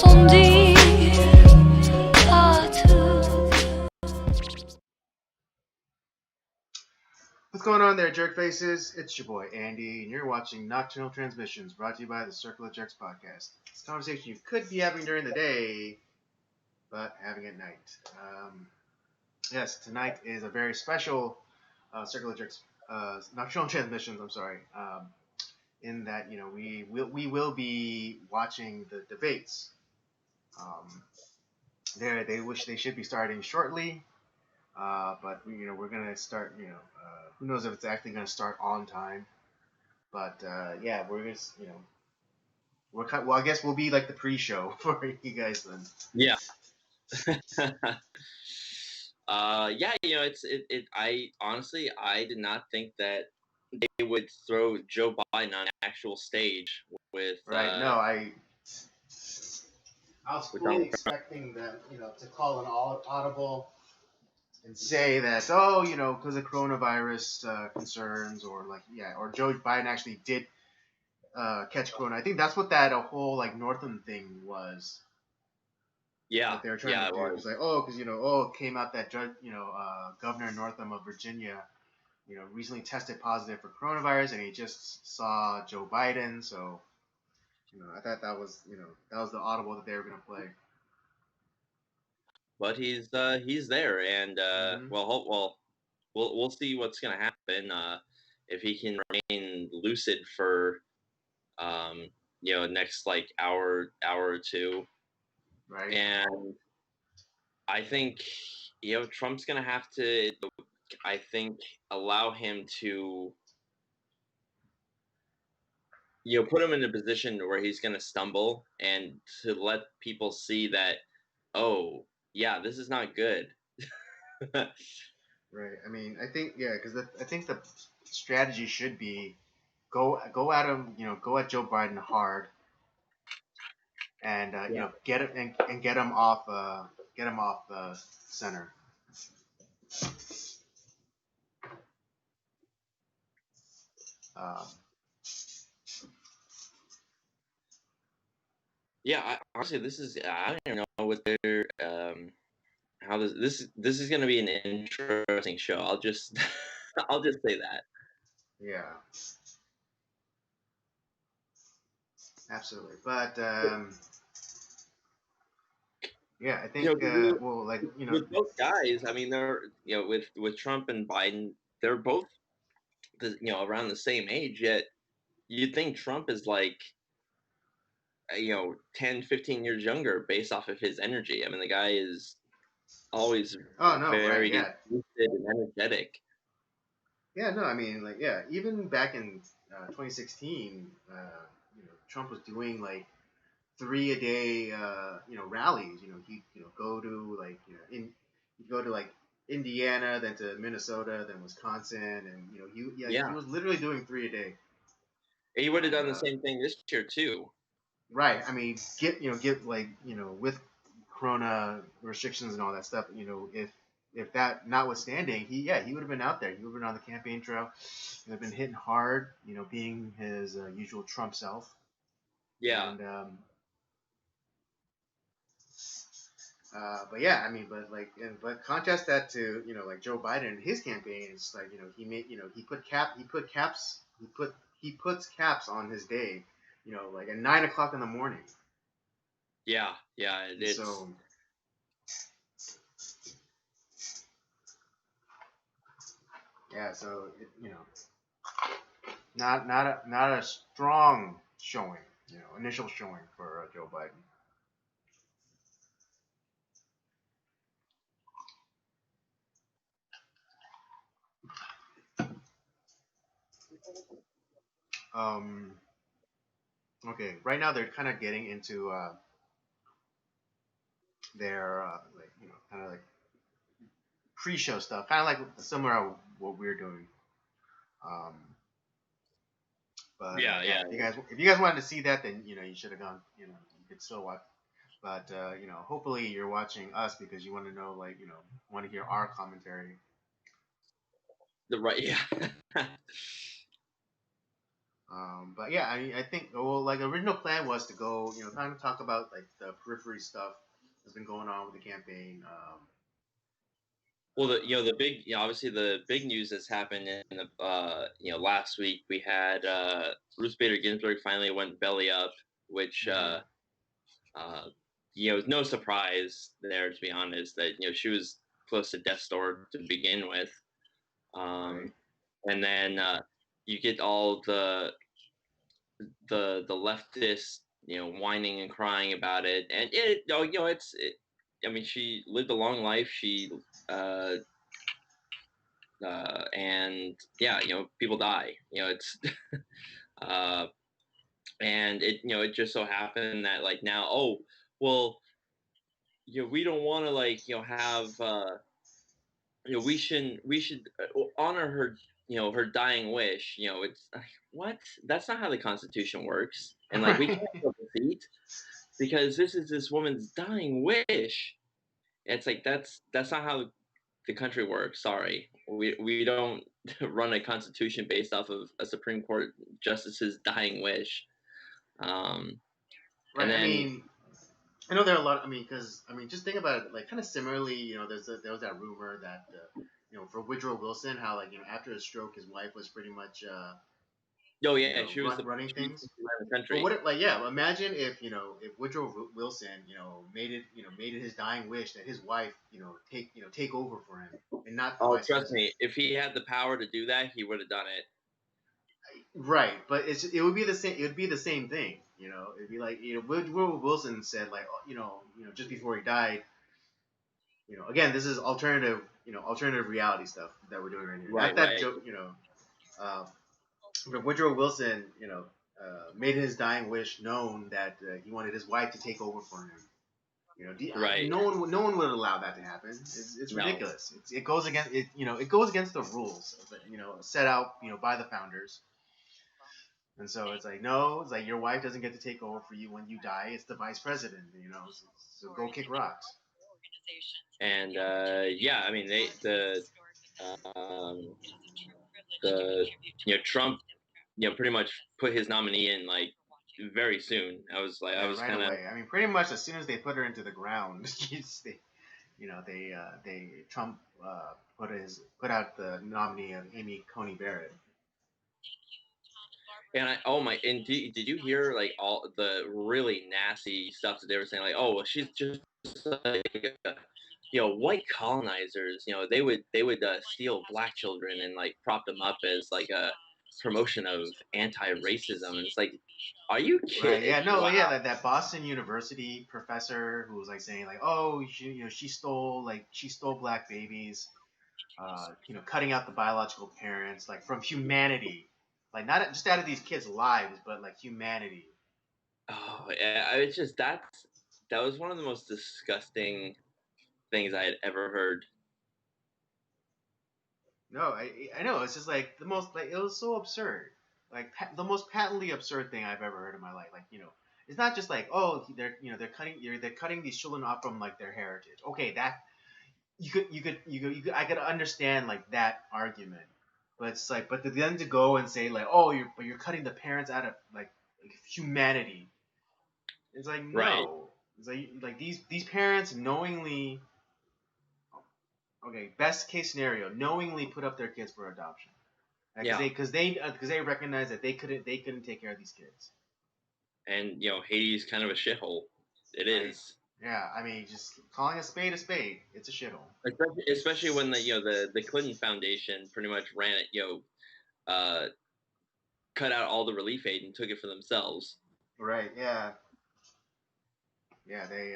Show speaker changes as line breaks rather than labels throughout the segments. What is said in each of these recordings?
ressenti partout.
What's going on there, jerk faces? It's your boy Andy, and you're watching Nocturnal Transmissions, brought to you by the Circle of Jerks podcast. It's a conversation you could be having during the day, but having at night. Yes, tonight is a very special Circle of Jerks Nocturnal Transmissions. I'm sorry, in that we will be watching the debates. They should be starting shortly. But we're gonna start. Who knows if it's actually gonna start on time? But yeah, we're just well. I guess we'll be like the pre-show for you guys then.
Yeah. Yeah, I honestly did not think that they would throw Joe Biden on an actual stage with
Right? No, I was fully expecting them, to call an audible and say that, because of coronavirus concerns, or or Joe Biden actually did catch corona. I think that's what that whole Northam thing was.
Yeah,
that they were trying to do. It was like, because it came out that judge, Governor Northam of Virginia, recently tested positive for coronavirus, and he just saw Joe Biden. So, I thought that was the audible that they were going to play.
But he's there, and we'll see what's going to happen if he can remain lucid for next hour or two.
Right.
And I think Trump's going to have to, I think, allow him to put him in a position where he's going to stumble, and to let people see that, oh yeah, this is not good.
Right. I mean, I think because I think the strategy should be go at him, go at Joe Biden hard, and get him and get him off center.
Yeah, honestly, I don't even know what they're how this is going to be an interesting show. I'll just I'll just say that.
Yeah. Absolutely, but yeah, I think
with both guys, I mean, they're with Trump and Biden, they're both around the same age. Yet you'd think Trump is 10, 15 years younger based off of his energy. I mean, the guy is always very lucid and energetic.
Yeah, no, I mean, even back in 2016, Trump was doing 3 a day, rallies. He'd go to he'd go to Indiana, then to Minnesota, then Wisconsin, and he was literally doing 3 a day.
He would have done the same thing this year too.
Right. I mean, with Corona restrictions and all that stuff, if that notwithstanding, he would have been out there. He would have been on the campaign trail. He would have been hitting hard, being his usual Trump self.
Yeah.
And, but yeah, I mean, but contrast that to Joe Biden and his campaign. It's he puts caps on his day, at 9 o'clock in the morning.
Yeah, it's
so. Yeah, so not a strong showing, initial showing for Joe Biden. Okay, right now they're kind of getting into their kind of pre-show stuff, kind of similar to what we're doing. But
yeah.
If you guys wanted to see that, then you should have gone. You could still watch. But hopefully you're watching us because you want to know, want to hear our commentary.
Yeah.
But yeah, I think well, like the original plan was to go, kind of talk about like the periphery stuff that's been going on with the campaign.
Well, the big, obviously the big news that's happened in the last week we had Ruth Bader Ginsburg finally went belly up, which
Mhm.
uh, no surprise there, to be honest, that she was close to death's door to begin with,
Right.
and then you get all the leftists whining and crying about it, and I mean, she lived a long life. She uh, and yeah, people die. It's uh, and it just so happened that like now, oh well, we don't want to like have we should honor her her dying wish. It's like, what? That's not how the Constitution works, and like we
Right.
can't concede because this woman's dying wish. It's like that's not how the country works. Sorry, we don't run a constitution based off of a Supreme Court justice's dying wish. Um, and
Right. I
then
mean, I know there are a lot. I mean, because I mean, just think about it. Like, kind of similarly, there was that rumor that for Woodrow Wilson, how like after his stroke, his wife was pretty much
oh yeah, she was
running
she
things.
ran the
But
country.
what if, like, yeah, imagine if if Woodrow Wilson made it his dying wish that his wife take over for him and not the
Oh,
vice
trust
president.
me, if he had the power to do that, he would have done it.
Right, but it would be the same. It would be the same thing. It'd be like Woodrow Wilson said, like, just before he died. Again, this is alternative reality stuff that we're doing right here. Not
Right,
that
right.
joke. Uh, but Woodrow Wilson, made his dying wish known that he wanted his wife to take over for him.
Right.
No one would allow that to happen. It's
No.
ridiculous. It goes against it. It goes against the rules that, set out by the founders. And so it's like, no, it's like your wife doesn't get to take over for you when you die. It's the vice president. So go kick rocks.
And yeah, I mean um, the Trump pretty much put his nominee in like very soon. I
Yeah,
was
right
kind of
away. I mean, pretty much as soon as they put her into the ground, they Trump put out the nominee of Amy Coney Barrett.
and I oh my and did you hear like all the really nasty stuff that they were saying, like, oh well, she's just like white colonizers, they would steal black children and like prop them up as like a promotion of anti-racism, and it's like, are you
Right.
kidding?
Yeah. No.
Wow.
Yeah. That Boston University professor who was like saying like, oh, she stole black babies, cutting out the biological parents like from humanity, like not just out of these kids' lives, but like humanity.
Oh yeah, it's just that was one of the most disgusting things I had ever heard.
No, I know. It's just like the most like it was so absurd, like the most patently absurd thing I've ever heard in my life. Like it's not just like oh they're cutting these children off from like their heritage. Okay, that you could I could understand like that argument, but it's like then to go and say like oh you're cutting the parents out of like humanity. It's like
Right.
no. It's like these parents knowingly okay best case scenario knowingly put up their kids for adoption because
Yeah.
they recognize that they couldn't take care of these kids.
And Haiti's kind of a shithole. It
Right.
is.
Yeah. I mean, just calling a spade, it's a shithole.
Especially when the Clinton Foundation pretty much ran it, uh, cut out all the relief aid and took it for themselves.
Right. Yeah. Yeah. They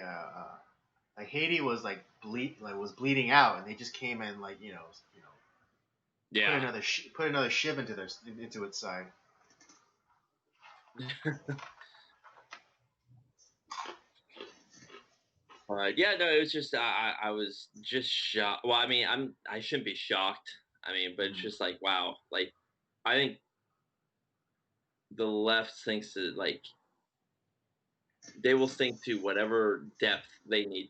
like Haiti was like was bleeding out, and they just came in like
Yeah.
put another shiv into its side.
Yeah, no, it was just I was just shocked. Well, I mean, I shouldn't be shocked. I mean, but it's
Mm.
just like wow, like I think the left thinks that like they will sink to whatever depth they need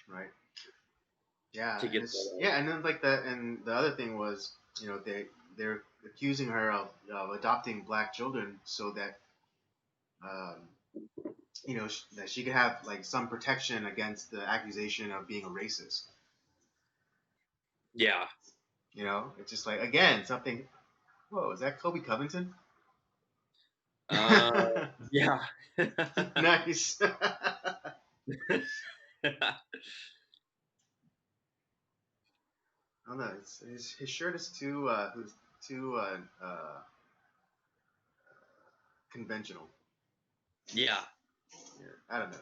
Right. Yeah,
to
and
get
it's
that.
yeah, and then like the other thing was they they're accusing her of adopting black children so that um, that she could have like some protection against the accusation of being a racist.
Yeah.
It's just like again something. Whoa, is that Kobe Covington?
Uh, yeah.
Nice. I don't know. His shirt is too conventional.
Yeah.
Yeah, I don't know.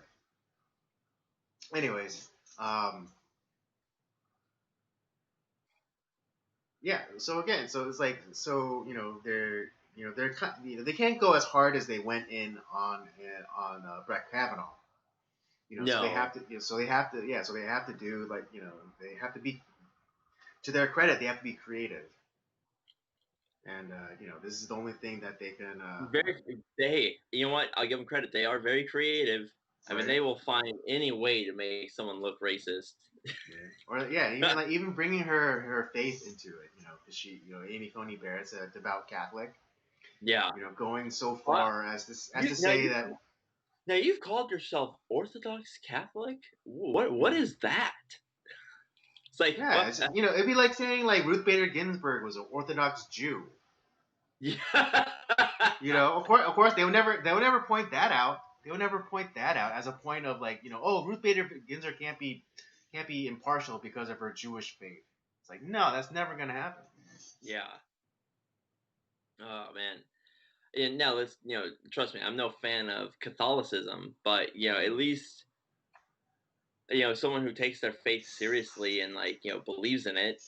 Anyways, um, yeah. So again, so it's like they can't go as hard as they went in on Brett Kavanaugh. So they
No.
have to. So they have to. Yeah. So they have to do like they have to be to their credit. They have to be creative, and this is the only thing that they can.
You know what? I'll give them credit. They are very creative. I mean,
Right.
they will find any way to make someone look racist.
Yeah. Or yeah, even bringing her faith into it, because she, Amy Coney Barrett's a devout Catholic,
Yeah.
going so
What?
far as
You,
to
now
say
you
that.
now you've called yourself Orthodox Catholic. What
Mhm.
is that? It's like
Yeah,
what?
it'd be like saying like Ruth Bader Ginsburg was an Orthodox Jew.
Yeah.
Of course, they would never point that out. They would never point that out as a point of like, oh, Ruth Bader Ginsburg can't be impartial because of her Jewish faith. It's like, no, that's never gonna happen.
Yeah. Oh man. And now let's trust me, I'm no fan of Catholicism, but at least someone who takes their faith seriously and like believes in it.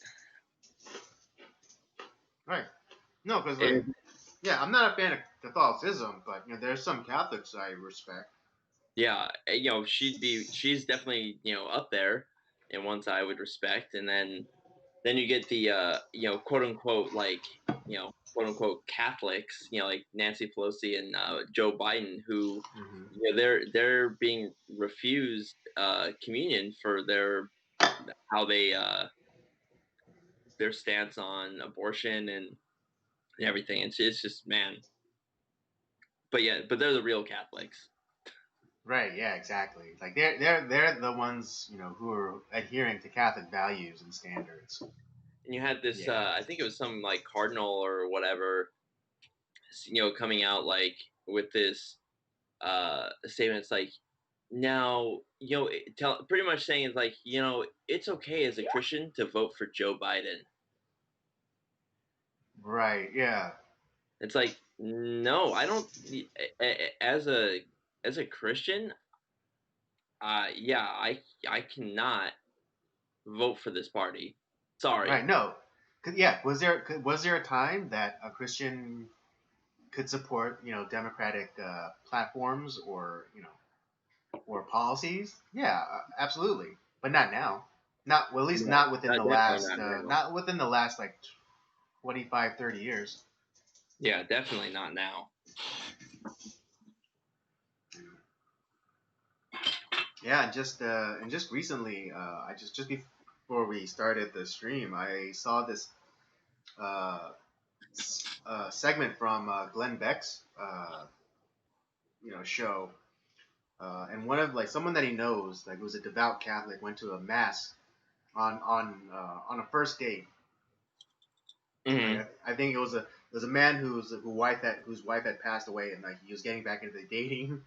Right. No, because like,
it
yeah, I'm not a fan of Catholicism, but there's some Catholics I respect.
yeah, she's definitely up there in ones I would respect, and then you get the quote unquote like quote unquote Catholics, like Nancy Pelosi and Joe Biden, who
Hmm.
they're being refused communion for how they their stance on abortion and everything. It's just man, but yeah, but they're the real Catholics.
Right. Yeah. Exactly. Like they're the ones who are adhering to Catholic values and standards.
And you had this,
Yeah.
I think it was some like cardinal or whatever, coming out like with this statement. It's like now tell pretty much saying it's like it's okay as a Christian to vote for Joe Biden.
Right. Yeah.
It's like no, I don't. As a Christian, yeah, I cannot vote for this party.
Right.
Sorry.
No. Yeah. Was there a time that a Christian could support democratic platforms or policies? Yeah. Absolutely. But not now. Not well. At least
No,
not within the
definitely
last.
not now.
Not within the last like 25, 30 years.
Yeah, definitely not now.
Yeah, and just recently, I just before we started the stream, I saw this uh, segment from Glenn Beck's show, and one of like someone that he knows, like was a devout Catholic, went to a mass on a first date. Like
Hmm.
I think it was a man whose wife had passed away, and like he was getting back into the dating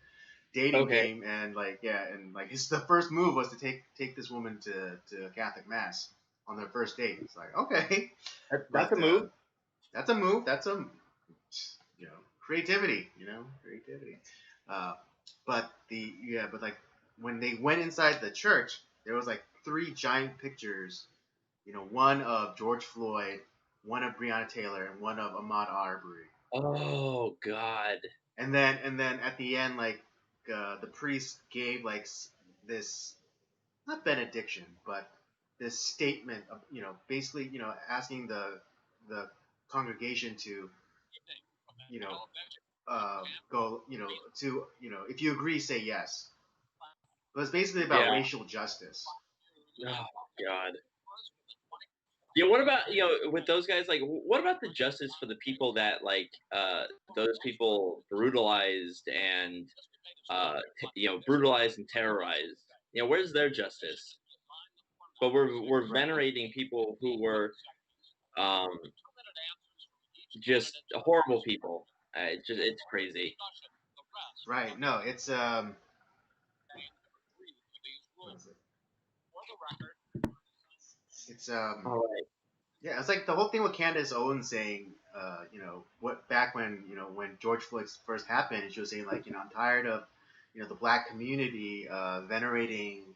Okay,
game, and like yeah, and like the first move was to take this woman to Catholic mass on their first date. It's like okay,
that's a
but
move.
that's a move. That's a creativity. Creativity. Uh, but like when they went inside the church, there was like three giant pictures. One of George Floyd, one of Breonna Taylor, and one of Ahmaud Arbery.
Oh God.
And then at the end, like the priest gave like this not benediction, but this statement of basically asking the congregation to you know go to if you agree, say yes. It was basically about
Yeah.
racial justice.
Oh God. Yeah, what about with those guys? Like, what about the justice for the people that those people brutalized and brutalized and terrorized? Where's their justice? But we're
Right.
venerating people who were um, just horrible people. It's crazy.
Right. No, it's what is it? It's
All right.
yeah, it's like the whole thing with Candace Owens saying, what back when when George Floyd first happened, she was saying like, I'm tired of, the black community venerating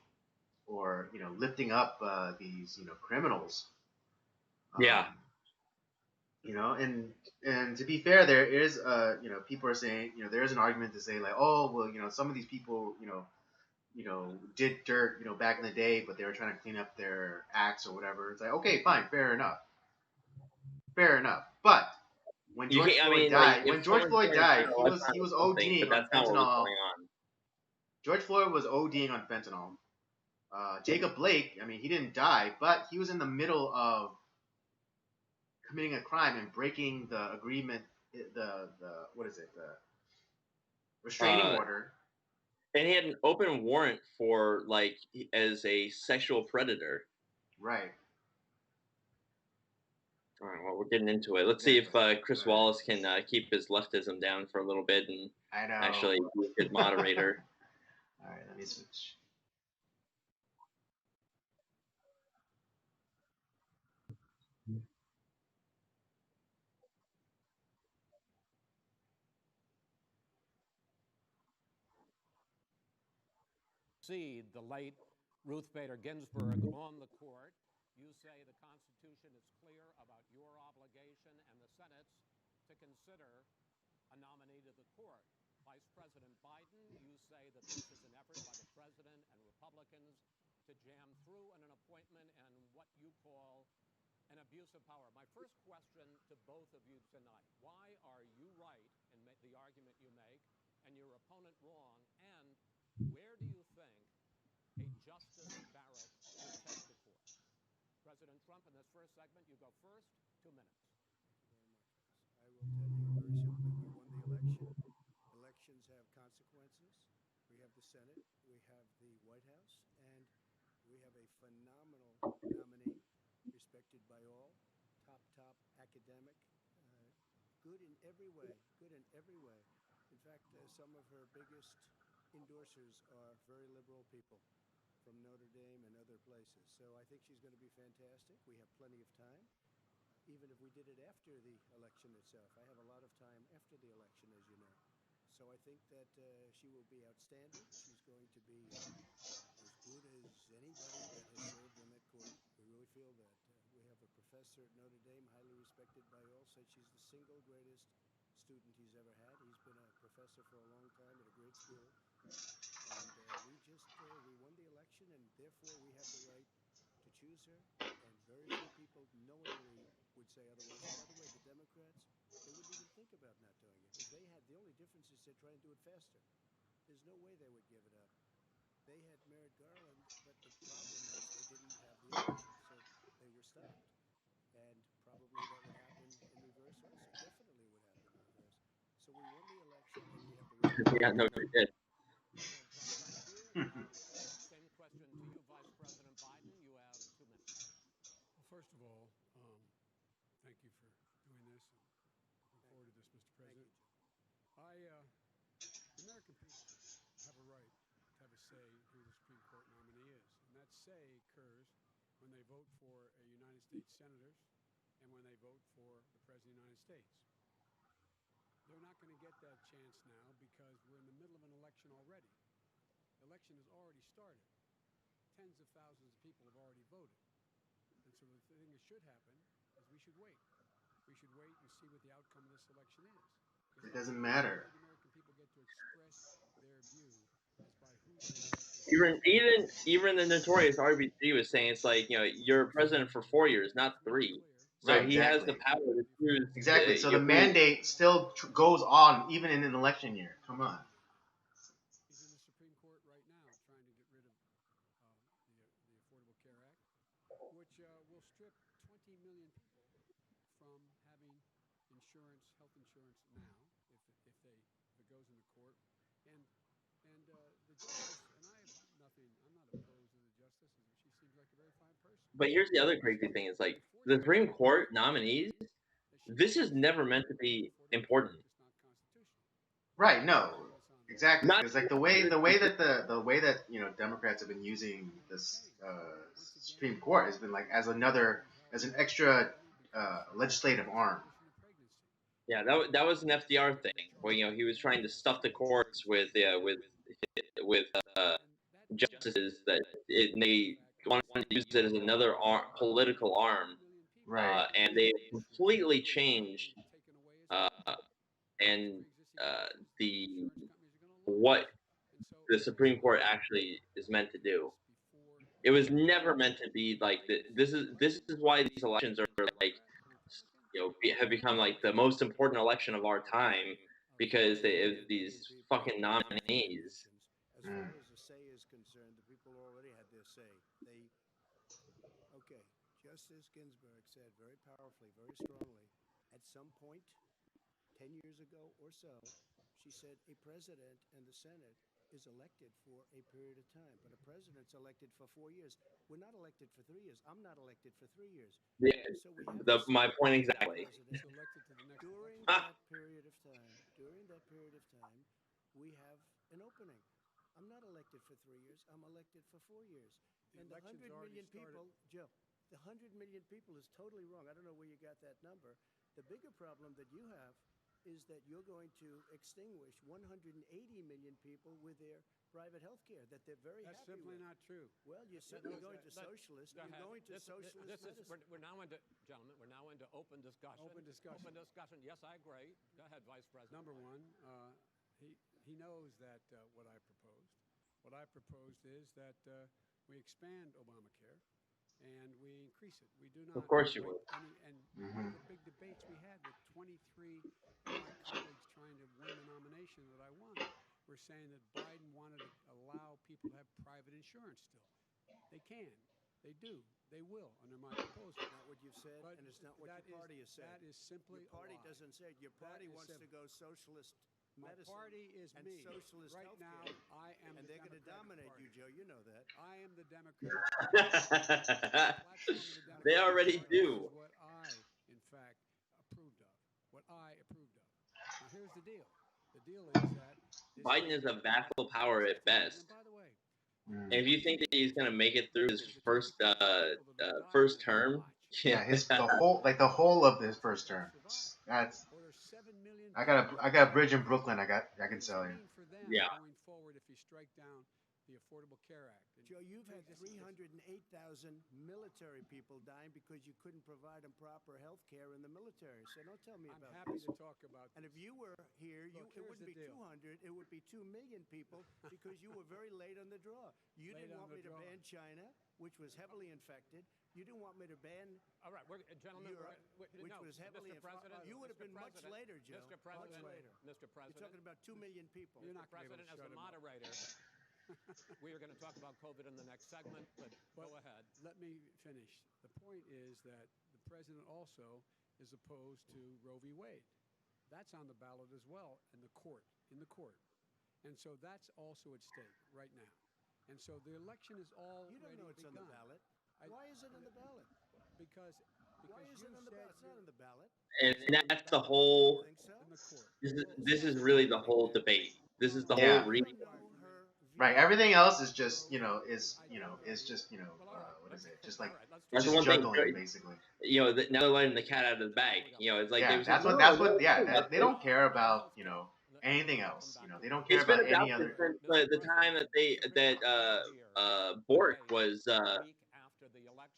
or lifting up these criminals.
Yeah.
Um, and to be fair, there is people are saying there is an argument to say like, oh well, some of these people did dirt back in the day, but they were trying to clean up their acts or whatever. It's like, okay, fine, fair enough. But
You can't. I mean, like, if
When George
someone's
Floyd
going to
died,
spend a
he
lifetime
was
with something,
ODing
but
on
that's not what was
fentanyl.
going on.
George Floyd was ODing on fentanyl. Jacob Blake, I mean, he didn't die, but he was in the middle of committing a crime and breaking the agreement, the what is it, the restraining
Uh,
order.
and he had an open warrant for as a sexual predator.
Right.
All right, well, we're getting into it. Let's see if
Exactly.
Chris Wallace can keep his leftism down for a little bit and
I know.
actually be a good moderator.
All right, let me switch.
The late Ruth Bader Ginsburg on the court. You say the Constitution is clear about your obligation and the Senate's to consider a nominee to the court. Vice President Biden, you say that this is an effort by the president and Republicans to jam through an appointment and what you call an abuse of power. My first question to both of you tonight: why are you right in the argument you make and your opponent wrong? And where do you think a Justice Barrett would take the court? President Trump, in this first segment, you go first. 2 minutes.
I will tell you very simply, we won the election. Elections have consequences. We have the Senate, we have the White House, and we have a phenomenal nominee, respected by all, top academic, good in every way, In fact, some of her biggest endorsers are very liberal people from Notre Dame and other places. So I think she's going to be fantastic. We have plenty of time, even if we did it after the election itself. I have a lot of time after the election, as you know. So I think that she will be outstanding. She's going to be as good as anybody that has served on that court. We really feel that. We have a professor at Notre Dame, highly respected by all, said she's the single greatest student he's ever had. He's been a professor for a long time at a great school. And we won the election, and therefore we have the right to choose her. And very few people knowingly would say otherwise. By the way, the Democrats, they wouldn't even think about not doing it. If they had, the only difference is they're trying to do it faster. There's no way they would give it up. They had Merrick Garland, but the problem is they didn't have the election, so they were stopped. And probably that would happen in reverse also. Definitely would happen in reverse. So we won the election, and we have the right.
Yeah, no, we did.
Thank you. Same question to you, Vice President Biden. You have 2 minutes.
Well, first of all, thank you for doing this, and looking forward to this, Mr. President. The American people have a right to have a say who the Supreme Court nominee is, and that say occurs when they vote for a United States senators and when they vote for the President of the United States. They're not going to get that chance now because we're in the middle of an election already. The election has already started. Tens of thousands of people have already voted. And so the thing that should happen is we should wait. We should wait and see what the outcome of this election is.
It doesn't matter.
The American people get to express their view as by who they elect.
Even the notorious RBG was saying it's like you're president for 4 years, not 3. So
Right,
he has
exactly.
the power to choose.
Exactly. So the mandate still goes on even in an election year. Come on.
He's in the Supreme Court right now trying to get rid of the Affordable Care Act, which which will strip 20 million people from having insurance, health insurance now, if it goes into court, and the justice. And I have nothing. I'm not opposed to the justice. She seems like a very fine person.
But here's the other crazy thing: is like the Supreme Court nominees. This is never meant to be important.
It's not constitutional.
Right? No,
So it's on
exactly.
Not
Because like the way that Democrats have been using this Supreme Court has been like as an extra legislative arm.
yeah, that was an FDR thing where he was trying to stuff the courts with justices and they wanted to use it as another political arm,
Right.
and they completely changed uh, and the what the Supreme Court actually is meant to do. It was never meant to be like this is why these elections are like have become like the most important election of our time because these fucking nominees.
As far as the say is concerned, the people already had their say. Okay, Justice Ginsburg said very powerfully, very strongly, at some point, 10 years ago or so, she said a president and the Senate is elected for a period of time, but a president's elected for 4 years. We're not elected for 3 years. I'm not elected for 3 years.
Yeah,
So we have
my point exactly.
During that period of time, we have an opening. I'm not elected for 3 years. I'm elected for 4 years. And the 100 million people, Joe, the 100 million people is totally wrong. I don't know where you got that number. The bigger problem that you have is that you're going to extinguish 180 million people with their private health care that they're very
That's
happy
simply
with.
not true.
Well, you're certainly going to socialist. You're going to socialist medicine.
We're now into, gentlemen, we're now into open discussion.
Open discussion.
Open discussion. Yes, I agree. Go ahead, Vice President.
Number one, he knows that what I proposed. What I proposed is that we expand Obamacare and we increase it. We do not.
Of course you would.
One of the big debates we had with 23 of my colleagues trying to win the nomination that I won were saying that Biden wanted to allow people to have private insurance still. They can. They do. They will under my proposal.
Not what you've said,
But
and it's not what your party has said.
That is simply
Your party
a lie.
doesn't say it. Your party wants to go socialist
My
medicine.
party is
and
me.
socialist
Right
healthcare.
now, I am
And
the
they're going to
Democratic
dominate you,
Party.
Joe. You know that.
I am the Democratic Party.
They already do.
This is what I, in fact, approved of. What I approved of. Now, here's the deal. The deal is that
Biden is a vassal power at best.
And by the way,
And if you think that he's gonna make it through his first term,
Yeah, the whole of his first term. That's I got a bridge in Brooklyn. I can tell you.
Yeah.
Going forward, if you strike down the Affordable Care Act.
Joe, you've had 308,000 military people dying because you couldn't provide them proper health care in the military. So don't tell me
I'm
about
happy
this.
to talk about.
And if you were here,
Look,
it
here's
wouldn't
the
be
deal.
200. It would be 2 million people because you were very late on the draw. You
Late
didn't
on
want
the
me to
draw.
ban China, which was heavily infected. You didn't want me to ban
All right, gentlemen,
Europe, which
no,
was heavily
Mr. President.
You would have
Mr.
been much
President,
later, Joe.
Mr. President,
much later.
Mr. President.
You're talking about 2 million people.
You're
Mr.
not gonna be able
President,
to
as
shut
the
him up.
moderator, we are going to talk about COVID in the next segment, but go ahead.
Let me finish. The point is that the president also is opposed to Roe v. Wade. That's on the ballot as well in the court. And so that's also at stake right now. And so the election is all
You don't know it's on the ballot. Why is it on the ballot?
Because
Why is it on the ballot? It's not on the ballot.
and that's the whole.
Think so?
in the court.
This is really the whole debate. This is the
Yeah.
whole reason.
You don't know her
Right.
view.
Everything else is just what is it? Just like
All right, let's
That's
just
one thing,
juggling basically.
Now they're letting the cat out of the bag. It's like
Yeah,
they
that's
said,
what.
"No,
That's what.
no,
Yeah,
no,
they don't care about anything else. They don't care
It's been
about any
adopted
other.
since the time that Bork was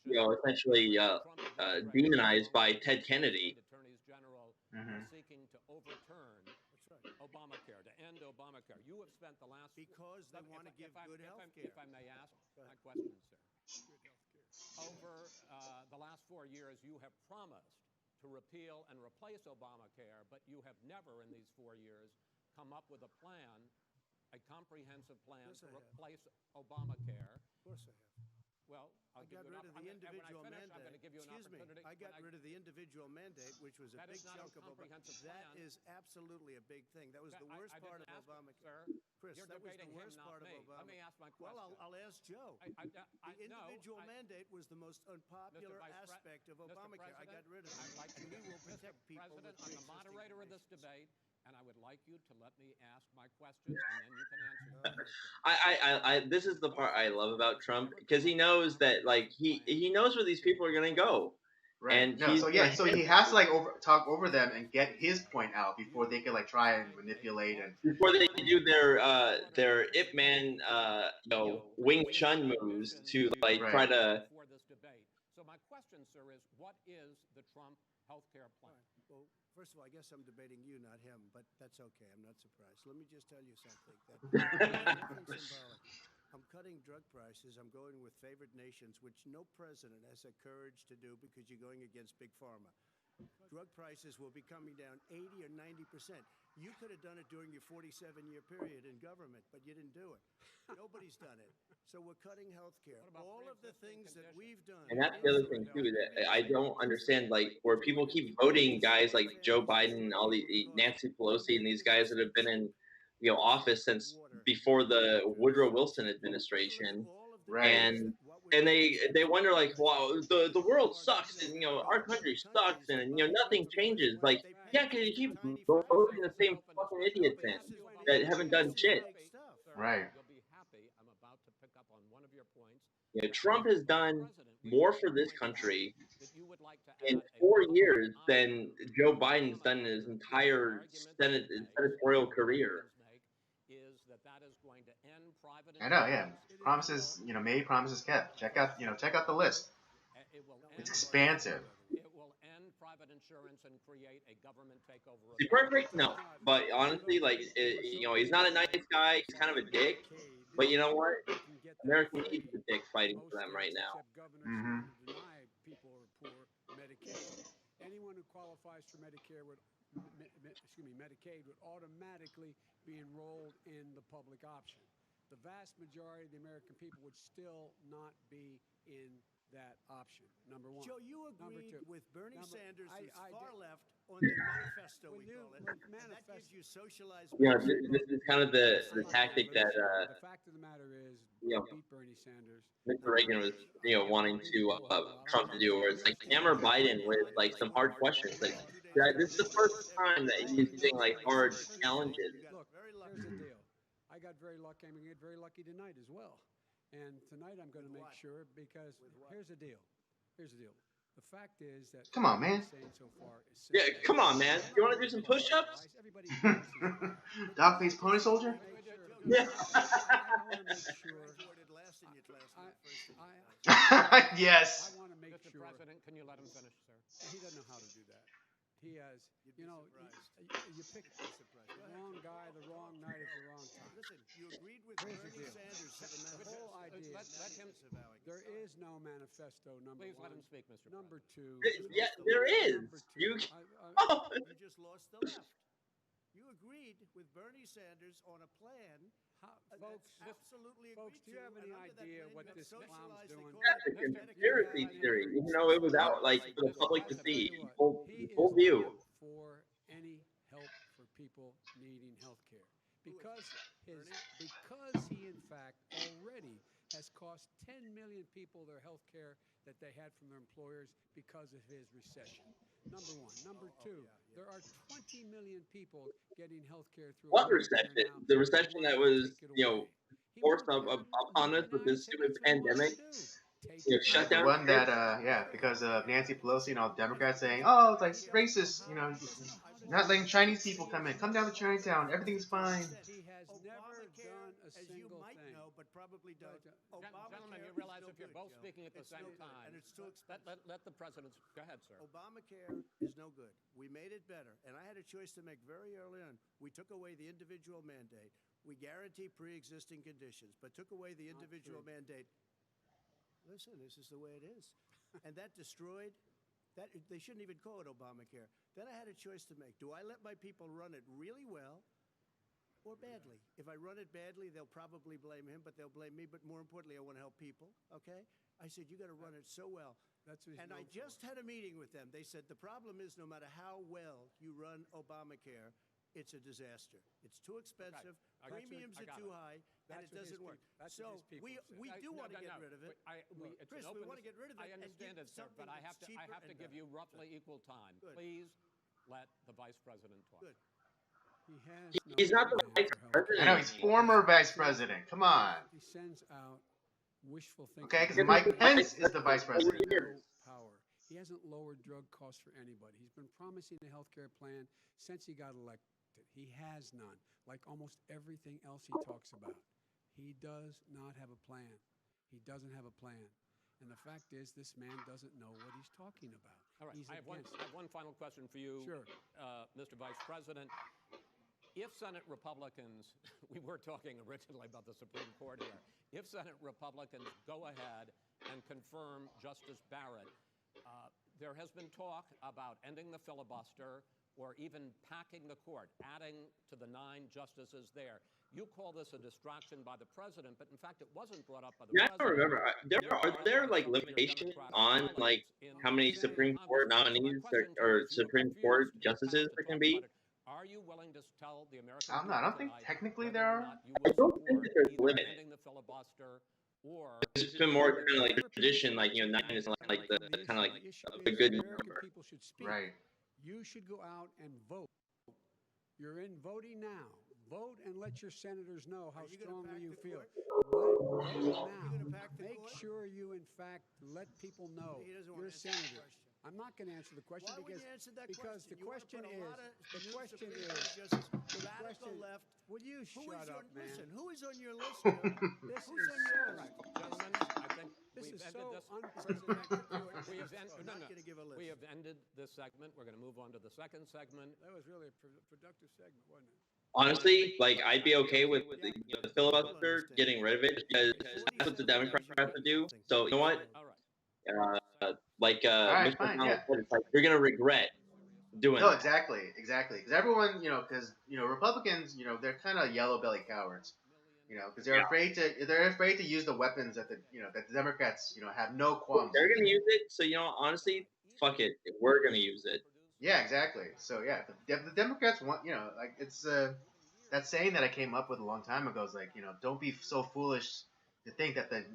essentially demonized by Ted Kennedy.
Mhm.
Seeking to overturn
That's right.
Obamacare, to end Obamacare. You have spent the last
Because they want to give good health care.
If I may ask my question, sir. Over the last 4 years, you have promised to repeal and replace Obamacare, but you have never in these 4 years come up with a plan, a comprehensive plan
Yes,
to
I have.
replace Obamacare.
Of course I have.
Well, I'll
I
give
got
you
rid of the individual
when I finish,
mandate.
I'm going to give you an
Excuse me.
opportunity.
I got rid of the individual mandate, which was a
That
big
is not a
chunk of Obama.
comprehensive
That
plan.
is absolutely a big thing. That was the worst
I
part
didn't
of
ask,
Obamacare.
sir.
Chris,
You're
that was the
debating him,
worst
not
part of
me.
Obama.
Let me ask my
Well,
question.
I'll ask Joe. The individual mandate was the most unpopular aspect of Obamacare. I got rid of it.
I'd like
And
to
we will protect people
President,
with
I'm the
pre-existing
moderator of this
conditions.
debate, and I would like you to let me ask my questions, and then you can answer the question.
This is the part I love about Trump because he knows that like he knows where these people are gonna go,
Right.
and
No.
he's
So yeah. So he has to like talk over them and get his point out before they can like try and manipulate and.
before they do their Ip Man Wing Chun moves to like
Right.
try to.
For this debate. So my question, sir, is what is the Trump health care plan?
Well, first of all, I guess I'm debating you, not him, but that's okay. I'm not surprised. Let me just tell you something. Nothing symbolic. I'm cutting drug prices. I'm going with favored nations, which no president has the courage to do because you're going against big pharma. Drug prices will be coming down 80 or 90%. You could have done it during your 47-year period in government, but you didn't do it. Nobody's done it. So we're cutting health care. All of the things that we've done.
And that's the other thing too that I don't understand, like where people keep voting guys like Joe Biden, all the Nancy Pelosi, and these guys that have been in office since before the Woodrow Wilson administration,
Right.
and they wonder like, wow, the world sucks, and our country sucks, and nothing changes. Like, yeah, because you keep voting the same fucking idiots in that haven't done shit.
Right.
You'll be happy. I'm about to pick up on one of your points.
Trump has done more for this country
That you would like to
in
add a
4
public
years than
option
Joe Biden's done in his entire senatorial career.
Is that is going to end private
I know. Yeah.
insurance.
Promises. Made. Promises kept. Check out. Check out the list.
It will
It's
end
expansive.
It will end private insurance and create a government takeover.
Is he perfect? No, but honestly, like he's not a nice guy. He's kind of a dick. But you know what? America needs a dick fighting for them right now.
Except governors
Mm-hmm.
who deny people who are poor Medicaid. Anyone who qualifies for Medicare would, Medicaid would automatically be enrolled in the public option. The vast majority of the American people would still not be in that option. Number one.
Joe, you agreed with Bernie Sanders, who's far
did.
left, on the manifesto, we call it. And that gives you socialized.
This is kind of the tactic that
the fact of the matter is, beat Bernie Sanders.
Mr. Reagan was wanting to Trump to do, where it's like hammer Biden with like some hard questions. Like this is the first time that he's using like hard challenges.
Look, here's the deal. I got very lucky. I'm going to get very lucky tonight as well. And tonight I'm going to make sure, because here's the deal. Here's the deal. The fact is that
Come on, man.
So far is
Yeah, come on, man. You want to do some push-ups?
Dog face pony soldier.
Yeah.
I want to make sure.
Yes.
I want to make
Mr.
sure.
President, can you let him finish, sir?
He doesn't know how to do that. He has, you pick the wrong guy, the wrong night at the wrong time.
Listen, you agreed with
Here's
Bernie
the deal.
Sanders.
The whole idea.
Let him.
There is no manifesto. Number
Please
one.
let him speak, Mr.
Number two.
Yeah, there is.
Number two.
You.
You just lost the left. You agreed with Bernie Sanders on a plan.
Folks,
absolutely
folks, do you have any idea what this clown's doing?
That's a conspiracy theory. Even though it was out like for the public to see, full view.
For any help for people needing health care. Because he in fact already has cost 10 million people their health care that they had from their employers because of his recession. Number one. Number two, there are 20 million people getting health care through
What recession? The recession that was, forced upon us with this stupid pandemic. Shut down.
The one that, because of Nancy Pelosi and all the Democrats saying, oh, it's like racist, not letting Chinese people come in. Come down to Chinatown. Everything's fine.
He has never done a single thing.
But probably don't.
Gentlemen, you realize if you're both speaking at the same time,
and it's too expensive.
let the president. Go ahead, sir.
Obamacare is no good. We made it better, and I had a choice to make very early on. We took away the individual mandate. We guarantee pre-existing conditions, but took away the individual mandate. Listen, this is the way it is, and that destroyed. That they shouldn't even call it Obamacare. Then I had a choice to make. Do I let my people run it really well? Or badly. If I run it badly, they'll probably blame him, but they'll blame me. But more importantly, I want to help people, okay? I said, you got to run it so well.
That's what he's
And I
known
just
for.
had a meeting with them. They said the problem is no matter how well you run Obamacare, it's a disaster. It's too expensive.
I got you.
Premiums
I
are
got
too
it.
high, and
That's
it
what his
doesn't work.
peop- that's what
So
his people
we
say.
do
No,
want to
no,
get
no,
rid of it.
but it's
Chris,
an
we
open
want to get rid of it
I
and
understand
give
it, sir,
something
but I have
that's
to
cheaper
give
and
you
better.
roughly equal time.
Good.
Please let the vice president talk.
Good.
He has
He's
no
not the
plan
vice
for healthcare.
president.
I know he's former vice president. Come on.
He sends out wishful thinking.
Okay, because
He's
Mike
been
Pence
vice
is the vice
president for
president.
years.
No power. He hasn't lowered drug costs for anybody. He's been promising a health care plan since he got elected. He has none, like almost everything else he talks about. He does not have a plan. He doesn't have a plan. And the fact is, this man doesn't know what he's talking about.
All right,
He's
I have
against it.
one final question for you,
Sure.
Mr. Vice President. If Senate Republicans, we were talking originally about the Supreme Court here, if Senate Republicans go ahead and confirm Justice Barrett, there has been talk about ending the filibuster or even packing the court, adding to the 9 justices there. You call this a distraction by the president, but in fact, it wasn't brought up by the
Yeah, I
president.
don't remember. Are there like limitations on like how many Supreme Court nominees or Supreme Court justices there can be?
Are you willing to tell the American
I don't know. I don't think
tonight
technically
whether
there
or
are.
not you
I
will
don't think
support
that there's a
either
limit.
ending the filibuster or
It's been more kind of like the tradition, like 9 is like the kind of like
The issue
a
is
good
American
number.
people should speak.
Right.
You should go out and vote. You're in voting now. Vote and let your senators know how
Are you gonna
strongly
pack
you
the
feel.
court?
Vote
You
now.
gonna pack the
Make
court?
sure you, in fact, let people know
He doesn't
you're
want
a
to answer the
senator.
question.
I'm not going to answer the question
Why would
because
you answer that
because
question?
the
You wanna
question
put a
is
lot of
the
new
question
Supreme
is
Court justices,
the
radical
question.
left.
Will you
Who
shut
is
up, man?
listen? Who is on your list? Joe?
This
Who's
is
on
so
your
right.
Gentlemen, I think
This
we've
is
ended
so
this.
unprecedented.
We have
I'm not going to give a list.
We have ended this segment. We're going to move on to the second segment.
That was really a productive segment, wasn't it?
Honestly, like I'd be okay with the filibuster getting rid of it because that's what the Democrats have to do. So you know what?
All right.
right,
Mr.
fine,
McConnell
yeah.
said, it's like you're gonna regret doing
No,
that.
exactly. Because everyone, because Republicans, they're kind of yellow belly cowards. Because they're afraid to use the weapons that that the Democrats, have no qualms
They're
using.
gonna use it. So honestly, fuck it. We're gonna use it.
Yeah, exactly. So yeah, the Democrats want, like it's that saying that I came up with a long time ago is like, don't be so foolish to think that the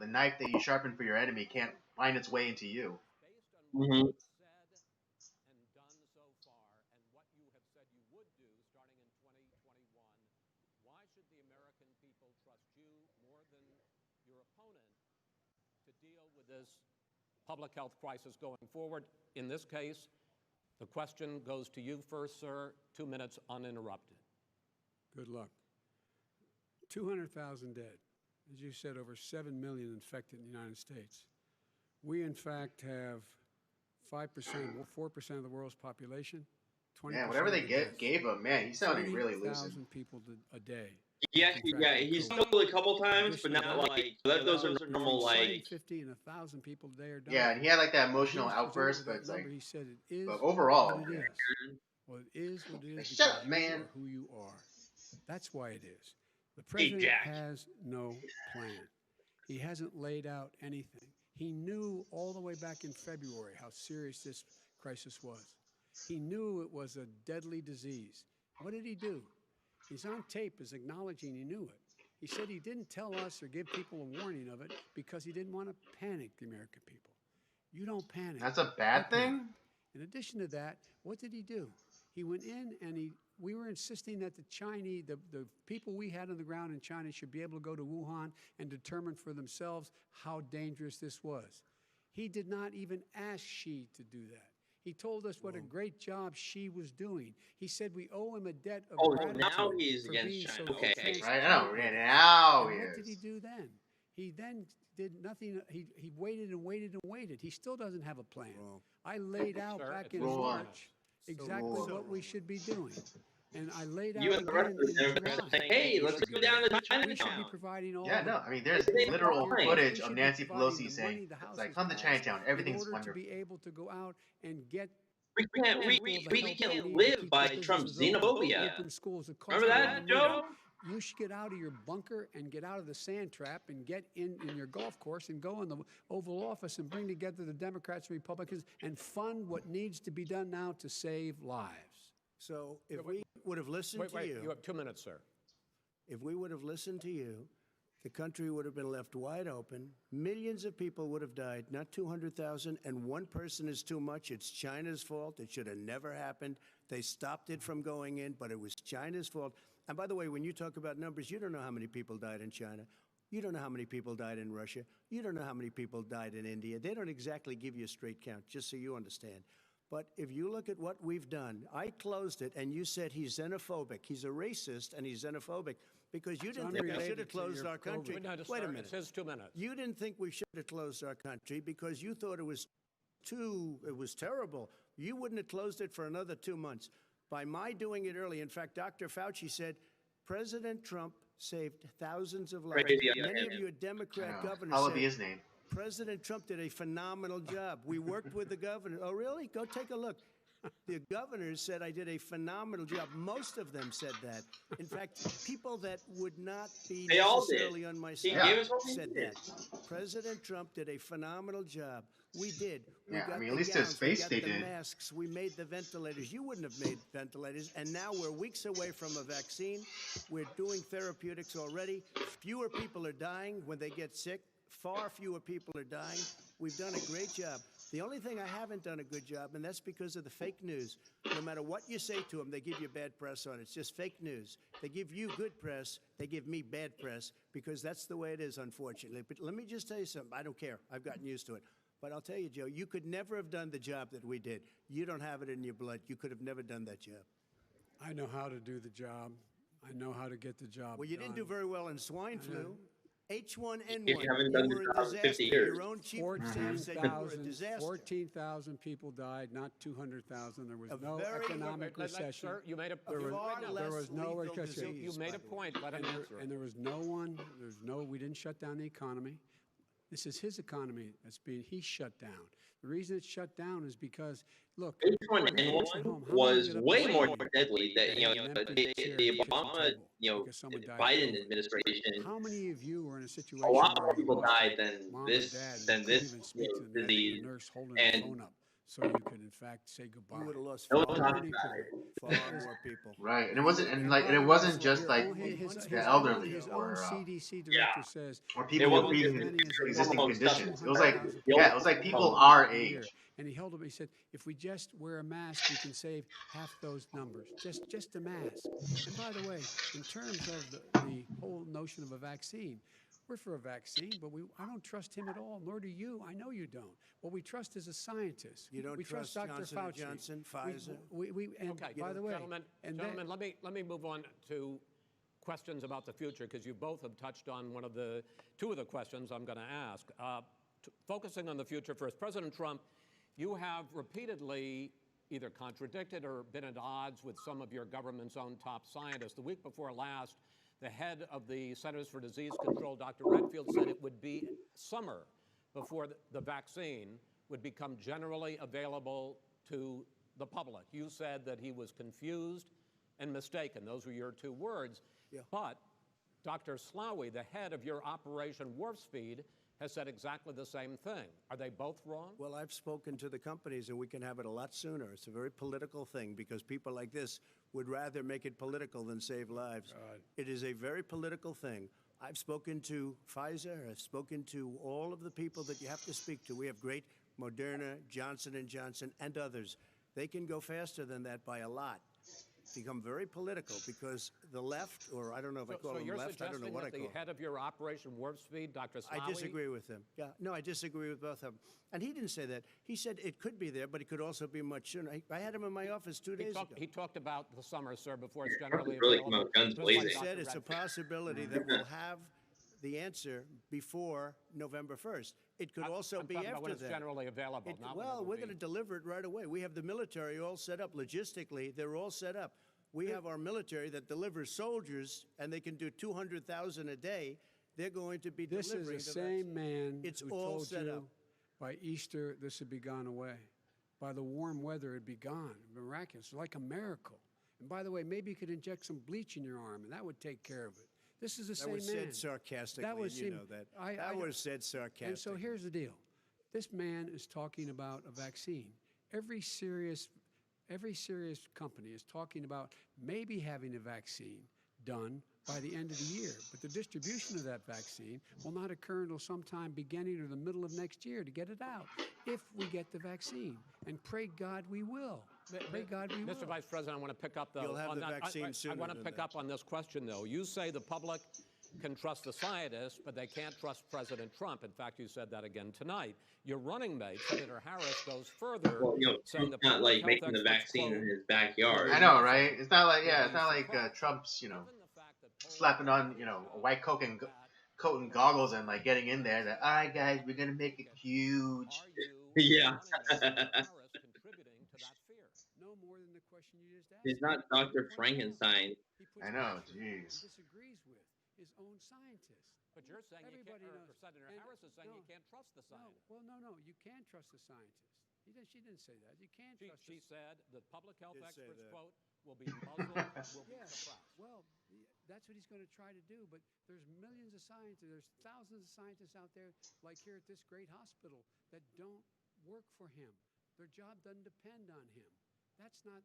knife that you sharpen for your enemy can't find its way into you.
Based on what
Mhm.
you've said and done so far and what you have said you would do starting in 2021, why should the American people trust you more than your opponent to deal with this public health crisis going forward? In this case, the question goes to you first, sir. 2 minutes uninterrupted.
Good luck. 200,000 dead. As you said, over 7 million infected in the United States. We, in fact, have 5%, 4% of the world's population. 20%
Yeah, whatever they
of the deaths.
gave him, man, he's sounding really lucid.
30,000 people a day.
Yeah, he stumbled a couple times, but not like those are normal like.
750 and 1,000 people a day are dying.
Yeah, and he had like that emotional
When he was
outburst, but
presented with
it's
that
like,
number, he said it is
but overall,
what it
yeah.
is. Well, it is what it is
Like,
because
shut up,
you
man.
are who you are. That's why it is. The president
Jack.
has no plan. He hasn't laid out anything. He knew all the way back in February how serious this crisis was. He knew it was a deadly disease. What did he do? He's on tape as acknowledging he knew it. He said he didn't tell us or give people a warning of it because he didn't want to panic the American people. You don't panic.
That's a bad thing?
In addition to that, what did he do? He went in and we were insisting that the Chinese, the people we had on the ground in China should be able to go to Wuhan and determine for themselves how dangerous this was. He did not even ask Xi to do that. He told us what a great job Xi was doing. He said we owe him a debt of gratitude
now he's
for
against
being
China.
so
Okay.
Right?
transparent
I know.
with us.
Now
And
he
what did he
is.
do then? He then did nothing. He waited and waited and waited. He still doesn't have a plan.
Wrong.
I laid out
Sir,
back
it's
in
wrong.
March exactly
wrong.
what we should be doing. And I laid out
You and the rest
again
of the
in
Democrats
July.
saying, "Hey, let's go down to
We should be
Chinatown."
providing all
Yeah,
the
no, I mean, there's
They
literal
fine.
footage
we
of
should be
Nancy
providing
Pelosi
the money
saying,
the
it's
House
like,
has
come to
passed
Chinatown, everything's
in order to
wonderful.
be able to go out and get
We can't
people the help they
can't
need to
live
keep
by
the
Trump's
businesses open,
xenophobia.
open schools that cost
Remember
a lot
that,
of
Joe?
money. you should get out of your bunker and get out of the sand trap and get in your golf course and go in the Oval Office and bring together the Democrats and Republicans and fund what needs to be done now to save lives.
So if we would have listened to
you have 2 minutes, sir.
if we would have listened to you, the country would have been left wide open. Millions of people would have died, not 200,000, and one person is too much. It's China's fault. It should have never happened. They stopped it from going in, but it was China's fault. And by the way, when you talk about numbers, you don't know how many people died in China. You don't know how many people died in Russia. You don't know how many people died in India. They don't exactly give you a straight count, just so you understand. But if you look at what we've done, I closed it, and you said he's xenophobic. He's a racist, and he's xenophobic because you didn't think we should have closed our country. Wait a minute.
It's his 2 minutes.
You didn't think we should have closed our country because you thought it was terrible. You wouldn't have closed it for another 2 months. By my doing it early, in fact, Dr. Fauci said President Trump saved thousands of lives.
Crazy,
Many of your Democrat governors
I'll be
said
his name.
President Trump did a phenomenal job. We worked with the governor. Oh, really? Go take a look. The governors said I did a phenomenal job. Most of them said that. In fact, people that would not be
They all
necessarily
did.
on my
He
side
gave us what we
said
needed.
that. President Trump did a phenomenal job. We did. We
Yeah, I
got
mean,
the
at least
gowns,
his face
we
they
got the
did.
masks. We made the ventilators. You wouldn't have made ventilators. And now we're weeks away from a vaccine. We're doing therapeutics already. Fewer people are dying when they get sick. Far fewer people are dying. We've done a great job. The only thing I haven't done a good job, and that's because of the fake news. No matter what you say to them, they give you bad press on it. It's just fake news. They give you good press. They give me bad press because that's the way it is, unfortunately. But let me just tell you something. I don't care. I've gotten used to it. But I'll tell you, Joe, you could never have done the job that we did. You don't have it in your blood. You could have never done that job.
I know how to do the job. I know how to get the job
Well, you didn't do
done.
very well in swine flu. H1N1.
You haven't done the
were a
job in 50
disaster.
years.
Your own chief of staff said you were a disaster.
14,000 people died, not 200,000. There was
A
no
very-
economic recession.
Sir, you made a
There was-
far
there
less
was no
lethal
recession.
disease,
you made
by
a
the way.
point. Let him answer it.
And there was no one, we didn't shut down the economy. This is his economy he shut down. The reason it's shut down is because, look,
H1N1 was way more deadly than, the Obama, Biden administration.
How many of you were in a situation
A lot
where
more
you
people
lost
died
your
than
mom
this,
and dad and
than
couldn't
this
even speak to the
disease.
nurse holding
And
the phone up so you could, in fact, say goodbye?
You would have lost
No
far,
time
more
died.
people, far more people.
Right, and it wasn't, and like, and it
By the way,
wasn't just
your
like
own- his
the
own-
elderly
his own
or
CDC
Yeah.
director says
or people with
wasn't
pre-existing
almost
conditions.
nothing.
It was like,
200,000
yeah, it was like people
Oh,
our
a year.
age.
And he held up. He said, "If we just wear a mask, we can save half those numbers. Just a mask." And by the way, in terms of the whole notion of a vaccine, we're for a vaccine, but I don't trust him at all. Nor do you. I know you don't. What we trust is a scientist.
You don't
we
trust
Dr.
Johnson
Fauci.
& Johnson, Pfizer?
And
Okay,
by the way,
gentlemen, let me move on to questions about the future because you both have touched on two of the questions I'm going to ask. Focusing on the future first, President Trump, you have repeatedly either contradicted or been at odds with some of your government's own top scientists. The week before last, the head of the Centers for Disease Control, Dr. Redfield, said it would be summer before the vaccine would become generally available to the public. You said that he was confused and mistaken. Those were your two words.
Yeah.
But Dr. Slaoui, the head of your Operation Warp Speed, has said exactly the same thing. Are they both wrong?
Well, I've spoken to the companies, and we can have it a lot sooner. It's a very political thing because people like this would rather make it political than save lives. It is a very political thing. I've spoken to Pfizer. I've spoken to all of the people that you have to speak to. We have great Moderna, Johnson & Johnson, and others. They can go faster than that by a lot. Become very political because the left, or I don't know if I call them
you're
left, I don't know
suggesting
what I
that
call
the
them.
head of your Operation Warp Speed, Dr. Slaoui,
I disagree with him. Yeah, no, I disagree with both of them. And he didn't say that. He said it could be there, but it could also be much sooner. I had him in my office 2 days ago.
He talked about the summer, sir, before it's generally
Really
available.
come out guns
Just like
blazing.
He
Dr.
said it's a
Redfield.
possibility that we'll have the answer before November 1st. It could also
I'm
be
talking about when
after
it's
that.
generally available. not when
Well,
it'll
we're
be.
going to deliver it right away. We have the military all set up. Logistically, they're all set up. We have our military that delivers soldiers, and they can do 200,000 a day. They're going to be
this
delivering
is the
the
same
vaccine.
man
It's
who
all
told
set
you
up.
by Easter this would be gone away. By the warm weather, it'd be gone. Miraculous, like a miracle. And by the way, maybe you could inject some bleach in your arm, and that would take care of it. This is the
That
same
was
man.
said sarcastically,
That was
and you
him-
know that.
I
That
don't-
was said sarcastically.
And so here's the deal. This man is talking about a vaccine. Every serious company is talking about maybe having a vaccine done by the end of the year. But the distribution of that vaccine will not occur until sometime beginning or the middle of next year to get it out, if we get the vaccine. And pray God we will. Pray God we will.
Mr. Vice President, I want to pick up
You'll have
on
the
that.
vaccine
I
sooner
want to
than
pick
that.
up on this question, though. You say the public can trust the scientists, but they can't trust President Trump. In fact, you said that again tonight. Your running mate, Senator Harris, goes further,
Well,
saying
Trump's
the
not
public
like
health
making the
experts,
vaccine
quote,
in his backyard.
I know, right? It's not like
Would be surprised.
Trump's
given the fact that polls
slapping on
clearly
a
show
white coat and
that
goggles and like getting in there. That all right, guys, we're gonna make it huge.
Are you,
Yeah.
running mate, Senator Harris, contributing to that fear?
No more than the question you just asked.
He's not Dr. Frankenstein.
He puts
I know,
pressure on
jeez.
and disagrees with his own scientists.
But you're saying you can't,
Everybody
or
knows.
Senator
And-
Harris is saying
no,
you can't trust the
No,
scientists.
well, no, you can trust the scientists. She didn't say that. You can't trust
She
the
said the public health
Did say
experts,
that.
quote, will be muzzled, will be
Yeah,
suppressed.
well, that's what he's going to try to do. But there's millions of scientists, there's thousands of scientists out there, like here at this great hospital, that don't work for him. Their job doesn't depend on him. That's not.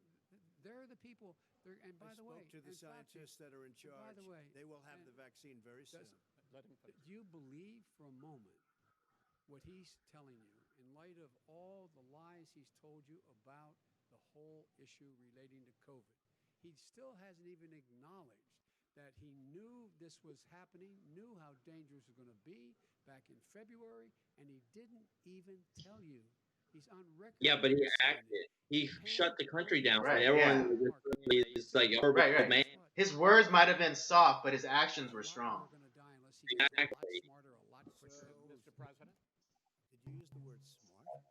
They're the people. And by
I
the way,
spoke to the
and Fauci,
scientists that are in charge.
by the way,
They will have
and
the vaccine very soon.
Let him finish.
do you believe for a moment what he's telling you in light of all the lies he's told you about the whole issue relating to COVID? He still hasn't even acknowledged that he knew this was happening, knew how dangerous it was going to be back in February, and he didn't even tell you. He's on record.
Yeah, but he
as saying
acted. He shut the country down.
Right,
and everyone
yeah.
was really, it's like a horrible
Right.
man.
His words might have been soft, but his actions were strong.
Exactly.
Mr. President?
Did you use the word smart?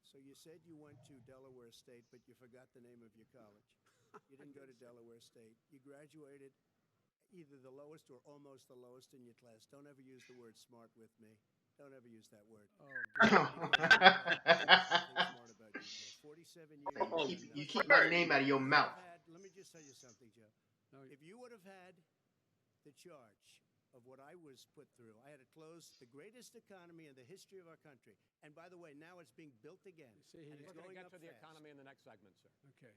So you said you went to Delaware State, but you forgot the name of your college. You didn't go to Delaware State. You graduated either the lowest or almost the lowest in your class. Don't ever use the word smart with me. Don't ever use that word. Smart about you, Joe. 47 years.
Oh,
You keep my name out of your mouth.
Let me just tell you something, Joe.
No,
If you would have had the charge of what I was put through, I had to close the greatest economy in the history of our country. And by the way, now it's being built again.
See,
and it's
We're going
going
to get
up
to the
fast.
economy in the next segment, sir.
Okay.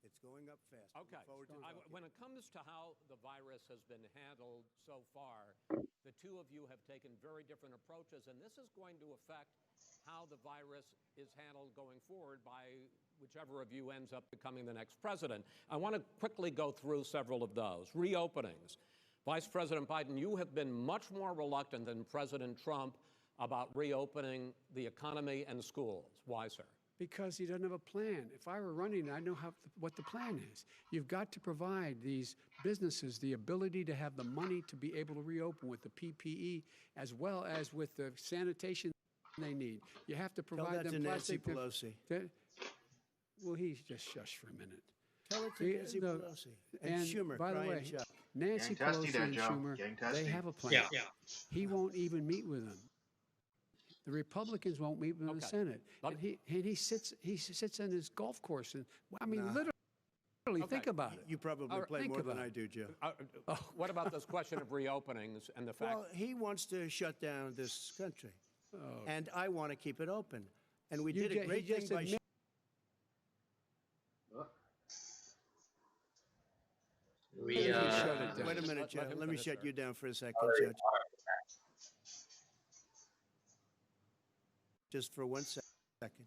It's going up fast.
Okay.
Look forward to talking.
When it comes to how the virus has been handled so far, the two of you have taken very different approaches, and this is going to affect how the virus is handled going forward by whichever of you ends up becoming the next president. I want to quickly go through several of those. Reopenings. Vice President Biden, you have been much more reluctant than President Trump about reopening the economy and schools. Why, sir?
Because he doesn't have a plan. If I were running, I know what the plan is. You've got to provide these businesses the ability to have the money to be able to reopen with the PPE as well as with the sanitation they need. You have to
Tell
provide
that
them
to Nancy
plastic.
Pelosi.
Well, he's just shush for a minute.
Tell it to
The-
Nancy
the-
Pelosi. And Schumer,
by the
crying
way,
Chuck.
Nancy
Getting testy
Pelosi
there,
and
Joe.
Schumer,
Getting
they
testy.
have a plan. He won't even meet with them. The Republicans won't meet with him in the
Okay.
Senate.
But-
And he sits on his golf course and I mean
Nah.
literally
Okay.
think about it.
You probably
All right,
play
think
more than
about
I
it.
do, Joe.
What about this question of reopenings and the fact
Well, he wants to shut down this country.
Oh.
And I want to keep it open. And we
You
did
ju-
a
he
great thing
just
by
admitted-
We,
Let me shut it down.
Wait a minute,
Let
Joe.
him
Let me
finish,
shut
sir.
you down for a second, Judge. Just for 1 second.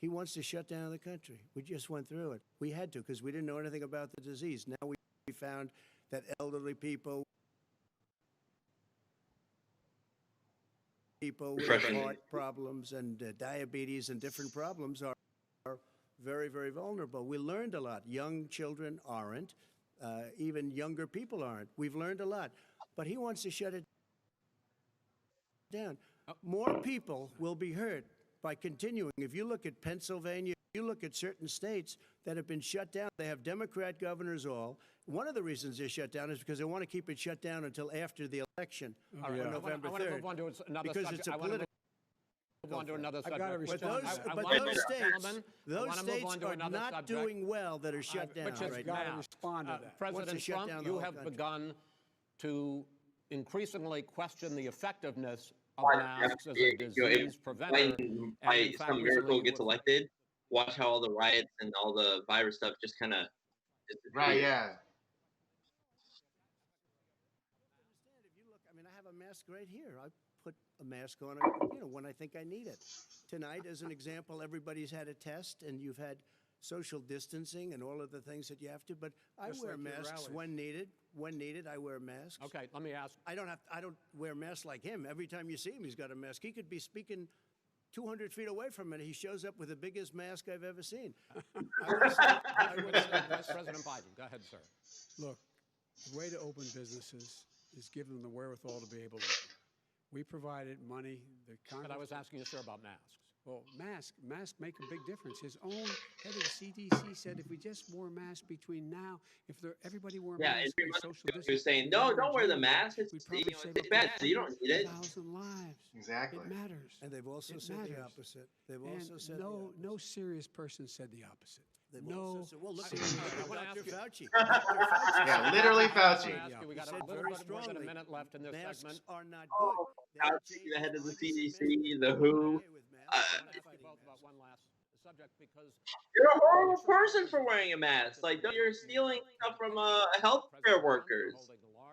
He wants to shut down the country. We just went through it. We had to because we didn't know anything about the disease. Now we found that elderly people with
Refreshing.
heart problems and diabetes and different problems are very, very vulnerable. We learned a lot. Young children aren't. Even younger people aren't. We've learned a lot. But he wants to shut it down. More people will be hurt by continuing. If you look at Pennsylvania, you look at certain states that have been shut down, they have Democrat governors all. One of the reasons they're shut down is because they want to keep it shut down until after the election on
I
November
want to
3rd.
move on to another
Because
subject.
it's a
I wanna
political
Move on to another
I've
subject.
got to
But
respond.
those,
I
but
wanna
those
move-
states,
gentlemen, I
those
wanna move
states
on to
are
another
not
subject.
doing well that are shut down
Which is
right
gotta
now.
respond to that.
President
shut
Trump,
down the
you
whole
have
country.
begun to increasingly question the effectiveness of
Watch,
masks as a
you know, if
disease preventer.
Biden,
And in
by
fact,
some
recently
miracle
you
gets
were-
elected, watch how all the riots and all the virus stuff just kind of
Right, yeah.
Understand, if you look, I mean, I have a mask right here. I put a mask on, when I think I need it. Tonight, as an example, everybody's had a test, and you've had social distancing and all of the things that you have to. But I
Just
wear
like your
masks
rallies.
when needed. When needed, I wear masks.
Okay, let me ask.
I don't wear masks like him. Every time you see him, he's got a mask. He could be speaking 200 feet away from it. He shows up with the biggest mask I've ever seen. I would say
Vice President Biden, go ahead, sir.
Look, the way to open businesses is give them the wherewithal to be able to open. We provided money. The Congress.
But I was asking you, sir, about masks.
Well, masks make a big difference. His own head of the CDC said if we just wore masks between now, if everybody wore
Yeah, and
masks,
3
and
months
social
ago, he was
distancing
saying,
between
no,
now
don't
and
wear the
June,
mask. It's,
we'd probably save
it's bad. You don't need it.
1,000 lives.
Exactly.
It matters.
And they've also
It
said the
matters.
opposite. They've
And
also said the
no,
opposite.
no serious person said the opposite.
They've
No
also said, well, look
serious
at
wanna
Dr.
ask you-
Fauci. Dr. Fauci
Yeah,
said
literally
the
I
Fauci.
opposite.
ask you, we
He
got a
said
little
very
bit more than a
strongly,
minute left in this
masks
segment.
are not good.
Oh,
They
Fauci,
changed
the head of the
emergency
CDC,
measures.
the WHO.
Okay with masks.
Uh,
I'm
I want to ask
not
you
fighting
both about
masks.
one last subject because
You're a horrible person for wearing a mask. Like, you're stealing stuff from healthcare workers.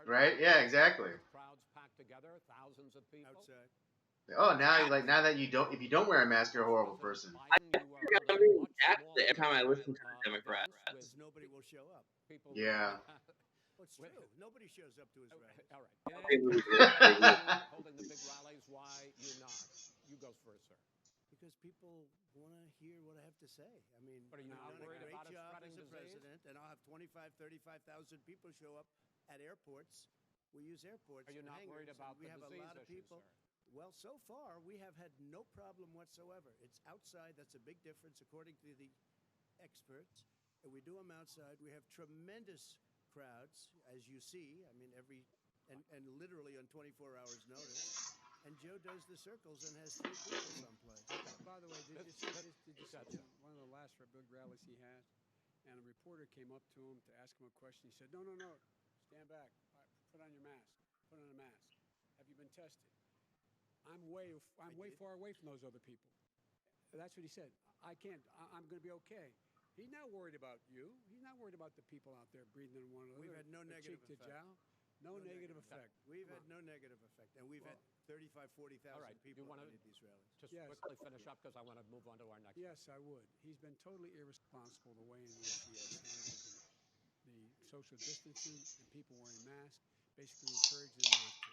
Right? Yeah, exactly.
Crowds packed together, thousands of people.
Outside.
Oh, now that if you don't wear a mask, you're a horrible person.
I'm being jacked every time I listen to the Democrats.
Because nobody will show up.
People.
Yeah.
Well, it's true. Nobody shows up to his rallies.
All right.
They lose it. They lose it.
Holding the big rallies, why you not? You go first, sir.
Because people want to hear what I have to say. I mean,
But are you
I've
not
done
worried
a great
about it
job
spreading
as a
disease?
president, and I'll have 35,000 people show up at airports. We use airports.
Are you
for
not worried
hangars, and
about
we
the
have a
disease
lot of
issue,
people.
sir?
Well, so far we have had no problem whatsoever. It's outside. That's a big difference, according to the experts. And we do them outside. We have tremendous crowds, as you see. I mean, and literally on 24 hours notice. And Joe does the circles and has 3 people someplace.
By the way, did you see one of the last big rallies he had? And a reporter came up to him to ask him a question. He said, no, stand back. Put on your mask. Put on a mask. Have you been tested? I'm way far away from those other people. That's what he said. I can't. I'm going to be okay. He's not worried about you. He's not worried about the people out there breathing in one another.
We've had no negative
cheek to
effect.
jowl. No negative effect.
We've had no negative effect, and we've had 35, 40,000
All right,
people
you wanna-
at these rallies.
Just
Yes.
quickly finish up because I want to move on to our next.
Yes, I would. He's been totally irresponsible the way in which he has handled the social distancing and people wearing masks, basically encouraging them not to.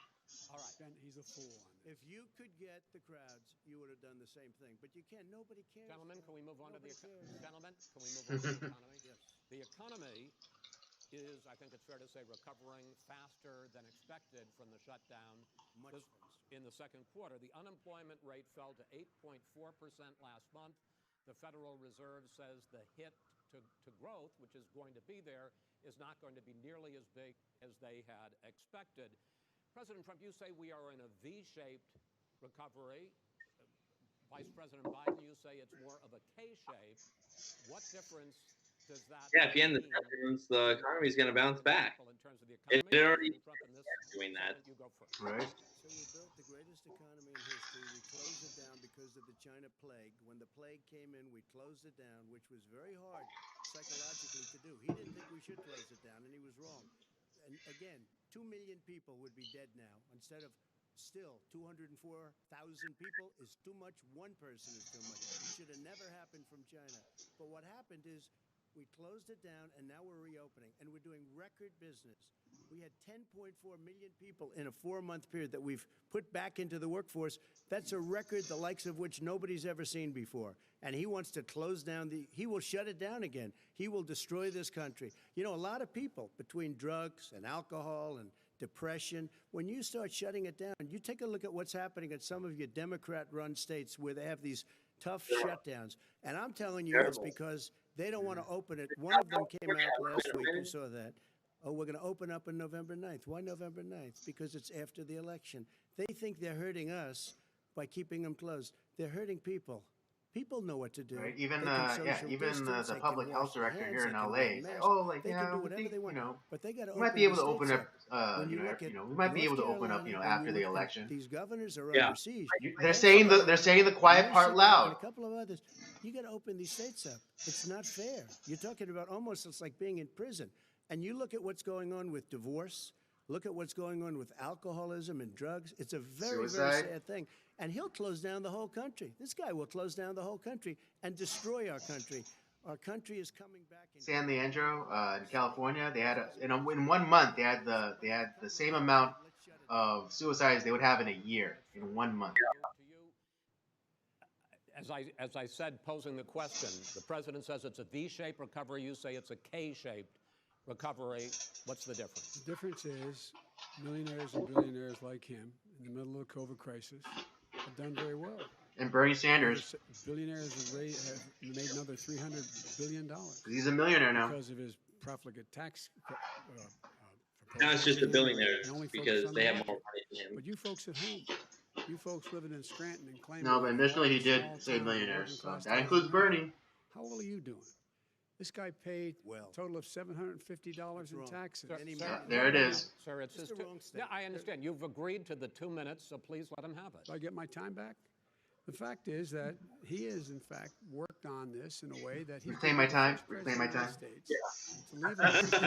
All right.
He's a fool on that.
If you could get the crowds, you would have done the same thing. But you can't. Nobody cares.
Gentlemen, can we move on to the
Nobody cares.
gentlemen? Can we move on to the economy?
Yes.
The economy is, I think it's fair to say, recovering faster than expected from the shutdown.
Much
This-
faster.
In the second quarter, the unemployment rate fell to 8.4% last month. The Federal Reserve says the hit to growth, which is going to be there, is not going to be nearly as big as they had expected. President Trump, you say we are in a V-shaped recovery. Vice President Biden, you say it's more of a K-shape. What difference does that
Yeah, if you end the
mean
sessions, the economy is going to bounce back.
in terms of the
It
economy?
already
President Trump, in this
doing that.
segment, you go first.
Right?
So we built the greatest economy in history. We closed it down because of the China plague. When the plague came in, we closed it down, which was very hard psychologically to do. He didn't think we should close it down, and he was wrong. And again, 2 million people would be dead now instead of still 204,000 people is too much. One person is too much. It should have never happened from China. But what happened is we closed it down, and now we're reopening, and we're doing record business. We had 10.4 million people in a 4-month period that we've put back into the workforce. That's a record the likes of which nobody's ever seen before. And he wants to close down he will shut it down again. He will destroy this country. You know, a lot of people, between drugs and alcohol and depression, when you start shutting it down, you take a look at what's happening in some of your Democrat-run states where they have these tough shutdowns. And I'm telling you, it's because they don't want to open it. One of them came out last week. You saw that. Oh, we're going to open up on November 9th. Why November 9th? Because it's after the election. They think they're hurting us by keeping them closed. They're hurting people. People know what to do.
Right. Even
They can social
even
distance,
the
they
public
can
health
wash their
director
hands,
here in
they can
LA
wear
is like,
masks,
oh, like
they
yeah,
can do
we
whatever
think
they want. But they got to
we might
open
be able
these
to open
states
up,
When you look at
we might be able to open up,
North
after the
Carolina,
election.
these governors are
Yeah.
under siege.
They're saying the quiet part
Michigan,
loud.
and a couple of others. You got to open these states up. It's not fair. You're talking about almost it's like being in prison. And you look at what's going on with divorce. Look at what's going on with alcoholism and drugs. It's a very, very
Suicide.
sad thing. And he'll close down the whole country. This guy will close down the whole country and destroy our country. Our country is coming back.
San Leandro in California, they had in 1 month they had the same amount of suicides they would have in a year in 1 month.
As I said, posing the question, the president says it's a V-shaped recovery. You say it's a K-shaped recovery. What's the difference?
The difference is millionaires and billionaires like him in the middle of the COVID crisis have done very well.
And Bernie Sanders,
Billionaires have made another $300 billion
he's a millionaire now.
because of his profligate tax
Now it's just the billionaires
and only focus
because
on
they
the
have
wealthy.
more money than him.
But you folks at home, you folks living in Scranton and claiming
No, but initially he did
small
say
town
millionaires. So
working class
that
towns
includes
in America.
Bernie.
How well are you doing? This guy paid
Well,
a total of $750 in
wrong.
taxes.
There it is.
Sir, it's
It's
his
the
two.
wrong state.
Yeah, I understand. You've agreed to the 2 minutes, so please let him have it.
Do I get my time back? The fact is that he has, in fact, worked on this in a way that he
Reclaim my time. Reclaim my time.
To leave fewer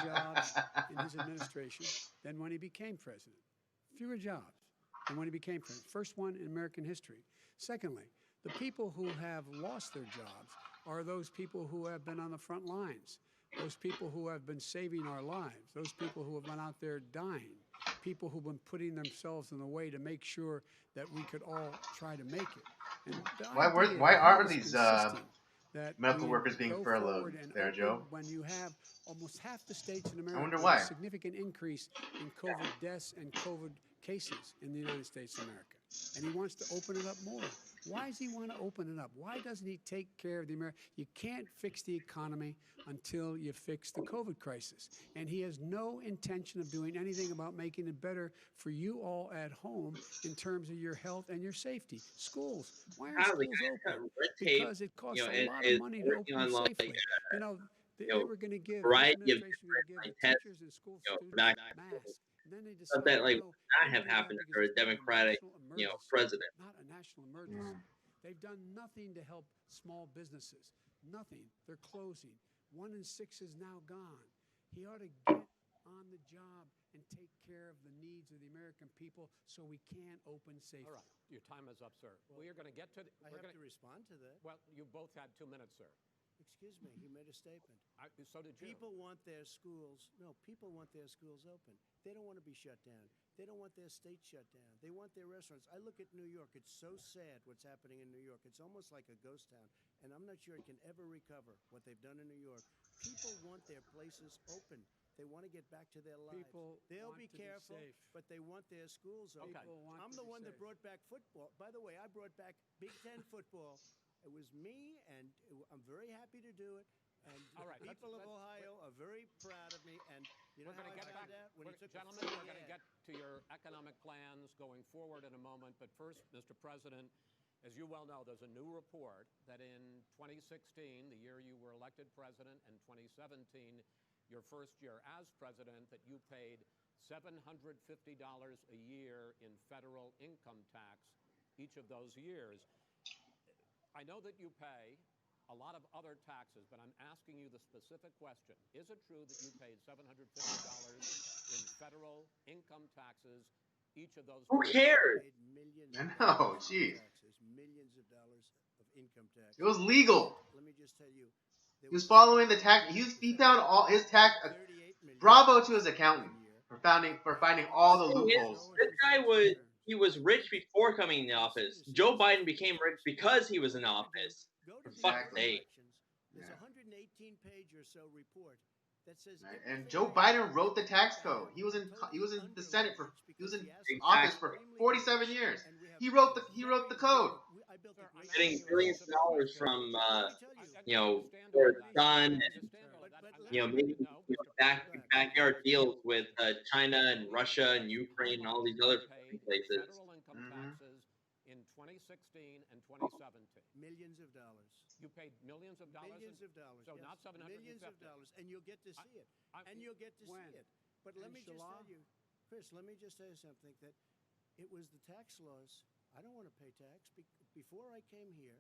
jobs in his administration than when he became president. Fewer jobs than when he became president. First one in American history. Secondly, the people who have lost their jobs are those people who have been on the front lines, those people who have been saving our lives, those people who have been out there dying, people who've been putting themselves in the way to make sure that we could all try to make it. And
Why are these
that
medical
we
workers being
go
furloughed
forward and
there,
open
Joe?
when you have almost half the states in America
wonder
with
why.
a significant increase in COVID deaths and COVID cases in the United States of America. And he wants to open it up more. Why does he want to open it up? Why doesn't he take care of the American? You can't fix the economy until you fix the COVID crisis. And he has no intention of doing anything about making it better for you all at home in terms of your health and your safety. Schools. Why aren't
How the
schools
guy cut
open?
red tape,
Because it costs a
and
lot
is
of money to
working
open
on
them
like
safely. They
know,
were going to give,
variety
this
of
administration was going to give the
tests,
teachers and school
for
students
vaccines.
masks. And then they
Stuff
decided,
that like
no,
would not
we're
have
doing that
happened
because
under a
it's not
Democratic,
national emergency.
president.
Not a national emergency. They've done nothing to help small businesses. Nothing. They're closing. 1 in 6 is now gone. He ought to get on the job and take care of the needs of the American people so we can open safely.
All right, your time is up, sir. We are going to get to.
I have to respond to that.
Well, you both had 2 minutes, sir.
Excuse me, he made a statement.
So did you.
People want their schools open. They don't want to be shut down. They don't want their state shut down. They want their restaurants. I look at New York. It's so sad what's happening in New York. It's almost like a ghost town. And I'm not sure it can ever recover what they've done in New York. People want their places open. They want to get back to their lives. They'll be careful, but they want their schools open. I'm the one that brought back football. By the way, I brought back Big Ten football. It was me, and I'm very happy to do it. And
All right,
people of Ohio are very proud of me. And you know
We're going to
how
get
I
back,
found out? When he took
gentlemen, we're going to get to your economic plans going forward in a moment. But first, Mr. President, as you well know, there's a new report that in 2016, the year you were elected president, and 2017, your first year as president, that you paid $750 a year in federal income tax each of those years. I know that you pay a lot of other taxes, but I'm asking you the specific question. Is it true that you paid $750 in federal income taxes each of those
Who
years?
cares?
I know, jeez.
Millions of dollars of income tax.
It was legal.
Let me just tell you.
He was following the tax. He found all his tax. Bravo to his accountant for finding all the loopholes.
This guy he was rich before coming in the office. Joe Biden became rich because he was in office. For fuck's sake.
There's a 118-page or so report that says.
Right. And Joe Biden wrote the tax code. He was in the Senate he was in office for 47 years. He wrote the code.
Getting billions of dollars from for his son, and maybe backyard deals with China and Russia and Ukraine and all these other places.
income
Mhm.
taxes in 2016 and 2017?
Millions of dollars.
You paid millions of dollars?
Millions of dollars.
So
yes.
not 750.
Millions of dollars, and you'll get to see it. And you'll get to
When?
see it. But let
In
me just
Shala?
tell you, Chris. Let me just tell you something. That it was the tax laws. I don't want to pay tax. Before I came here,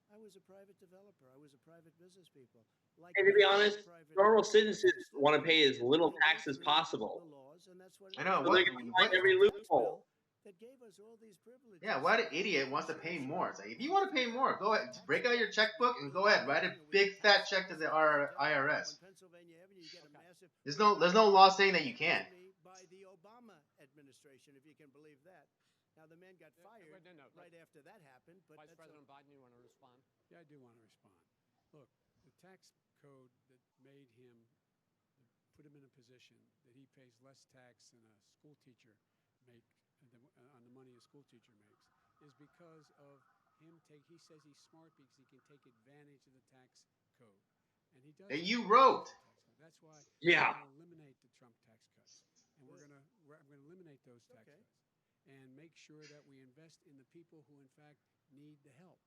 I was a private developer. I was a private business people. Like
And to be
many
honest,
private
normal
businesses,
citizens
I still
want to
do.
pay as little
We go
tax as
through
possible.
the laws, and that's what it
I know
is.
So
what
they're going to
We
find
what
passed
every
a tax
loophole.
bill that gave us all these privileges.
yeah, what idiot wants to pay more? It's like if you want to pay more, go ahead, break out your checkbook and go ahead, write a big fat check to the IRS.
On Pennsylvania Avenue, you get a massive.
There's no law saying that you
Given
can't.
to me by the Obama administration, if you can believe that. Now the man got fired right after that happened, but
Vice
that's
President Biden, you want to respond?
Yeah, I do want to respond. Look, the tax code that made him, put him in a position that he pays less tax than a school teacher on the money a school teacher makes is because of him he says he's smart because he can take advantage of the tax code. And he does.
That
take
you
advantage
wrote.
of the tax code. That's why
Yeah.
we're going to eliminate the Trump tax cuts. And I'm going to eliminate those tax cuts and make sure that we invest in the people who, in fact, need the help.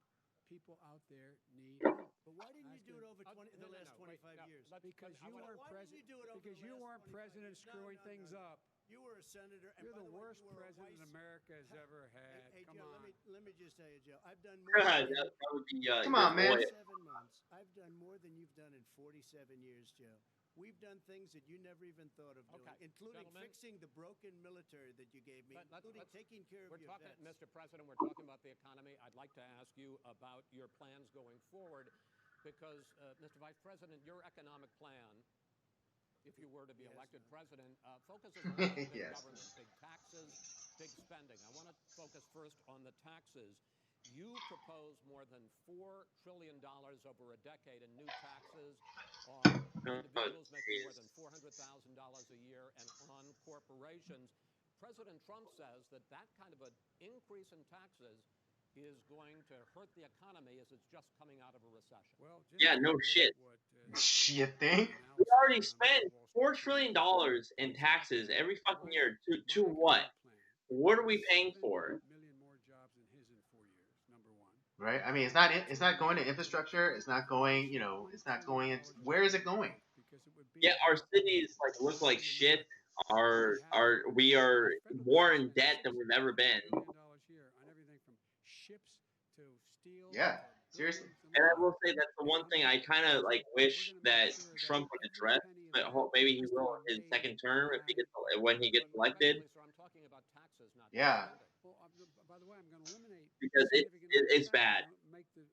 People out there need help.
But why didn't you do it over the last 25 years?
Because you weren't president. Because you weren't president screwing things up.
You were a senator. And
You're
by
the
way,
worst
you were a
president
vice-
America has ever had.
Hey,
Come
Joe,
on.
let me just tell you, Joe. I've done more.
that would be
Come
your
on, man.
boy.
7 months. I've done more than you've done in 47 years, Joe. We've done things that you never even thought of doing, including
Gentlemen.
fixing the broken military that you gave me, including taking care of your vets.
Mr. President, we're talking about the economy. I'd like to ask you about your plans going forward because, Mr. Vice President, your economic plan, if you were to be elected president, focuses on big
Yes.
government, big taxes, big spending. I want to focus first on the taxes. You propose more than $4 trillion over a decade in new taxes on individuals making more than $400,000 a year and on corporations. President Trump says that kind of an increase in taxes is going to hurt the economy as it's just coming out of a recession.
Well,
Yeah, no shit.
You think?
We already spent $4 trillion in taxes every fucking year. To what? What are we paying for?
Million more jobs than his in 4 years. Number one.
Right? I mean, it's not going to infrastructure. It's not going. It's not going into. Where is it going?
Yeah, our cities look like shit. We are more in debt than we've ever been.
$1 billion here on everything from ships to steel.
Yeah,
to
seriously.
And I will say that's the one thing I kind of wish that Trump would address. But hope maybe he will in his second term when he gets elected.
Sir, I'm talking about taxes, not
Yeah.
spending.
Well, by the way, I'm going to eliminate
Because it's bad.
Make the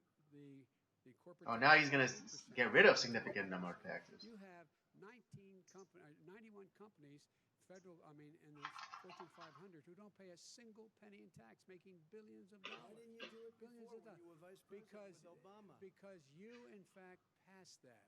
corporate
Oh, now he's gonna
8%.
get rid of significant number of taxes.
You have 91 companies, in the Fortune 500 who don't pay a single penny in tax, making billions of dollars.
Why didn't you do it
Billions
before
of
when you were vice president
Because
with Obama?
Because you, in fact, passed that.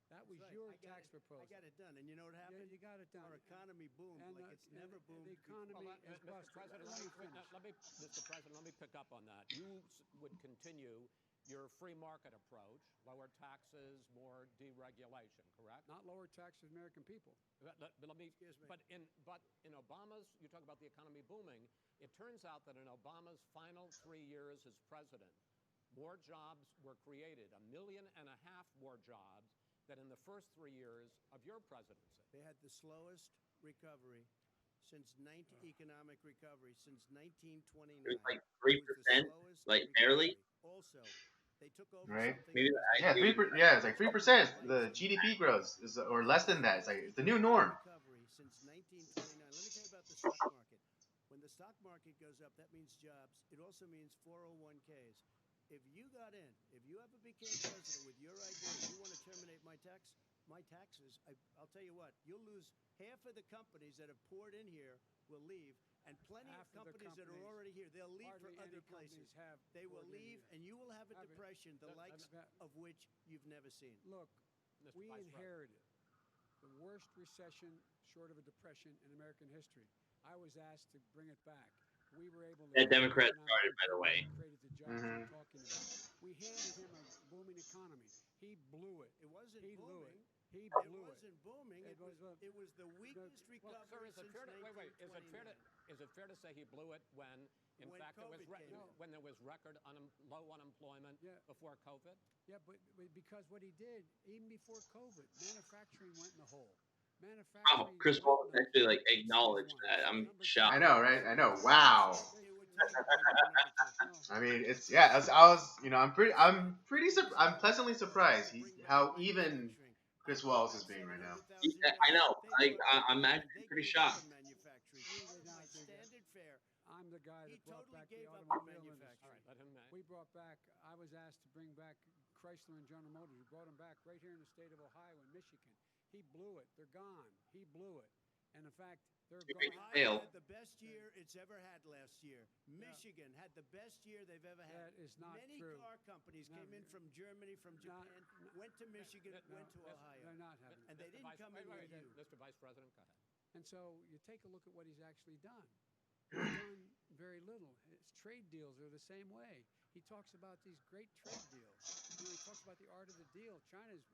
That was
That's right.
your
I got
tax
it.
proposal.
I got it done. And you know what
Yeah,
happened?
you got it done.
Our economy boomed
And
like it's never boomed
the
before.
economy is
Mr.
busted.
President,
Let me finish.
Mr. President, let me pick up on that. You would continue your free market approach, lower taxes, more deregulation, correct?
Not lower taxes for American people.
Let me.
Excuse me.
But in Obama's, you talk about the economy booming. It turns out that in Obama's final 3 years as president, more jobs were created, 1.5 million more jobs than in the first 3 years of your presidency.
They had the slowest recovery since economic recovery since 1929.
It was like
It was the
3%,
slowest
barely.
recovery. Also, they took over
Right.
something.
Maybe
that was
Yeah, 3%. Yeah, it's like 3%. The GDP growth is, or less than that. It's the new norm.
Recovery since 1929. Let me tell you about the stock market. When the stock market goes up, that means jobs. It also means 401ks. If you got in, if you ever became president with your idea, you want to terminate my taxes, I'll tell you what, you'll lose half of the companies that have poured in here will leave, and plenty of companies that are already here, they'll leave for other places. They will leave, and you will have a depression, the likes of which you've never seen.
Look,
Mr.
we
Vice President.
inherited the worst recession short of a depression in American history. I was asked to bring it back. We were able to.
That Democrat started, by the way.
Created the jobs you're talking about. We handed him a booming economy. He blew it.
It wasn't
He blew
booming.
it. He
It
blew it.
wasn't booming.
It was
it was the weakest recovery
Sir, is it
since
fair to, wait, is it fair to, is it fair to say he blew it when, in
When
fact,
COVID came in.
when there was record low unemployment
Yeah.
before COVID?
Yeah, but because what he did, even before COVID, manufacturing went in the hole.
Wow,
Manufacturing
Chris
went
Wallace
in the
actually like
That's
acknowledged
one.
that. I'm
Number two,
shocked.
I know, right? I know. Wow.
It would take it by number two.
No,
I mean, it's yeah. I was, you know, I'm I'm pleasantly surprised how even Chris Wallace is being right now.
Yeah, I know. I'm actually pretty shocked.
Standard fare.
I'm the guy that
He
brought
totally
back the
gave up on
automobile industry.
manufacturing.
All right, let him.
We brought back. I was asked to bring back Chrysler and General Motors. We brought them back right here in the state of Ohio and Michigan. He blew it. They're gone. He blew it. And in fact, they're
You
gone.
made
Ohio
fail.
had the best year it's ever had last year. Michigan had the best year they've ever had.
That is not
Many
true.
car companies
No,
came in from Germany, from Japan, went to Michigan, went to Ohio.
They're not having
And
it.
they didn't come in with you.
Mr. Vice President, go ahead.
And so you take a look at what he's actually done. He's done very little. His trade deals are the same way. He talks about these great trade deals. You know, he talks about the art of the deal. China's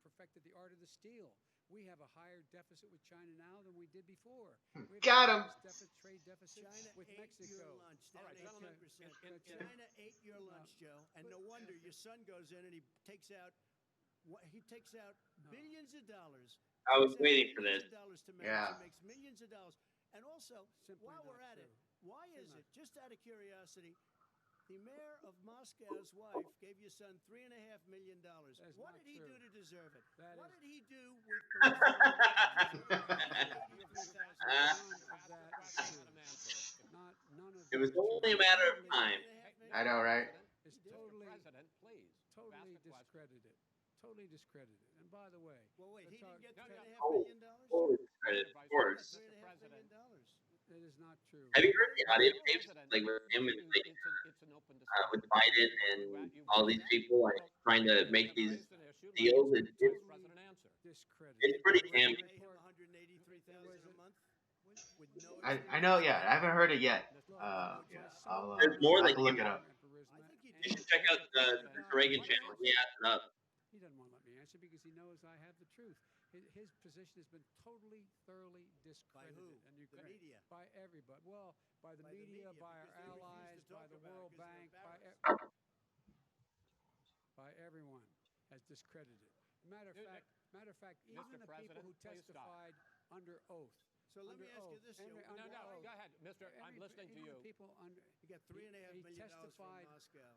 perfected the art of the steal. We have a higher deficit with China now than we did before. We have
Got
the
'em.
highest trade deficit
China
with
ate
Mexico.
your lunch.
All right,
Down
gentlemen,
18%.
in-
China ate your lunch, Joe. And no wonder your son goes in and he takes out billions of dollars.
I was
Takes out
waiting for
billions
this.
of dollars to manage.
Yeah.
He makes millions of dollars. And also,
Simply
while
not
we're at it,
true.
why is
Not
it, just out of curiosity, the mayor of Moscow's wife gave your son $3.5 million.
That is
What
not
did he
true.
do to deserve it?
That
What
is-
did he do with $83,000?
None of that is true. None of
It
that
was
is true.
only a matter of time.
I know, right?
It's
Mr.
totally,
President, please.
totally
ask the question.
discredited. Totally discredited. And by the way,
Well, wait, he
They're
didn't get
talking-
$3.5 million?
Full credit, of course.
Mr.
$3.5
President.
million.
it is not true.
Have you heard the audio
Mr.
tapes
President,
like with him and like
it's an open
with
discussion.
Biden and all these people like trying to make these deals?
Vice President answer.
Discredited.
It's pretty
There was a
damn.
Pay him
report-
$183,000 a month with no
I know. Yeah, I haven't heard it yet.
Look,
Yeah, I'll
There's more
have
that
to look
came
it up.
I think he
You
did.
should check out the Reagan channel. He asked it up.
He doesn't want to let me answer because he knows I have the truth. His position has been totally, thoroughly
By
discredited.
who?
And
The media.
By everybody. Well, by the
By the
media,
media,
by our
because they refuse
allies,
to
by
talk
the
about it
World
because
Bank,
they're
by everyone has discredited. Matter of fact,
Mr.
even the people
President,
who
please stop.
testified under oath.
So let me
Under
ask you
oath.
this,
Every-
Joe.
No,
under
no,
oath.
go ahead, Mister. I'm
Every-
listening to
even
you.
the people under
He got $3.5
he
million from
testified-
Moscow.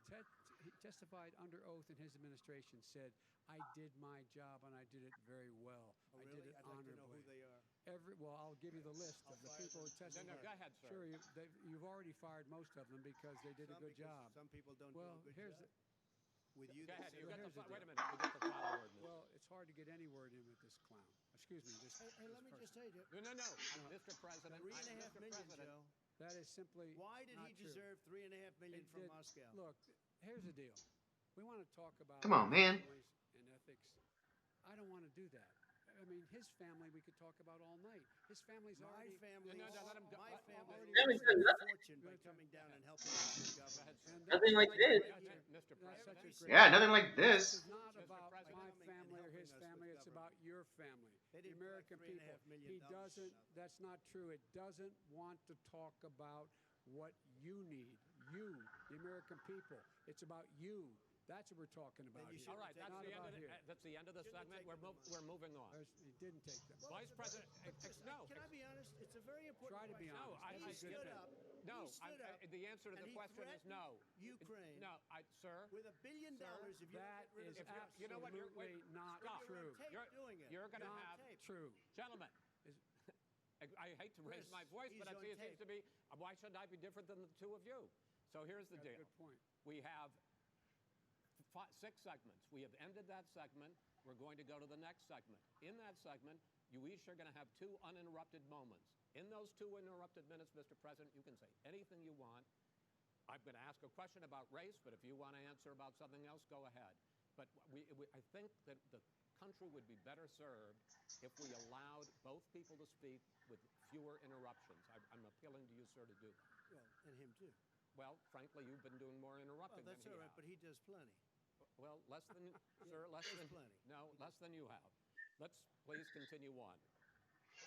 he testified under oath in his administration, said, I did my job and I did it very well.
Oh,
I
really?
did it
I'd like to know
honorably.
who they are.
Well, I'll give you the list
I'll
of the
fire
people who
them.
testified.
No, go ahead, sir.
Sure, you've already fired most of them because they did a good
Because
job.
Some people don't
Well,
do a good
here's
job. With you,
Go
they
ahead.
say,
You got
here's
the,
the
wait a
deal.
minute. You get the final word. Mister.
Well, it's hard to get any word in with this clown. Excuse me. This,
hey, let me
this
just
person.
tell you,
No, Mr. President.
$3.5
Mr.
million,
President.
Joe.
That is simply
Why did
not
he
true.
deserve $3.5 million
It
from
did-
Moscow?
Look, here's the deal. We want to talk about
Come on, man.
families and ethics. I don't want to do that. I mean, his family we could talk about all night. His family's
My
already
family,
No, let him go.
my family
Family's
made
done
a
nothing.
fortune by coming down and helping us with government.
and
Nothing like
that's-
this.
that's
Mr.
a- that's such a
President.
great-
Yeah, nothing like
This
this.
is not
Mr.
about
President.
my
Coming and
family or his
helping us
family.
with
It's
government.
about your family,
They
the
didn't collect
American people.
$3.5 million
He doesn't.
out.
That's not true. It doesn't want to talk about what you need. You, the American people. It's about you. That's what we're talking about
you
here.
All right,
Take
that's
Not
the end
about
of the,
here.
that's the end of the
Shouldn't
segment.
take
We're,
them
we're moving on.
He didn't take them.
Vice President, no.
Can I be honest? It's a very important
Try to be
question.
honest.
No,
That's
He
a good
stood
thing.
up.
No,
He stood up
the answer to
and
the
he
question is no.
Ukraine
No, sir.
with $1 billion
Sir,
if you
That
don't get rid
is
of the
you know what, you're-
absolutely
wait,
not
stop.
true.
tape
You're-
doing it.
You're going to
Not
have,
true.
gentlemen,
Is-
I hate to raise
Chris,
my voice, but
he's
it
on
seems to be, why should I be different than the two of you? So here's the
That's a
deal.
good point.
We have 6 segments. We have ended that segment. We're going to go to the next segment. In that segment, you each are going to have 2 uninterrupted moments. In those 2 uninterrupted minutes, Mr. President, you can say anything you want. I'm going to ask a question about race, but if you want to answer about something else, go ahead. But I think that the country would be better served if we allowed both people to speak with fewer interruptions. I'm appealing to you, sir, to do.
Well, and him too.
Well, frankly, you've been doing more
Well,
interrupting
that's
than
all
he
right,
has.
but he does plenty.
Well, less than, sir, less
There's
than,
plenty.
no, less than you have. Let's please continue on.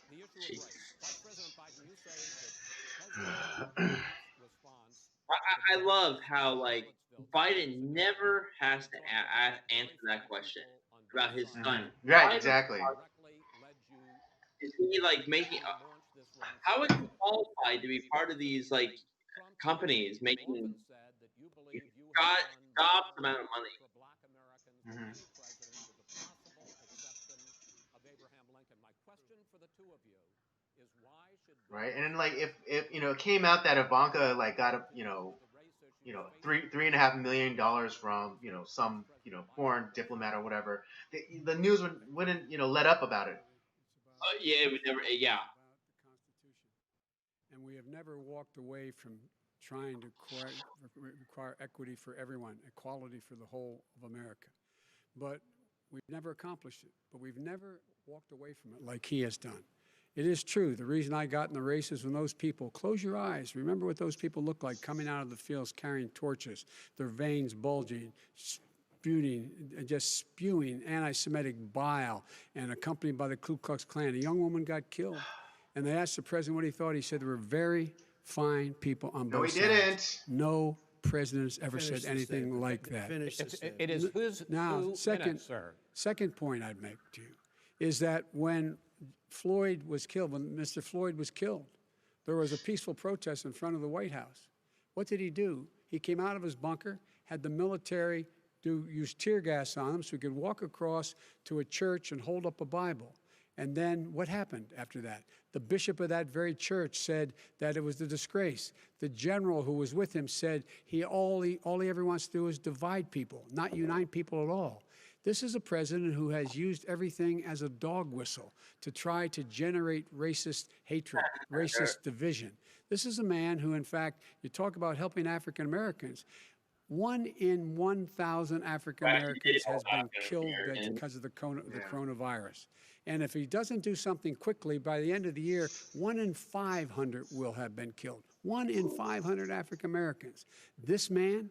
the issue of
Jesus.
race. Vice President Biden, you say that President Trump's response
I
to
love
developments
how
in
like
Charlottesville 2
Biden
days ago,
never has to
you talked about
answer
very
that
fine
question
people on both
about his
sides.
son.
Right,
Why does
exactly.
Directly led you
is he like making?
to launch this run for
How is he
president.
qualified to be part of these like
Trump,
companies
you've
making
often said that you believe you have
God
done
gobs
more
amount of money?
for black Americans than
Mhm.
any president, with the possible exception of Abraham Lincoln. My question for the two of you is, why should
Right,
those
and then like
who
if it came out that Ivanka like got a
the race issues facing
$3.5 million from some foreign diplomat or whatever, the news wouldn't let up about it.
Yeah, it would never. Yeah,
It's about the Constitution. And we have never walked away from trying to require equity for everyone, equality for the whole of America. But we've never accomplished it. But we've never walked away from it like he has done. It is true. The reason I got in the race is when those people, close your eyes, remember what those people look like coming out of the fields carrying torches, their veins bulging, just spewing anti-Semitic bile, and accompanied by the Ku Klux Klan. A young woman got killed, and they asked the president what he thought. He said there were very fine people on
No,
both
he
sides.
didn't.
No president's ever
Finish
said
the
anything
statement.
like that.
Finish the statement.
It is whose
Now,
2 minutes, sir.
second point I'd make to you is that when Floyd was killed, when Mr. Floyd was killed, there was a peaceful protest in front of the White House. What did he do? He came out of his bunker, had the military use tear gas on him so he could walk across to a church and hold up a Bible. And then what happened after that? The bishop of that very church said that it was a disgrace. The general who was with him said all he ever wants to do is divide people, not unite people at all. This is a president who has used everything as a dog whistle to try to generate racist hatred, racist division. This is a man who, in fact, you talk about helping African Americans. 1 in 1,000 African Americans has been killed because of the coronavirus. And if he doesn't do something quickly, by the end of the year, 1 in 500 will have been killed. 1 in 500 African Americans. This man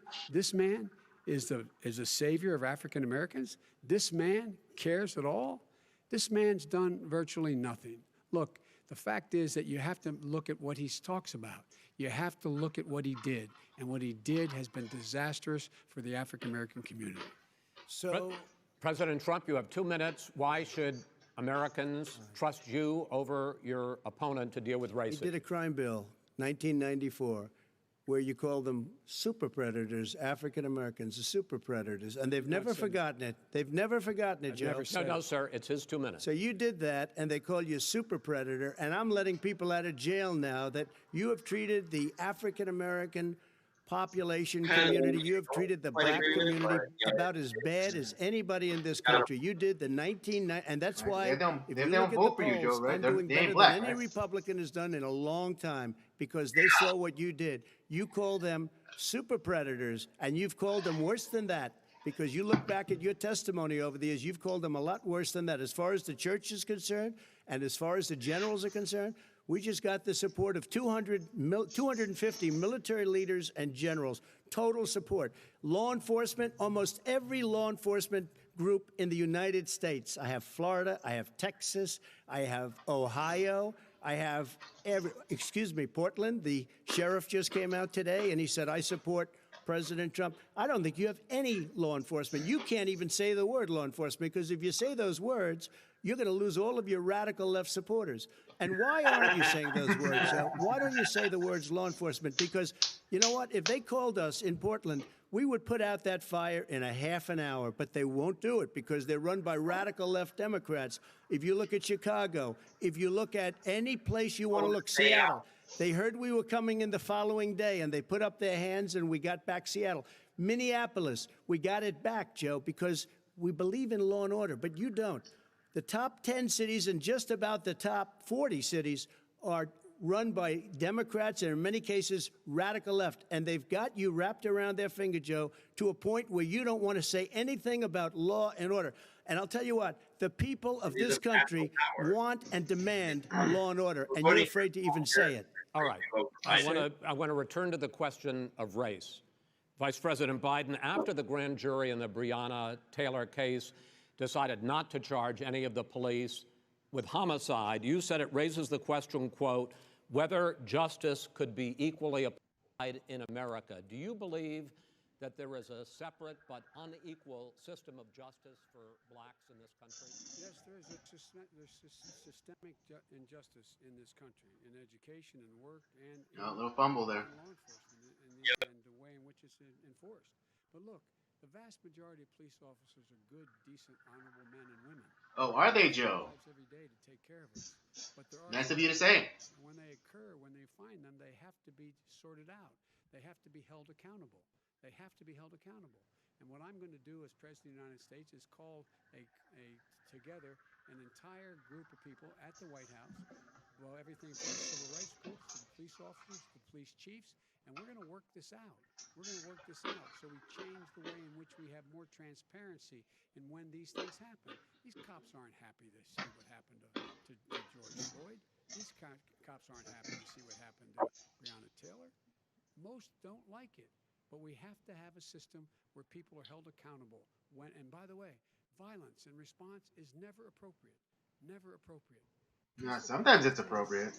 is a savior of African Americans. This man cares at all. This man's done virtually nothing. Look, the fact is that you have to look at what he talks about. You have to look at what he did. And what he did has been disastrous for the African American community.
So,
President Trump, you have 2 minutes. Why should Americans trust you over your opponent to deal with
he
racism?
did a crime bill, 1994, where you call them super predators, African Americans, the super predators, and they've never forgotten it. They've never forgotten it, Joe.
No, sir, it's his 2 minutes.
So you did that, and they call you a super predator, and I'm letting people out of jail now that you have treated the African American population community, you have treated the black community about as bad as anybody in this country. You did the 1990, and that's why
They don't
if you
vote
look at
for
the
you, Joe,
polls,
right?
I'm
They
doing
ain't
better
black,
than any
right?
Republican has done in a long time because they saw what you did. You called them super predators, and you've called them worse than that. Because you look back at your testimony over the years, you've called them a lot worse than that. As far as the church is concerned, and as far as the generals are concerned, we just got the support of 250 military leaders and generals, total support. Law enforcement, almost every law enforcement group in the United States. I have Florida, I have Texas, I have Ohio, I have Portland. The sheriff just came out today and he said, I support President Trump. I don't think you have any law enforcement. You can't even say the word law enforcement because if you say those words, you're going to lose all of your radical left supporters. And why aren't you saying those words, Joe? Why don't you say the words law enforcement? Because you know what? If they called us in Portland, we would put out that fire in a half an hour, but they won't do it because they're run by radical left Democrats. If you look at Chicago, if you look at any place you want to look, Seattle, they heard we were coming in the following day, and they put up their hands, and we got back Seattle. Minneapolis, we got it back, Joe, because we believe in law and order, but you don't. The top 10 cities and just about the top 40 cities are run by Democrats and in many cases radical left. And they've got you wrapped around their finger, Joe, to a point where you don't want to say anything about law and order. And I'll tell you what, the people of this country want and demand law and order, and you're afraid to even say it.
All right. I want to return to the question of race. Vice President Biden, after the grand jury in the Breonna Taylor case decided not to charge any of the police with homicide, you said it raises the question, quote, whether justice could be equally applied in America. Do you believe that there is a separate but unequal system of justice for blacks in this country?
Yes, there's systemic injustice in this country, in education and work and in
Oh, a little fumble there.
law enforcement and the way in which it's enforced. But look, the vast majority of police officers are good, decent, honorable men and women.
Oh, are they, Joe?
Lives every day to take care of us. But there are
Nice of you to say.
when they occur, when they find them, they have to be sorted out. They have to be held accountable. They have to be held accountable. And what I'm going to do as President of the United States is call together an entire group of people at the White House, well, everything from civil rights groups to the police officers, to the police chiefs, and we're going to work this out. We're going to work this out so we change the way in which we have more transparency in when these things happen. These cops aren't happy to see what happened to George Floyd. These cops aren't happy to see what happened to Breonna Taylor. Most don't like it. But we have to have a system where people are held accountable. And by the way, violence in response is never appropriate. Never appropriate.
Yeah, sometimes it's appropriate.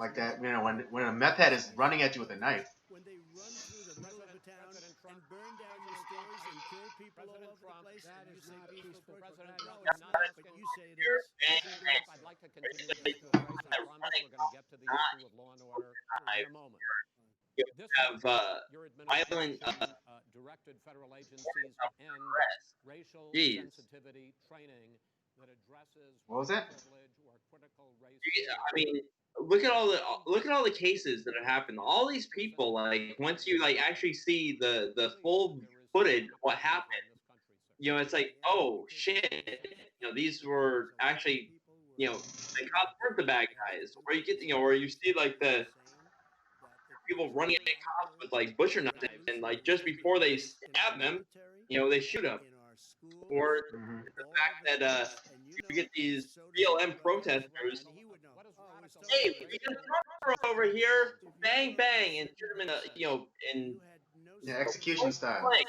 Like that, you know, when a meth head is running at you with a knife.
When they run through the middle of the town and burn down your stores and kill people all over the place,
that
and you
is
say
not
peaceful
peaceful.
protest.
President
No,
Trump,
it's not, but you say it is.
I'd like to continue this race. I promise we're going to get to the issue of law and order in a moment.
You
This
have
week, your
violent
administration directed federal agencies to end racial
Jeez.
sensitivity training that addresses
What was that?
privilege or critical race.
I mean, look at all the cases that have happened. All these people, like, once you like actually see the full footage of what happened, you know, it's like, oh shit, you know, these were actually, you know, the cops weren't the bad guys. Or you get, you know, or you see like the people running at cops with like butcher knives, and like just before they stab them, you know, they shoot them. Or the fact that you get these BLM protesters, hey, we got a Trumper over here, bang bang, and shoot him in a, you know, in
Yeah, execution style.
flank.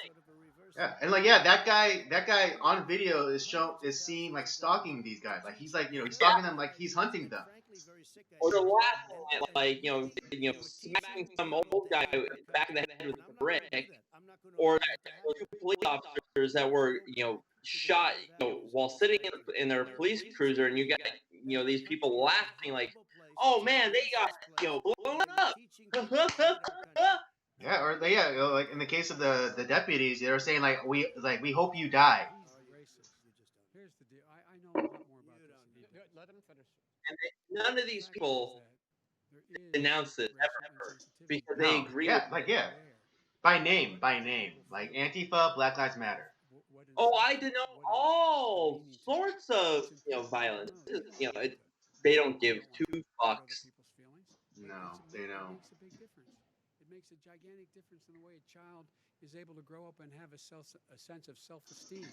Yeah, and like that guy on video is seen like stalking these guys. Like he's like, you know, he's stalking them like he's hunting them.
Or they're laughing at, like, you know, smacking some old guy in the back of the head with a brick, or two police officers that were, you know, shot, you know, while sitting in their police cruiser, and you got, you know, these people laughing like, oh man, they got, you know, blown up.
Yeah, or yeah, you know, like in the case of the deputies, they were saying like we hope you die.
Here's the deal. I know a lot more about this.
Let him finish.
And none of these people announce this ever because they
No,
agree
yeah,
with
like
it.
yeah, by name, like Antifa, Black Lives Matter.
Oh, I denote all sorts of, you know, violence. You know, they don't give two fucks.
No, they don't.
It makes a big difference. It makes a gigantic difference in the way a child is able to grow up and have a sense of self-esteem.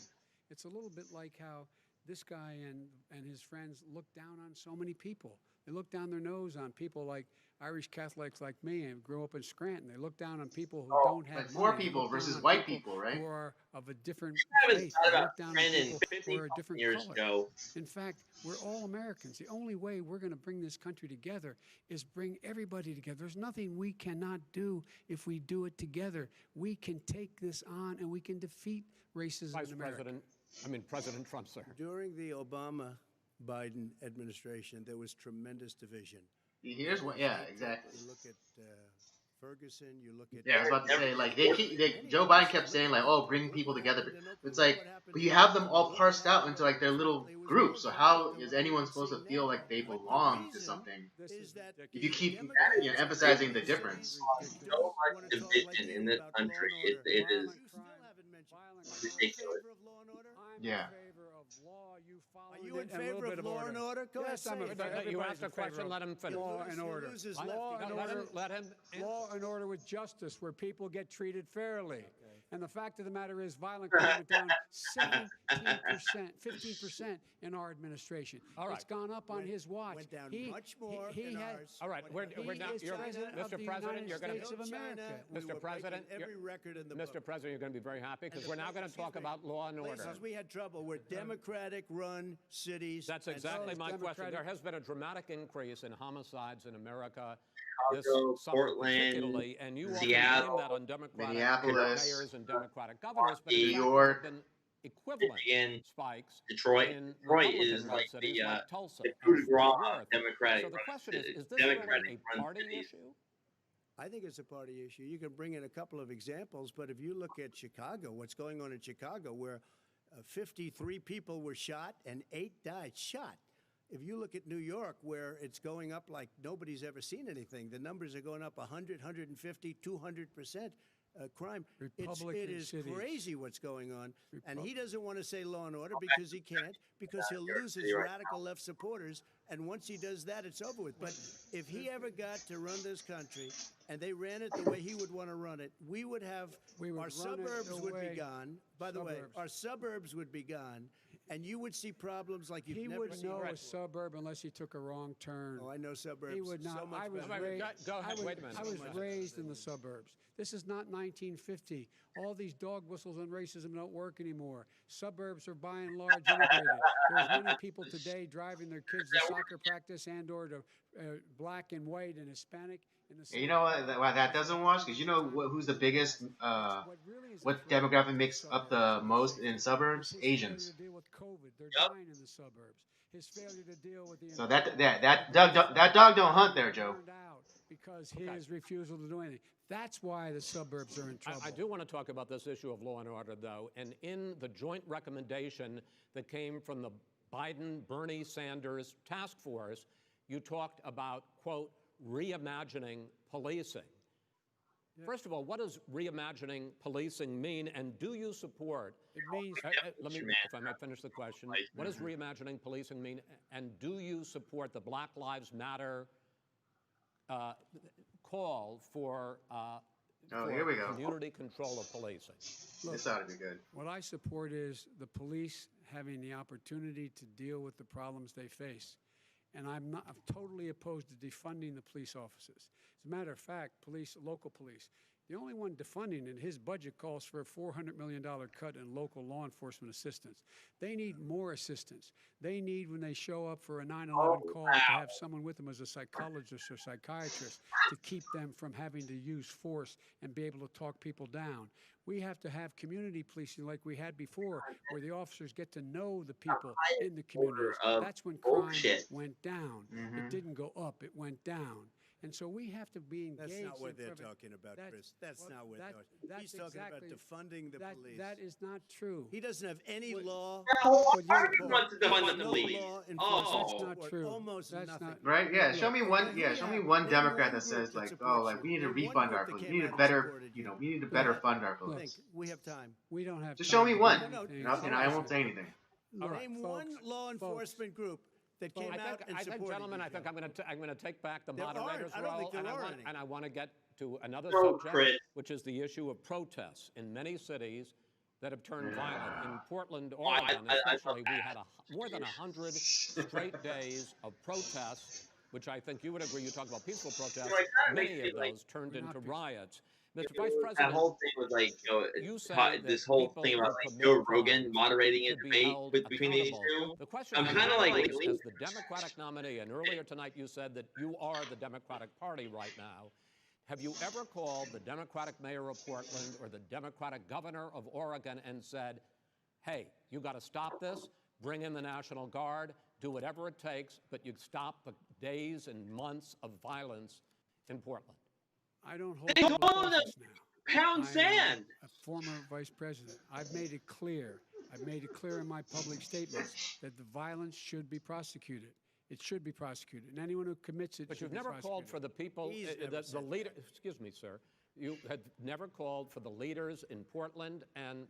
It's a little bit like how this guy and his friends look down on so many people. They look down their nose on people like Irish Catholics like me and grew up in Scranton. They look down on people who don't have
Like
money.
poor
They
people
look down
versus
on
white people, right?
who are of a different
I haven't
faith.
thought
They
about
look down on
Brandon
people
50
who are a different
years
color.
ago.
In fact, we're all Americans. The only way we're going to bring this country together is bring everybody together. There's nothing we cannot do if we do it together. We can take this on and we can defeat racism in America.
President Trump, sir.
During the Obama-Biden administration, there was tremendous division.
Here's what, yeah, exactly.
You look at Ferguson, you look at...
Yeah, I was about to say, like, Joe Biden kept saying, like, oh, bring people together. But it's like, but you have them all parsed out into, like, their little groups. So how is anyone supposed to feel like they belong to something if you keep, you know, emphasizing the difference?
So much division in this country. It is ridiculous.
Yeah.
Are you in favor of law and order? Go ahead,
Yes, I'm
say it.
You asked a question, let him finish.
Law and order. Law and order.
Let him
Law and order with justice, where people get treated fairly. And the fact of the matter is, violent crime went down 17%, 15% in our administration.
All right.
It's gone up on his watch.
Went down much more
he
in
had-
ours.
All right, we're now.
is
You're,
president of
Mr.
the
President,
United
you're going
States
to.
of America.
We
Mr.
were
President,
breaking every record in the
Mr.
book.
President, you're going to be very happy because we're now going to talk about law and order.
Places we had trouble were Democratic-run run cities.
That's
and
exactly
states.
my question.
Democratic-
There has been a dramatic increase in homicides in America this
Chicago,
summer
Portland,
particularly, and you often
Seattle,
blame that on Democratic
Minneapolis,
mayors and Democratic governors, but
New
in fact there
York,
have been equivalent
Michigan,
spikes
Detroit.
in
Detroit
Republican
is
run
like
cities
the
like Tulsa
the
and
coup de
Fort
grace
Worth.
Democratic
So the
run
question is this
Democratic
really a
run
party
cities.
issue?
I think it's a party issue. You can bring in a couple of examples, but if you look at Chicago, what's going on in Chicago, where 53 people were shot and 8 died shot. If you look at New York, where it's going up like nobody's ever seen anything, the numbers are going up 100, 150, 200% crime. It
Republican
is
cities.
crazy what's going on. And he doesn't want to say law and order because he can't, because he'll lose his radical left supporters. And once he does that, it's over with. But if he ever got to run this country and they ran it the way he would want to run it, we would have
We would
our
run it
suburbs
the
would
way-
be gone. By the way,
Suburbs.
our suburbs would be gone, and you would see problems like you've
He
never
would
seen.
know a
Right.
suburb unless he took a wrong turn.
Oh, I know suburbs.
He would
So
not.
much
I was
better.
raised.
Go ahead.
I was,
Wait a minute.
I was
So much
raised in the suburbs. This is not 1950. All these dog whistles and racism don't work anymore. Suburbs are by and large integrated. There's many people today driving their kids to soccer practice and/or to black and white and Hispanic in the.
You know what? Why that doesn't wash? Because you know who's the biggest, what demographic makes up the most in suburbs? Asians.
His failure to deal with COVID. They're
Yep.
dying in the suburbs. His failure to deal with the.
So that dog don't hunt there, Joe.
Turned out because his refusal to do anything. That's why the suburbs are in trouble.
I do want to talk about this issue of law and order, though. And in the joint recommendation that came from the Biden-Bernie Sanders task force, you talked about, quote, reimagining policing. First of all, what does reimagining policing mean, and do you support?
It means
Let me, if I might finish the question. What does reimagining policing mean, and do you support the Black Lives Matter call for
Here we go.
community control of policing?
This ought to be good.
What I support is the police having the opportunity to deal with the problems they face. And I'm totally opposed to defunding the police officers. As a matter of fact, local police, the only one defunding it, his budget calls for a $400 million cut in local law enforcement assistance. They need more assistance. They need, when they show up for a 9/11 call, to have someone with them as a psychologist or psychiatrist to keep them from having to use force and be able to talk people down. We have to have community policing like we had before, where the officers get to know the people in the communities. That's when crime went down. It didn't go up, it went down. And so we have to be engaged.
That's not what
in
they're
prevent-
talking about,
That's-
Chris. That's
well,
not what
that-
they're
that's
He's talking
exactly-
about defunding the police.
That is not true.
He doesn't have any law.
Who
you-
wants to defund the
No
police?
law enforcement
Oh,
That's not
support,
true.
almost
That's
nothing.
not-
Right? Yeah. Show me one.
And
Yeah.
we
Show me
have-
one
name
Democrat
one
that says
group that
like,
supports
oh, like
you.
we need to
Name one
refund
group
our
that
police.
came
We need
out
to
and
better,
supported you.
we need to better fund our
Think,
police.
we have time.
We don't have
Just
time
show me
to
one,
do
No,
anything.
and I won't say anything.
Look,
Name
folks,
one law enforcement group that came out and
I think,
supported
gentlemen,
you,
I think
Joe.
I'm going to take back the
There aren't.
moderator's
I don't think
role,
there are any.
and I want to get to another
No,
subject,
Chris.
which is the issue of protests in many cities that have turned violent. In Portland,
Oh, I-
Oregon,
I- I
especially,
love
we had more than 100 straight days of protests, which I think you would agree. You talk about peaceful protests.
You know, it kinda
Many
makes
of
me, like,
those turned
We're not
into
peaceful.
riots. Mr. Vice
That
President,
whole thing was like,
you say
this
that
whole
people
thing about
who
like
commit
Joe Rogan
crimes
moderating a
should be
debate
held
between these
accountable.
two.
The question
I'm
I
kinda
have
like
is,
leaning-
as the Democratic nominee, and earlier tonight you said that you are the Democratic Party right now, have you ever called the Democratic mayor of Portland or the Democratic governor of Oregon and said, hey, you got to stop this, bring in the National Guard, do whatever it takes, but you stop the days and months of violence in Portland?
I don't hold
They
public
told
office
him
now.
pound
I am
sand.
a former vice president. I've made it clear. I've made it clear in my public statements that the violence should be prosecuted. It should be prosecuted, and anyone who commits it
But
should
you've
be
never called
prosecuted.
for the people,
He's never
the
said
leader. Excuse me, sir. You had never called for the leaders in Portland and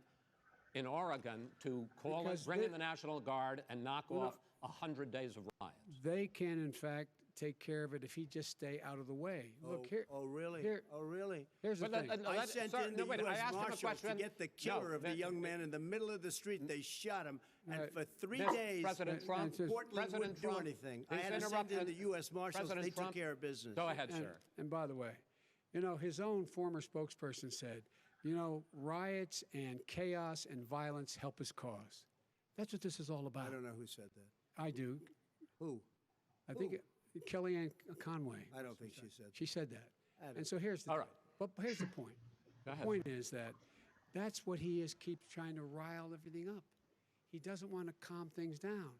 in Oregon to call
Because
bring in
they-
the National Guard and knock off 100 days of riots.
They can, in fact, take care of it if he just stay out of the way. Look here.
Oh, really?
here-
Oh, really?
Here's the
But
thing.
no,
I
that-
sent
sir,
in
no,
the
wait, I
U.S.
asked him a
Marshals to
question.
get the
No,
killer of the
that-
young man in the middle of the street. They shot him, and
Right.
for 3
Mr.
days,
President Trump,
Portland
President
wouldn't do
Trump,
anything. I
please
had to send
interrupt
in
and-
the U.S. Marshals.
President
They
Trump,
took care of business.
Go ahead,
And,
sir.
and by the way, his own former spokesperson said, riots and chaos and violence help his cause. That's what this is all about.
I don't know who said that.
I do.
Who?
I think Kellyanne Conway.
I don't think she said that.
She said that.
I don't
And so here's the
All right.
But here's the point.
Go
The
ahead.
point is that that's what he is keeps trying to rile everything up. He doesn't want to calm things down.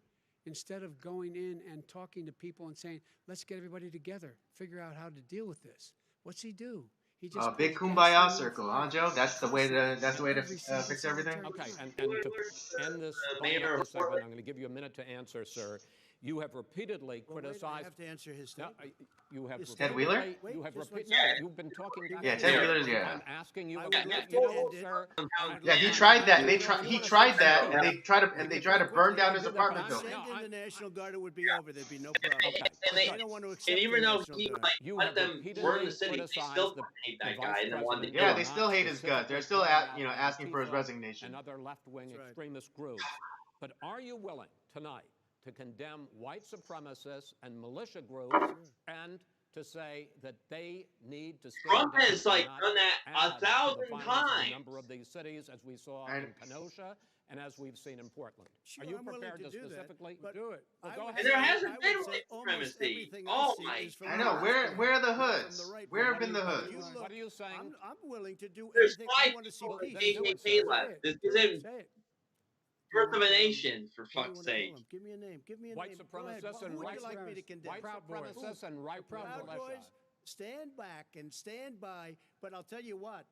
Instead of going in and talking to people and saying, let's get everybody together, figure out how to deal with this. What's he do? He just
Big
pours
kumbaya
gasoline on
circle,
the
huh,
fire.
Joe? That's the way to
Every single
fix everything.
solitary
Okay,
time.
and to end this, winding
Mayor
up this
of
segment,
Portland.
I'm going to give you a minute to answer, sir. You have repeatedly
Well, wait, I
criticized.
have to answer his
No,
statement.
you have
Ted
repeatedly-
Wheeler?
Wait,
You have
just one
repeatedly.
second.
You've been talking. back
Yeah,
and
Ted
forth.
Wheeler's, yeah.
I'm asking you
I
about
would
your
like to
quote,
end it.
sir.
Yeah, he tried that. He tried that, and they tried to burn down his apartment
but
building.
Send in the National Guard, it would be over. There'd be no
And
problem.
they,
They don't want to accept
and
the
even though
National
he
Guard.
like
You
let
have
them burn
repeatedly
the city, they
criticized
still
the
hate
the
that
vice
guy and they wanted to
president
kill
Yeah,
him.
they still hate his guts. They're still you know, asking for his resignation.
And other left-wing
That's right.
extremist groups. But are you willing tonight to condemn white supremacists and militia groups and to say that they need to stand
Trump
down
has,
and
like,
not
done that
add to the
1,000
violence in
times.
a number of these cities, as we saw
And-
in Kenosha and as we've seen in Portland?
Sure,
Are you
I'm willing
prepared
to
to
do that,
specifically
but
Do it.
Well,
I
go
would
ahead.
And there
say-
hasn't
I would
been
say
white
almost
supremacy.
everything I
Oh
see
my
is from
I
the
know.
left
Where
wing,
are the
not from
hoods?
the right
Where
wing.
have been the
What are
hoods?
you-
You look,
what are you saying?
I'm willing to do
There's
anything. I
5
want to see
people
peace.
Then do it,
KKK
sir.
left. This
Do it.
isn't
Say it.
birth of a
Um,
nation, for
What do you
fuck's
want to call
sake.
them? Give me a name. Give me a
White
name. Go ahead.
supremacists and
Who would
white
you like me to
supremacists.
condemn?
White
Proud Boys.
supremacists and right-wing
Proud
militia.
Boys, stand back and stand by. But I'll tell you what.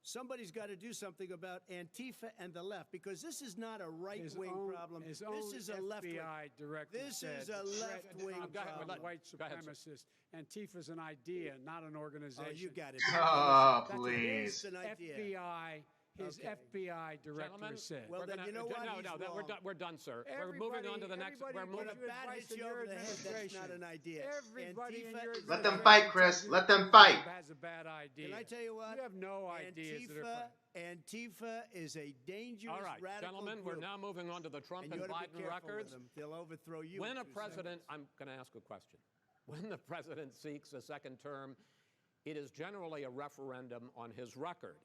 Somebody's got to do something about Antifa and the left, because this is not a right-wing problem.
His
This
own
is a left-wing.
FBI director
This
said
is a left-wing
threat
Go ahead,
from
let-
white
go ahead, sir.
supremacists. Antifa's an idea, not an organization.
Oh, you got it.
Oh,
That's what
please.
It's an idea.
His
Okay.
FBI director
Gentlemen,
said.
Well,
we're
then
gonna-
you know what?
No,
He's
no,
wrong.
we're done, sir. We're moving on to the next.
Everybody
We're
gives
When
moving.
a
you
bat
advice
hits
in
you
your
over the head, that's not
administration.
an idea.
Everybody in
Antifa
your
is
Let them
a-
fight, Chris. Let them fight.
Has a bad idea.
Can I tell you what?
You have no ideas that are
Antifa is a dangerous
All right,
radical
gentlemen,
group.
we're now moving on to the Trump
and
and
you ought to be
Biden
careful with
records.
them. They'll overthrow you.
When
in
a
2
president,
seconds.
I'm going to ask a question. When the president seeks a second term, it is generally a referendum on his record.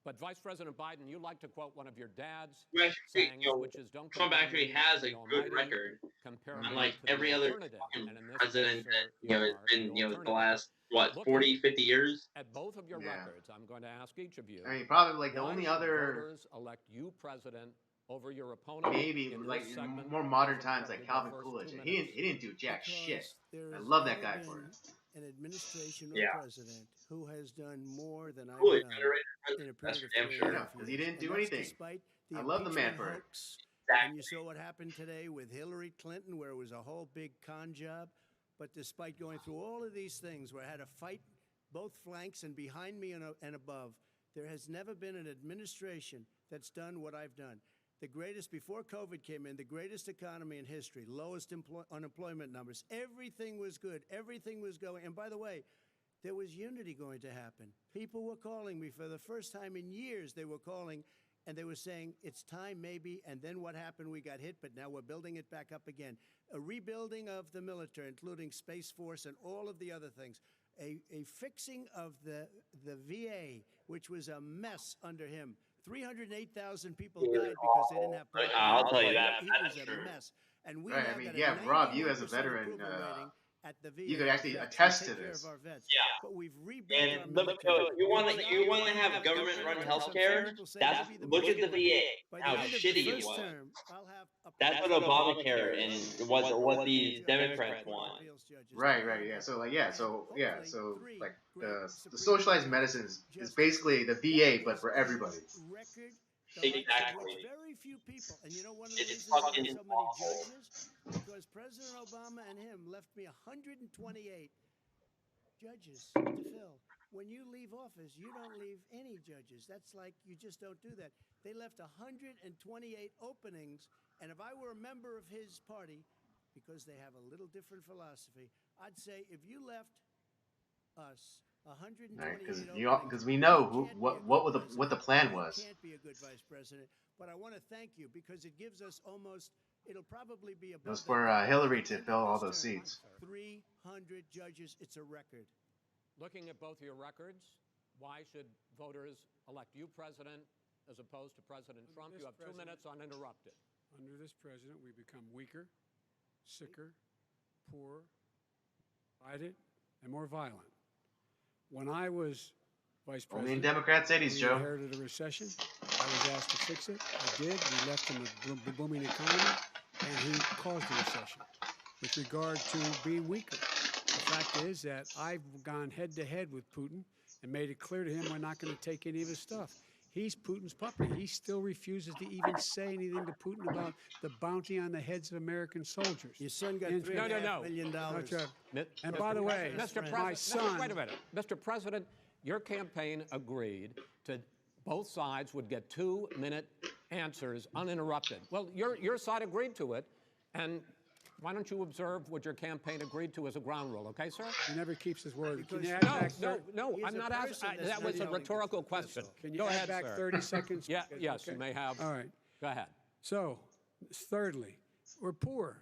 But Vice President Biden, you like to quote one of your dad's
Actually,
sayings,
you know,
which is don't
Trump
compare
actually
me
has
to
a
the
good
almighty,
record,
compare me
unlike
to the
every other
alternative.
fucking
And in this
president
case, sir,
that you know has
are
been
the
the
alternative.
last what
Looking
40, 50 years.
At both of your
Yeah.
records, I'm going to ask each of you.
I mean, probably like the
why
only
should
other
voters elect you president over your opponent?
maybe
in
like
this
in
segment
more modern
of
times
your
like Calvin
first
Coolidge.
2
He
minutes?
didn't do jack
Because
shit.
there
I
has
love that
never
guy for
been
it.
an administration or
Yeah.
president who has done more than I've
Coolidge,
done
underrated
in a
president. That's
period of
for damn
3
sure.
and a
Yeah,
half
'cause he
years.
didn't do
And that's
anything.
Despite the
I love the man
impeachment
for it.
hoax.
Exactly.
And you saw what happened today with Hillary Clinton, where it was a whole big con job. But despite going through all of these things, where I had to fight both flanks and behind me and above, there has never been an administration that's done what I've done. The greatest, before COVID came in, the greatest economy in history, lowest unemployment numbers. Everything was good. Everything was going. And by the way, there was unity going to happen. People were calling me for the first time in years. They were calling and they were saying, it's time maybe. And then what happened? We got hit, but now we're building it back up again. A rebuilding of the military, including Space Force and all of the other things. A fixing of the VA, which was a mess under him. 308,000 people died because they didn't have proper
I'll tell you
health.
that.
He
That's
was a
true.
mess. And we
Right,
now
I mean,
got a
yeah, Rob, you as a
91%
veteran,
approval rating at the VA.
you could actually
for vets.
attest
We
to
take care
this.
of our vets.
Yeah.
But we've rebuilt
And
our
look,
military.
you want to have government-run healthcare? That's look at the VA.
By the
How
end of the
shitty it
first
was.
term, I'll have a
That's what Obamacare and what these Democrats want.
Right, yeah. So like the socialized medicine is basically the VA, but for everybody.
Record
Exactly.
very few people, and you know one of the
It's
reasons why
fucking
there's so many
awful.
judges, because President Obama and him left me 128 judges to fill. When you leave office, you don't leave any judges. That's like you just don't do that. They left 128 openings, and if I were a member of his party, because they have a little different philosophy, I'd say if you left us 128
Because we know what the plan was.
Can't be a good vice president, but I want to thank you because it gives us almost. It'll probably be above.
It was for Hillary to fill all those seats.
300 judges. It's a record.
Looking at both your records, why should voters elect you president as opposed to President Trump? You have 2 minutes uninterrupted.
Under this president, we become weaker, sicker, poorer, divided, and more violent. When I was vice president,
Only in Democrat cities,
we
Joe.
inherited a recession. I was asked to fix it. I did. We left him a booming economy, and he caused the recession. With regard to being weaker, the fact is that I've gone head to head with Putin and made it clear to him we're not going to take any of his stuff. He's Putin's puppet. He still refuses to even say anything to Putin about the bounty on the heads of American soldiers.
Your son got
And-
$3.5 million.
That's right. And
Mr.
by the way,
Mr.
my son.
Wait a minute. Mr. President, your campaign agreed to both sides would get 2-minute answers uninterrupted. Well, your side agreed to it, and why don't you observe what your campaign agreed to as a ground rule, okay, sir?
He never keeps his word. Can you
Because-
add
No,
back
no,
thir-
no,
He's
I'm
a
not
person
asking.
that's
That was a
not
rhetorical
telling the
question.
truth,
Can you
Go
add
ahead,
back
sir.
30 seconds?
Yeah, yes,
Okay.
you may have.
All right.
Go ahead.
So, thirdly, we're poor.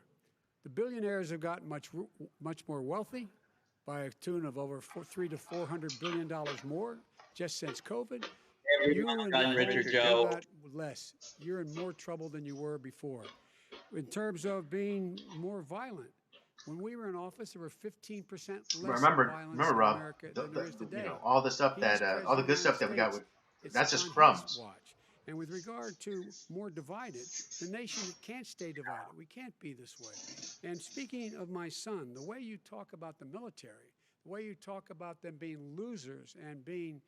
The billionaires have gotten much more wealthy by a tune of over $300 to $400 billion more just since COVID.
Everyone's gotten richer,
have
Joe.
got less. You're in more trouble than you were before. In terms of being more violent, when we were in office, there were 15% less
Remember,
violence in
Rob,
America than there is today.
all the stuff
He's
that, all the
president
good
of
stuff
the
that we got
States.
with,
It's
that's just
on his
crumbs.
watch. And with regard to more divided, the nation can't stay divided. We can't be this way. And speaking of my son, the way you talk about the military, the way you talk about them being losers and being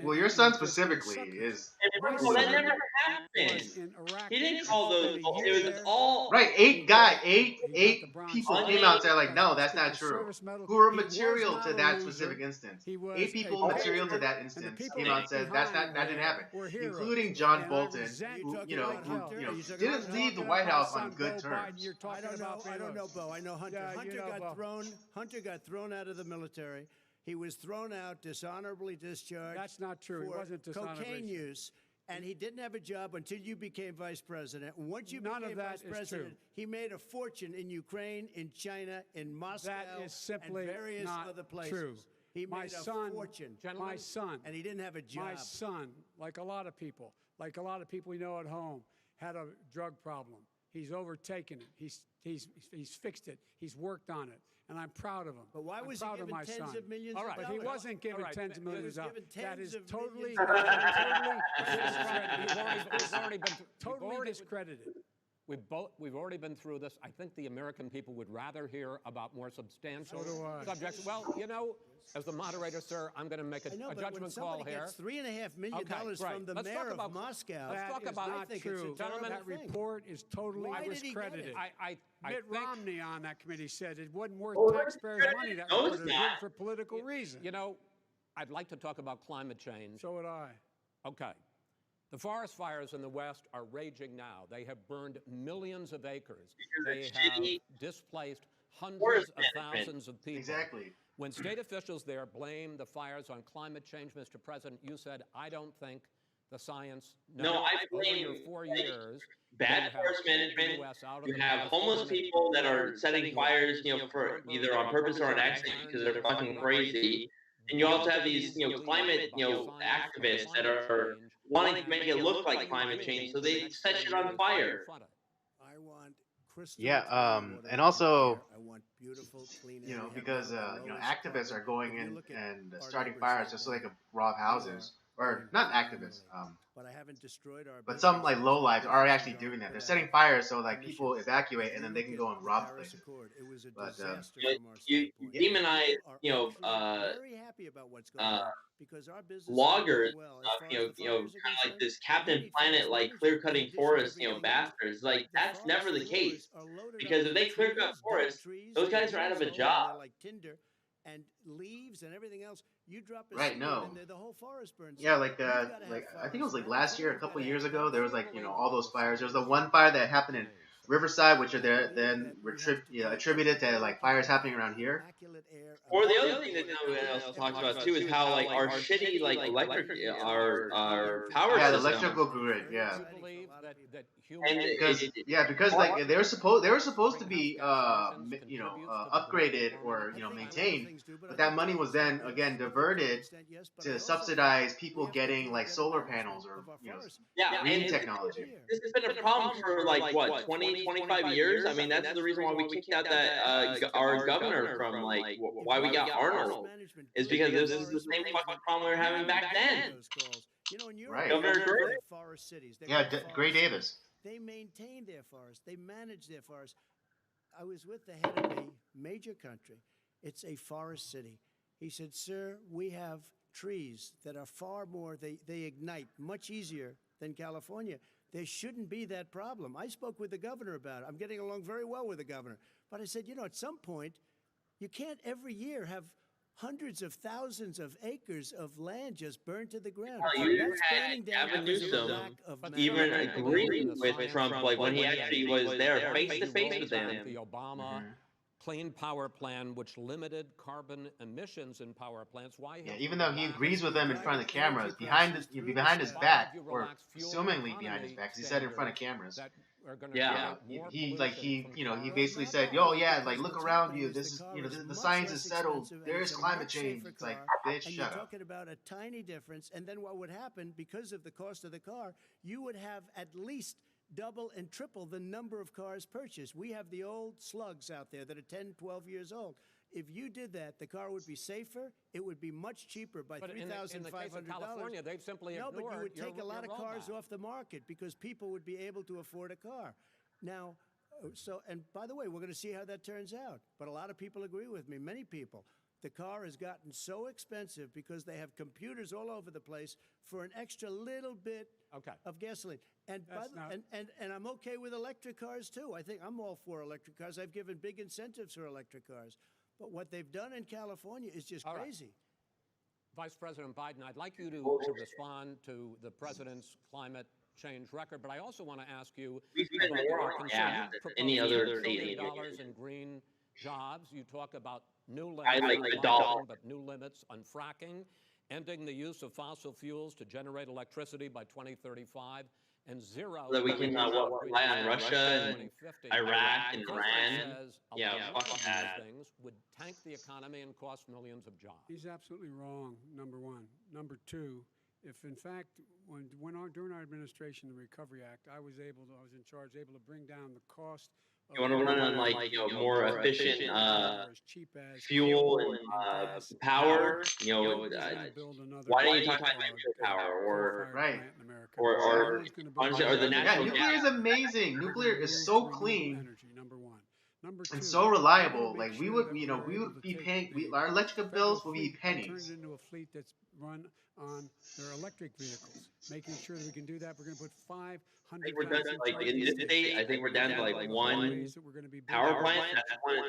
Well, your
and
son
just being
specifically
suckers.
is
My
Well, that
son
never
was
happened.
in Iraq.
He didn't call those.
spent a
It
year
was
there.
all
right.
He got
Eight
the Bronze
people
Star.
came out and said like,
Got
no,
the
that's not
Distinguished
true.
Service Medal.
Who were
He was
material
not
to
a
that
loser.
specific instance.
He was
8 people
a
material to
patriot,
that
and the
instance
people
came out and said that
behind
didn't happen,
were heroes.
including John
And I
Bolton,
resent
who
you talking about
didn't leave the White House on good terms.
You're
I
talking
don't know.
about
I don't know, Bo. I know Hunter.
Yeah, you
Hunter
know,
got
Bo.
thrown. Hunter got thrown out of the military. He was thrown out, dishonorably discharged.
That's not true. He
for
wasn't dishonorably
cocaine
discharged.
use, and he didn't have a job until you became vice president. And once you
None of
became
that
vice
is
president,
true.
he made a fortune in Ukraine, in China, in Moscow,
That is simply
and various
not
other places.
true.
He
My
made a
son,
fortune,
my son,
and he didn't have a job.
my son, like a lot of people we know at home, had a drug problem. He's overtaken it. He's fixed it. He's worked on it, and I'm proud of him.
But why
I'm
was he
proud of
given
my
tens
son.
of millions
All
of
right.
But he
dollars?
wasn't given
All right.
tens of
He
millions
was
of dollars.
given
That
tens
is
of
totally,
We've already been through this. I think the American people would rather hear about more substantial
So do I.
subjects. Well, as the moderator, sir, I'm going to make a
I know, but when
judgment call
somebody
here.
gets $3.5 million
Okay,
dollars
right.
from the
Let's
mayor
talk about-
of Moscow,
let's
That
talk
is
about-
not
I think
true.
it's a terrible
That
thing.
report is totally
Why did he get
discredited.
it?
I
Mitt
think,
Romney on that committee said it wasn't worth
Oh,
taxpayers' money. That
no,
report
it's
was
not.
written for political reasons.
I'd like to talk about climate change.
So would I.
Okay. The forest fires in the West are raging now. They have burned millions of acres. They have
shitty
displaced
forest
hundreds of
management.
thousands of people.
Exactly.
When state officials there blame the fires on climate change, Mr. President, you said, I don't think the science.
No, I
Over
blame,
your 4
like,
years,
bad
you have
forest
pulled the
management.
US out of
You
the
have
Paris
homeless
Agreement.
people that
You
are setting fires, for either on purpose or on accident because they're fucking crazy. And you also have these, climate, activists that are wanting to make it look like climate change, so they set shit on fire.
I want crystal
Yeah,
clean water
and
in
also,
here. I want beautiful, clean air. We have
because
one of the lowest
activists are
carbon.
going
If you
in
look at
and
our
starting
neighbors
fires
right
just so they
now,
could rob houses, or not activists,
but I haven't destroyed our
but some
businesses.
lowlives
Our
are actually
businesses
doing that. They're
put
setting
out
fires so like
emissions.
people evacuate
If
and
you
then they
look
can
at
go and
the
rob
Paris
places.
Accord, it was a
But,
disaster
You,
from our
you
standpoint.
demonize,
People are actually very happy about what's going on because our businesses
loggers,
are doing well. As
stuff,
far
you
as
know,
the
you know,
fires are
kind of like
concerned,
this
we
Captain
need
Planet,
fossil
like
energy.
clear
In
cutting
addition to
forests,
everything else,
bastards. Like
the
that's never the
forest
case.
floors are loaded
Because
up
if they
with
clear cut
trees, dead
forests,
trees,
those guys are out of a
trees,
job.
they're like tinder, and leaves and everything else. You drop a
Right,
seed
no.
in there, the whole forest burns.
Yeah,
down.
like
We've gotta have
I think it was like
forests.
last year, a
We've
couple
gotta
years
have
ago, there was
forests.
like all those fires. There was the one fire that happened in Riverside, which are there then attributed to like fires happening around here.
Or the other thing that no one else talks about too is how like our shitty like electric our power
Yeah, the
system.
electrical grid. Yeah.
You believe that
And
Because like they were supposed to be upgraded or maintained, but that money was then again diverted to subsidize people getting like solar panels or green technology.
This has been a problem for like what 20, 25 years. I mean, that's the reason why we kicked out that our governor from like why we got Arnold is because this is the same fucking problem we were having back then.
Right.
Governor Gray.
Forest cities.
Gray Davis.
They maintain their forests. They manage their forests. I was with the head of a major country. It's a forest city. He said, "Sir, we have trees that are far more, they ignite much easier than California. There shouldn't be that problem." I spoke with the governor about it. I'm getting along very well with the governor. But I said, at some point, you can't every year have hundreds of thousands of acres of land just burned to the ground.
You had Gavin Newsom even agreeing with Trump, like when he actually was there face to face with them.
The Obama Clean Power Plan, which limited carbon emissions in power plants. Why?
Yeah, even though he agrees with them in front of the cameras, behind his back, or assumingly behind his back, because he said in front of cameras.
Yeah,
he basically said, "Yo, yeah, like look around you. This is, the science is settled. There is climate change." It's like, bitch, shut up.
You're talking about a tiny difference, and then what would happen because of the cost of the car? You would have at least double and triple the number of cars purchased. We have the old slugs out there that are 10, 12 years old. If you did that, the car would be safer. It would be much cheaper by $3,500.
In the case of California, they've simply ignored.
No, but you would take a lot of cars off the market because people would be able to afford a car. Now, and by the way, we're going to see how that turns out. But a lot of people agree with me. Many people. The car has gotten so expensive because they have computers all over the place for an extra little bit of gasoline. And I'm okay with electric cars too. I think I'm all for electric cars. I've given big incentives for electric cars. But what they've done in California is just crazy.
Vice President Biden, I'd like you to respond to the president's climate change record, but I also want to ask you about your concern.
Any other
$1 trillion in green jobs. You talk about new limits,
I like the dollar,
but new limits on fracking, ending the use of fossil fuels to generate electricity by 2035, and zero.
That we can rely on Russia and Iraq and Iran. Yeah, fuck that.
Things would tank the economy and cost millions of jobs.
He's absolutely wrong, number one. Number two, if in fact, during our administration, the Recovery Act, I was in charge, able to bring down the cost.
You want to run on more efficient fuel and power. Why don't you talk about nuclear power or the natural gas?
Nuclear is amazing. Nuclear is so clean and so reliable. Like we would be paying. Our electric bills will be pennies.
Into a fleet that's run on their electric vehicles, making sure that we can do that. We're going to put 500.
I think we're down to like one power plant.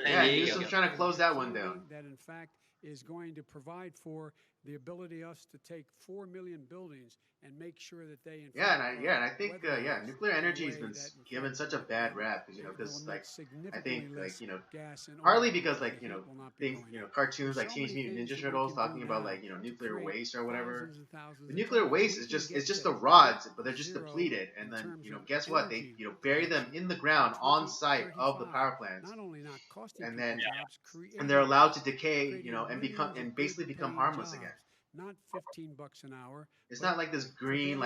Yeah, Newsom's trying to close that one down.
That in fact is going to provide for the ability us to take 4 million buildings and make sure that they.
And I think nuclear energy has been given such a bad rap because I think partly because cartoons like Teenage Mutant Ninja Turtles talking about nuclear waste or whatever. The nuclear waste is just the rods, but they're just depleted, and then guess what? They bury them in the ground on site of the power plants, and then and they're allowed to decay, and basically become harmless again.
Not $15 an hour.
It's not like this green,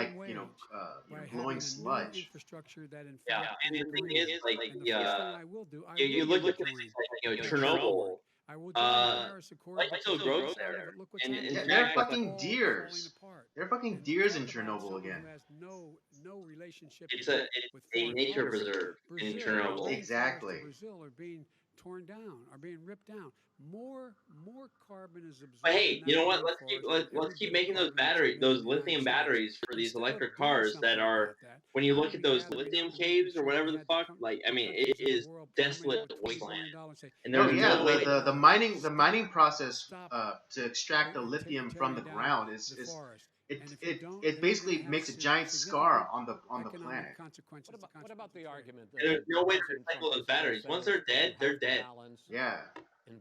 glowing sludge.
Infrastructure that in
fact and the thing is, you look at places like Chernobyl. Still grows there, and
they're fucking deers. They're fucking deers in Chernobyl again.
No relationship.
It's a nature preserve in Chernobyl.
Exactly.
Brazil are being torn down, are being ripped down. More carbon is absorbed.
But hey, you know what? Let's keep making those lithium batteries for these electric cars that are. When you look at those lithium caves or whatever the fuck, it is desolate wasteland. And
the mining process to extract the lithium from the ground is it basically makes a giant scar on the planet.
Consequences.
What about the argument that
There's no way to
doesn't
recycle those
Trump
batteries.
basically
Once
say
they're dead,
you
they're
have to
dead.
balance
Yeah.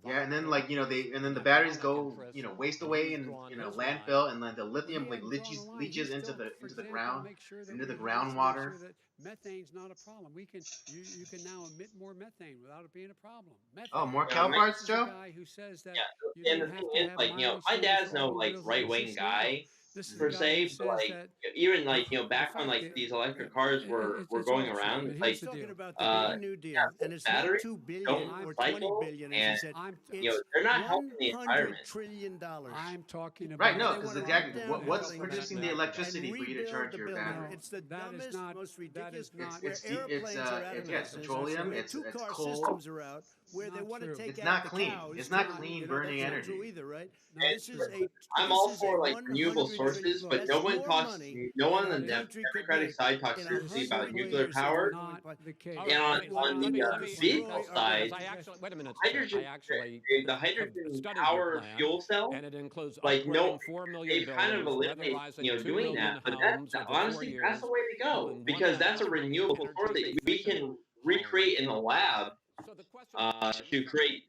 Yeah, and then
environmental
and then the
interests
batteries
with
go,
economic
you know,
interests,
waste
and
away
he's
in,
drawn
you know,
his line.
landfill, and then the
Well,
lithium
he
like
hadn't drawn a line.
leaches
He
into
still, for
the
example,
ground,
make sure that
into the
he wants to make
groundwater.
sure that methane's not a problem. You can now emit more methane without it being a problem. Methane.
Oh, more
Yeah,
cow
my-
parts,
This is a
Joe?
guy who says that
Yeah,
you
and
don't
the
have
thing
to
is,
have
like, you know,
mileage
my
standards
dad's
for
no like
automobiles
right
like
wing
this now.
guy
This is
per
a guy who
se, but
says
like
that
even like you know
the
back when
fact
like
that
these electric cars were
it's
going
all true.
around,
But here's
like
the
talking
deal.
about the
uh
Green New
yeah,
Deal, and it's
batteries
not 2
don't
billion or
I'm
20
recycle,
billion, as
and
he said.
I'm
you know
It's
they're not helping the environment.
$100 trillion.
I'm talking
Right,
about
no,
They
because
want to
exactly
knock down
what's
buildings
producing
that-
the
and
electricity for you to
rebuild
charge
the
your
building.
battery?
It's the
That is
dumbest,
not-
most ridiculous
that is not-
where
It's
airplanes are out of
yeah, it's
business,
petroleum,
where
it's
two-car
coal.
systems are out, where they
Not
want to
true.
take
It's
out
not
the
clean.
cows.
It's not
You know,
clean burning
that's not
energy.
true either, right?
No.
This is a
I'm
this
all
is
for
a
like renewable
100
sources, but
that's
no one
more
talks.
money
No one
than
on
our
the
country could
Democratic
make
side talks
in
seriously about
100
nuclear
years if
power.
we're
not
going
the case.
All
And
right,
on
let me
the
destroy
vehicle
our
side,
because I actually wait a minute, sir.
hydrogen,
I actually
the
have
hydrogen
studied your
power
plan,
fuel cell,
and it includes
like no,
upgrading 4 million
they've kind of
buildings,
eliminated
weatherizing
you know
2
doing
million
that, but
homes over 4
honestly that's
years,
the way to go
building
because that's a
1.5 million
renewable source that we
energy-efficient
can
homes.
recreate in the lab
So the question is,
to create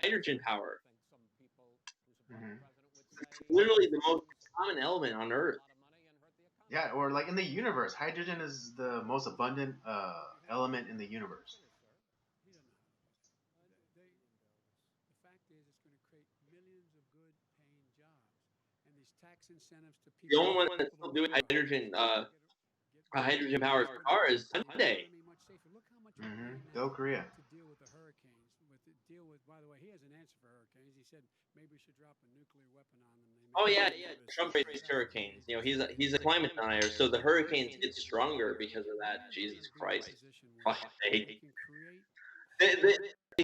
hydrogen power.
I think some people who support
Mhm.
the president would say
Literally the most common element on Earth.
a lot of money and hurt the economy.
Yeah, or like in the universe, hydrogen is the most abundant element in the universe.
He doesn't know. The fact is, it's going to create millions of good-paying jobs, and these tax incentives to people.
The only one that's still doing hydrogen hydrogen powered car is Hyundai.
Much safer. Look how much we're
Mm-hmm.
doing
Go
now
Korea.
to deal with the hurricanes. By the way, he has an answer for hurricanes. He said maybe we should drop a nuclear weapon on them.
Oh yeah. Trump raised hurricanes. You know, he's a climate denier, so the hurricanes get stronger because of that. Jesus Christ. Fucking hate. The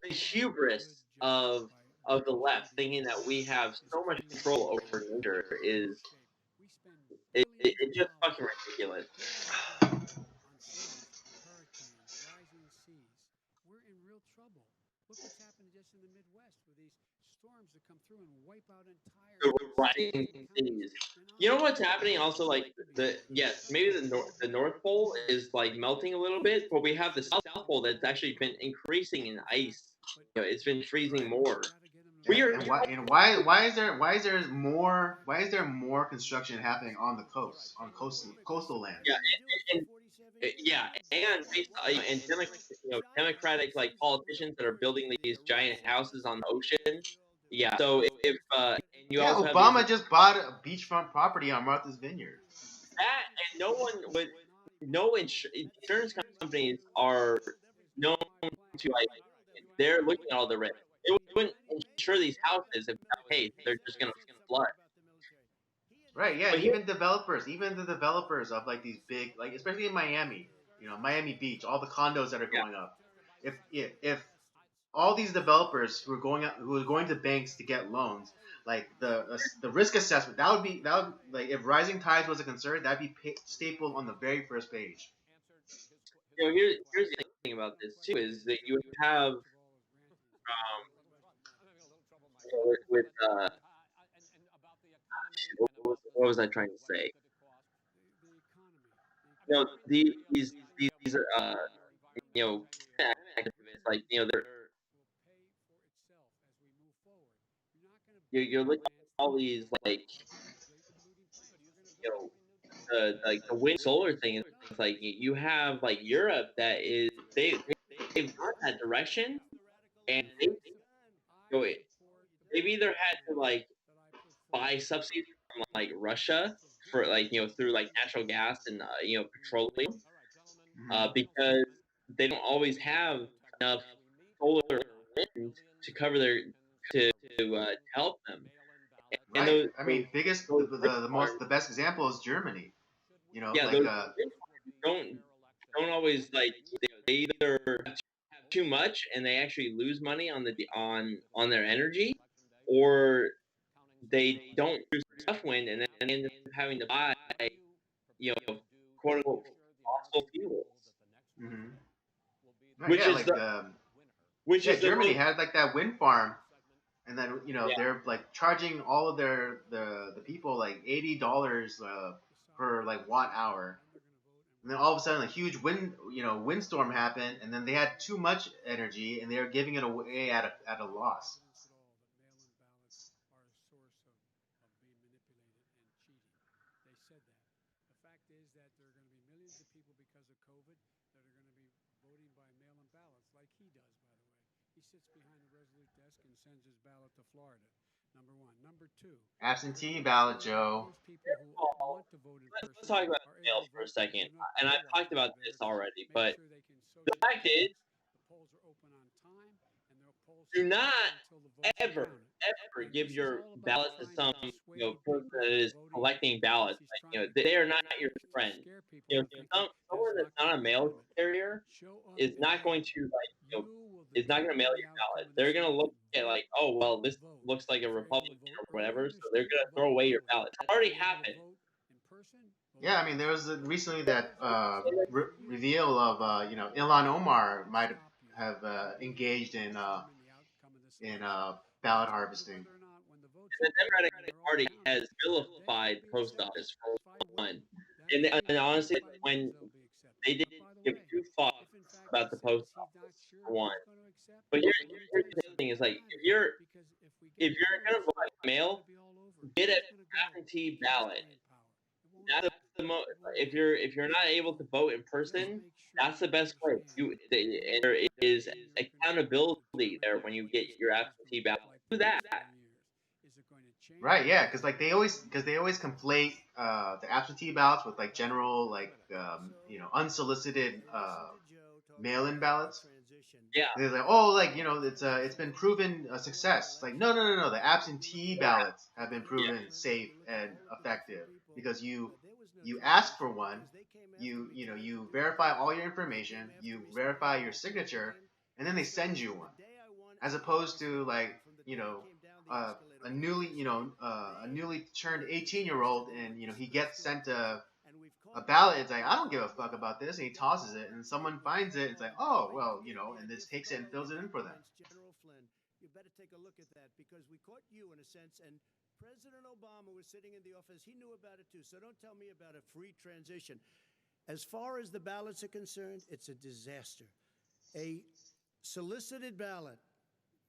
hubris of the left thinking that we have so much control over nature is it just fucking ridiculous.
On storms, hurricanes, rising seas. We're in real trouble. Look what's happened just in the Midwest with these storms that come through and wipe out entire
The rising seas. You know what's happening also, like maybe the North Pole is like melting a little bit, but we have the South Pole that's actually been increasing in ice. You know, it's been freezing more. We are
Why is there more construction happening on the coast, on coastal land?
and based and Democratic like politicians that are building these giant houses on the ocean. Yeah. So if and you
Yeah,
also
Obama
have
just bought a beachfront property on Martha's Vineyard.
that, and no insurance companies are known to like they're looking at all the risk. They wouldn't insure these houses if hey they're just gonna flood.
Right, yeah,
But
even the developers of like these big, like especially in Miami, you know, Miami Beach, all the condos that are going up. If all these developers who are going to banks to get loans, like the risk assessment, that would like if rising tides was a concern, that'd be stapled on the very first page.
You know, here's the thing about this too is that you have with what was I trying to say? You know, these you know activists like you know you're looking at all these like you know the wind solar thing. It's like you have like Europe that is they've gone that direction and they've either had to like buy subsidies from like Russia for like you know through like natural gas and you know petroleum because they don't always have enough solar wind to cover their to help them. And
Right. I mean, the best example is Germany. You know, like
don't always like they either have too much and they actually lose money on their energy, or they don't use enough wind and then end up having to buy you know quote unquote fossil fuels.
Right,
Which is
Germany
the
had like that wind farm, and then
Yeah.
they're like charging all of the people like $80 per like watt hour. And then all of a sudden, a huge windstorm happened, and then they had too much energy, and they were giving it away at a loss.
Evidence at all that mail-in ballots are a source of being manipulated and cheating. They said that. The fact is that there are going to be millions of people because of COVID that are going to be voting by mail-in ballots, like he does, by the way. He sits behind the Resolute desk and sends his ballot to Florida. Number one. Number two.
Absentee ballot, Joe.
Those people who want to vote in person
Let's talk about
are
mail
able to
for a
vote.
second.
There's enough
And I've
poll
talked about
watchers
this
there to
already,
make
but
sure they can
the
social
fact is,
distance. The polls are open on time, and their polls
do
stay
not
open until the votes are
ever,
counted.
ever
And
give
this is
your
all about
ballot to
trying
some,
to dissuade
person
people
that
from
is
voting
collecting
because
ballots.
he's
Like,
trying to
they are
he's
not your
actually
friend.
scare people into thinking
Someone
there's
that's not a
gonna be
mail
COVID.
carrier
Show up
is
and
not going
vote.
to
You will
is not going to
determine
mail
the
your
outcome
ballot.
of
They're
this
going to look
election.
at
Vote,
like, oh well, this
vote.
looks like a
If you're able to
Republican
vote
or
early
whatever,
in the
so they're
state,
going to
vote
throw away your
early.
ballot. That
If
already
you're able to
happened.
vote in person, vote
Yeah,
in
I mean, there
person.
was recently that
For you,
reveal of Ilhan Omar might
stop you
have
from being
engaged
able to
in
determine the outcome of this
in
election
ballot
in terms of
harvesting.
whether or not when the votes
The
are counted
Democratic
and they're all
Party
counted,
has
that they'll
vilified
be
post
accepted.
office
If I
for one.
win, then they'll be
And
accepted.
honestly,
If I
when
lose, they'll be accepted.
they
But
didn't
by the
give
way,
two fucks
if in fact
about
he
the post
says he's not
office
sure
for
who
one.
he's going to accept,
But
let me tell you
here's the
something.
thing: is like
Time it.
if
Because if we get
you're gonna
votes,
vote by
it's
mail,
going to be all over.
get an
He's going to go.
absentee
He has
ballot.
brain power. It won't
That's
happen.
the most.
It won't happen.
If you're not able to vote in person,
Let's make sure
that's the
you
best way.
understand.
And
You
there
have
is
in your control to
accountability there
determine
when you
what
get
this
your
country's
absentee
going to
ballot.
look like
Do
the
that.
next 4 years. Is it going to change?
Right, yeah, because like they always conflate the absentee ballots with like general like unsolicited mail-in ballots.
Yeah.
They're like, oh, like it's been proven a success. Like, no. The absentee ballots have been proven safe and effective because you ask for one, you verify all your information, you verify your signature, and then they send you one. As opposed to like a newly turned 18-year-old, and he gets sent a ballot. It's like, I don't give a fuck about this, and he tosses it, and someone finds it. It's like, oh well, and this takes it and fills it in for them.
General Flynn, you better take a look at that because we caught you in a sense, and President Obama was sitting in the office. He knew about it too. So don't tell me about a free transition. As far as the ballots are concerned, it's a disaster. A solicited ballot,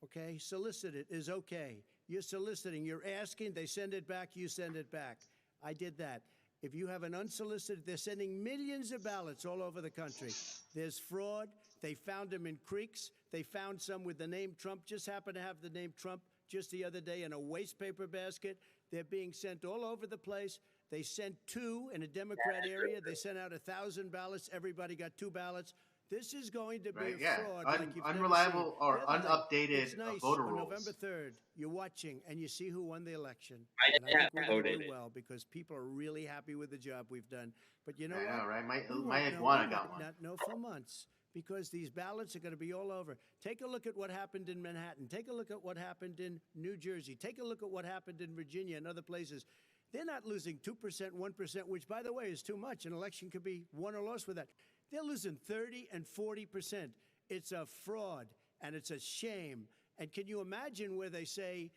okay, solicited is okay. You're soliciting, you're asking, they send it back, you send it back. I did that. If you have an unsolicited, they're sending millions of ballots all over the country. There's fraud. They found them in creeks. They found some with the name Trump, just happened to have the name Trump just the other day in a waste paper basket. They're being sent all over the place. They sent 2 in a Democrat area. They sent out 1,000 ballots. Everybody got 2 ballots. This is going to be a fraud like you've
unreliable
never
or
seen.
unupdated
it's nice.
voter
On
rolls.
November 3rd, you're watching and you see who won the election.
I
And I think we're going to
voted.
do well because people are really happy with the job we've done. But you know
I
what?
know, right?
We
My
won't know.
iguana
We
got
might
one.
not know for months because these ballots are going to be all over. Take a look at what happened in Manhattan. Take a look at what happened in New Jersey. Take a look at what happened in Virginia and other places. They're not losing 2%, 1%, which, by the way, is too much. An election could be won or lost with that. They're losing 30 and 40%. It's a fraud, and it's a shame. And can you imagine where they say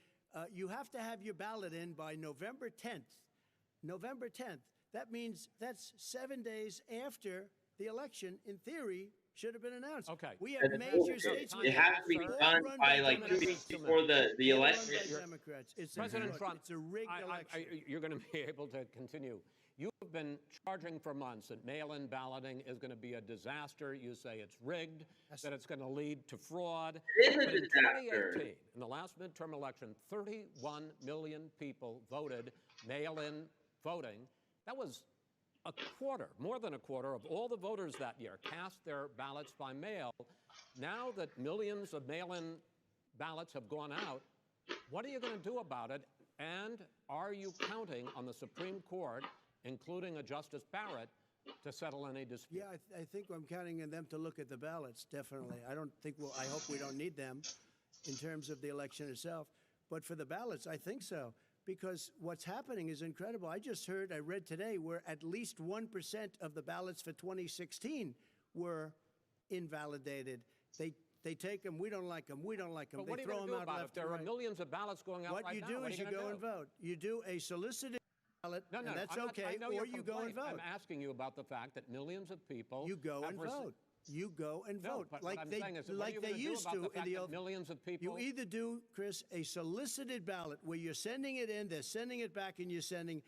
you have to have your ballot in by November 10th? November 10th. That means that's 7 days after the election, in theory, should have been announced.
Okay.
We have major states.
It has to be done by like 2 weeks before the election.
Democrats. It's
President
a,
Trump,
it's a rigged election.
you're going to be able to continue. You've been charging for months that mail-in balloting is going to be a disaster. You say it's rigged, that it's going to lead to fraud.
It is a
But in
disaster.
2018, in the last midterm election, 31 million people voted mail-in voting. That was a quarter, more than a quarter of all the voters that year cast their ballots by mail. Now that millions of mail-in ballots have gone out, what are you going to do about it? And are you counting on the Supreme Court, including a Justice Barrett, to settle any dispute?
Yeah, I think I'm counting on them to look at the ballots, definitely. I hope we don't need them in terms of the election itself. But for the ballots, I think so. Because what's happening is incredible. I read today, where at least 1% of the ballots for 2016 were invalidated. They They take them. We don't like them. We don't like them.
But what
They
are you
throw
going to
them
do
out
about it?
left
There
and
are
right.
millions of ballots going out
What
right
you
now.
do
What are
is you
gonna
go
do?
and vote. You do a solicited ballot,
No,
and that's
I'm not-
okay,
I know
or
your
you go and
complaint.
vote.
I'm asking you about the fact that millions of people
You go
have
and
rece-
vote. You go and
No,
vote
but
like
what I'm
they
saying is, what are
like
you
they
gonna do
used
about
to
the
in
fact
the
that
old.
millions of people?
You either do, Chris, a solicited ballot where you're sending it in, they're sending it back, and you're sending.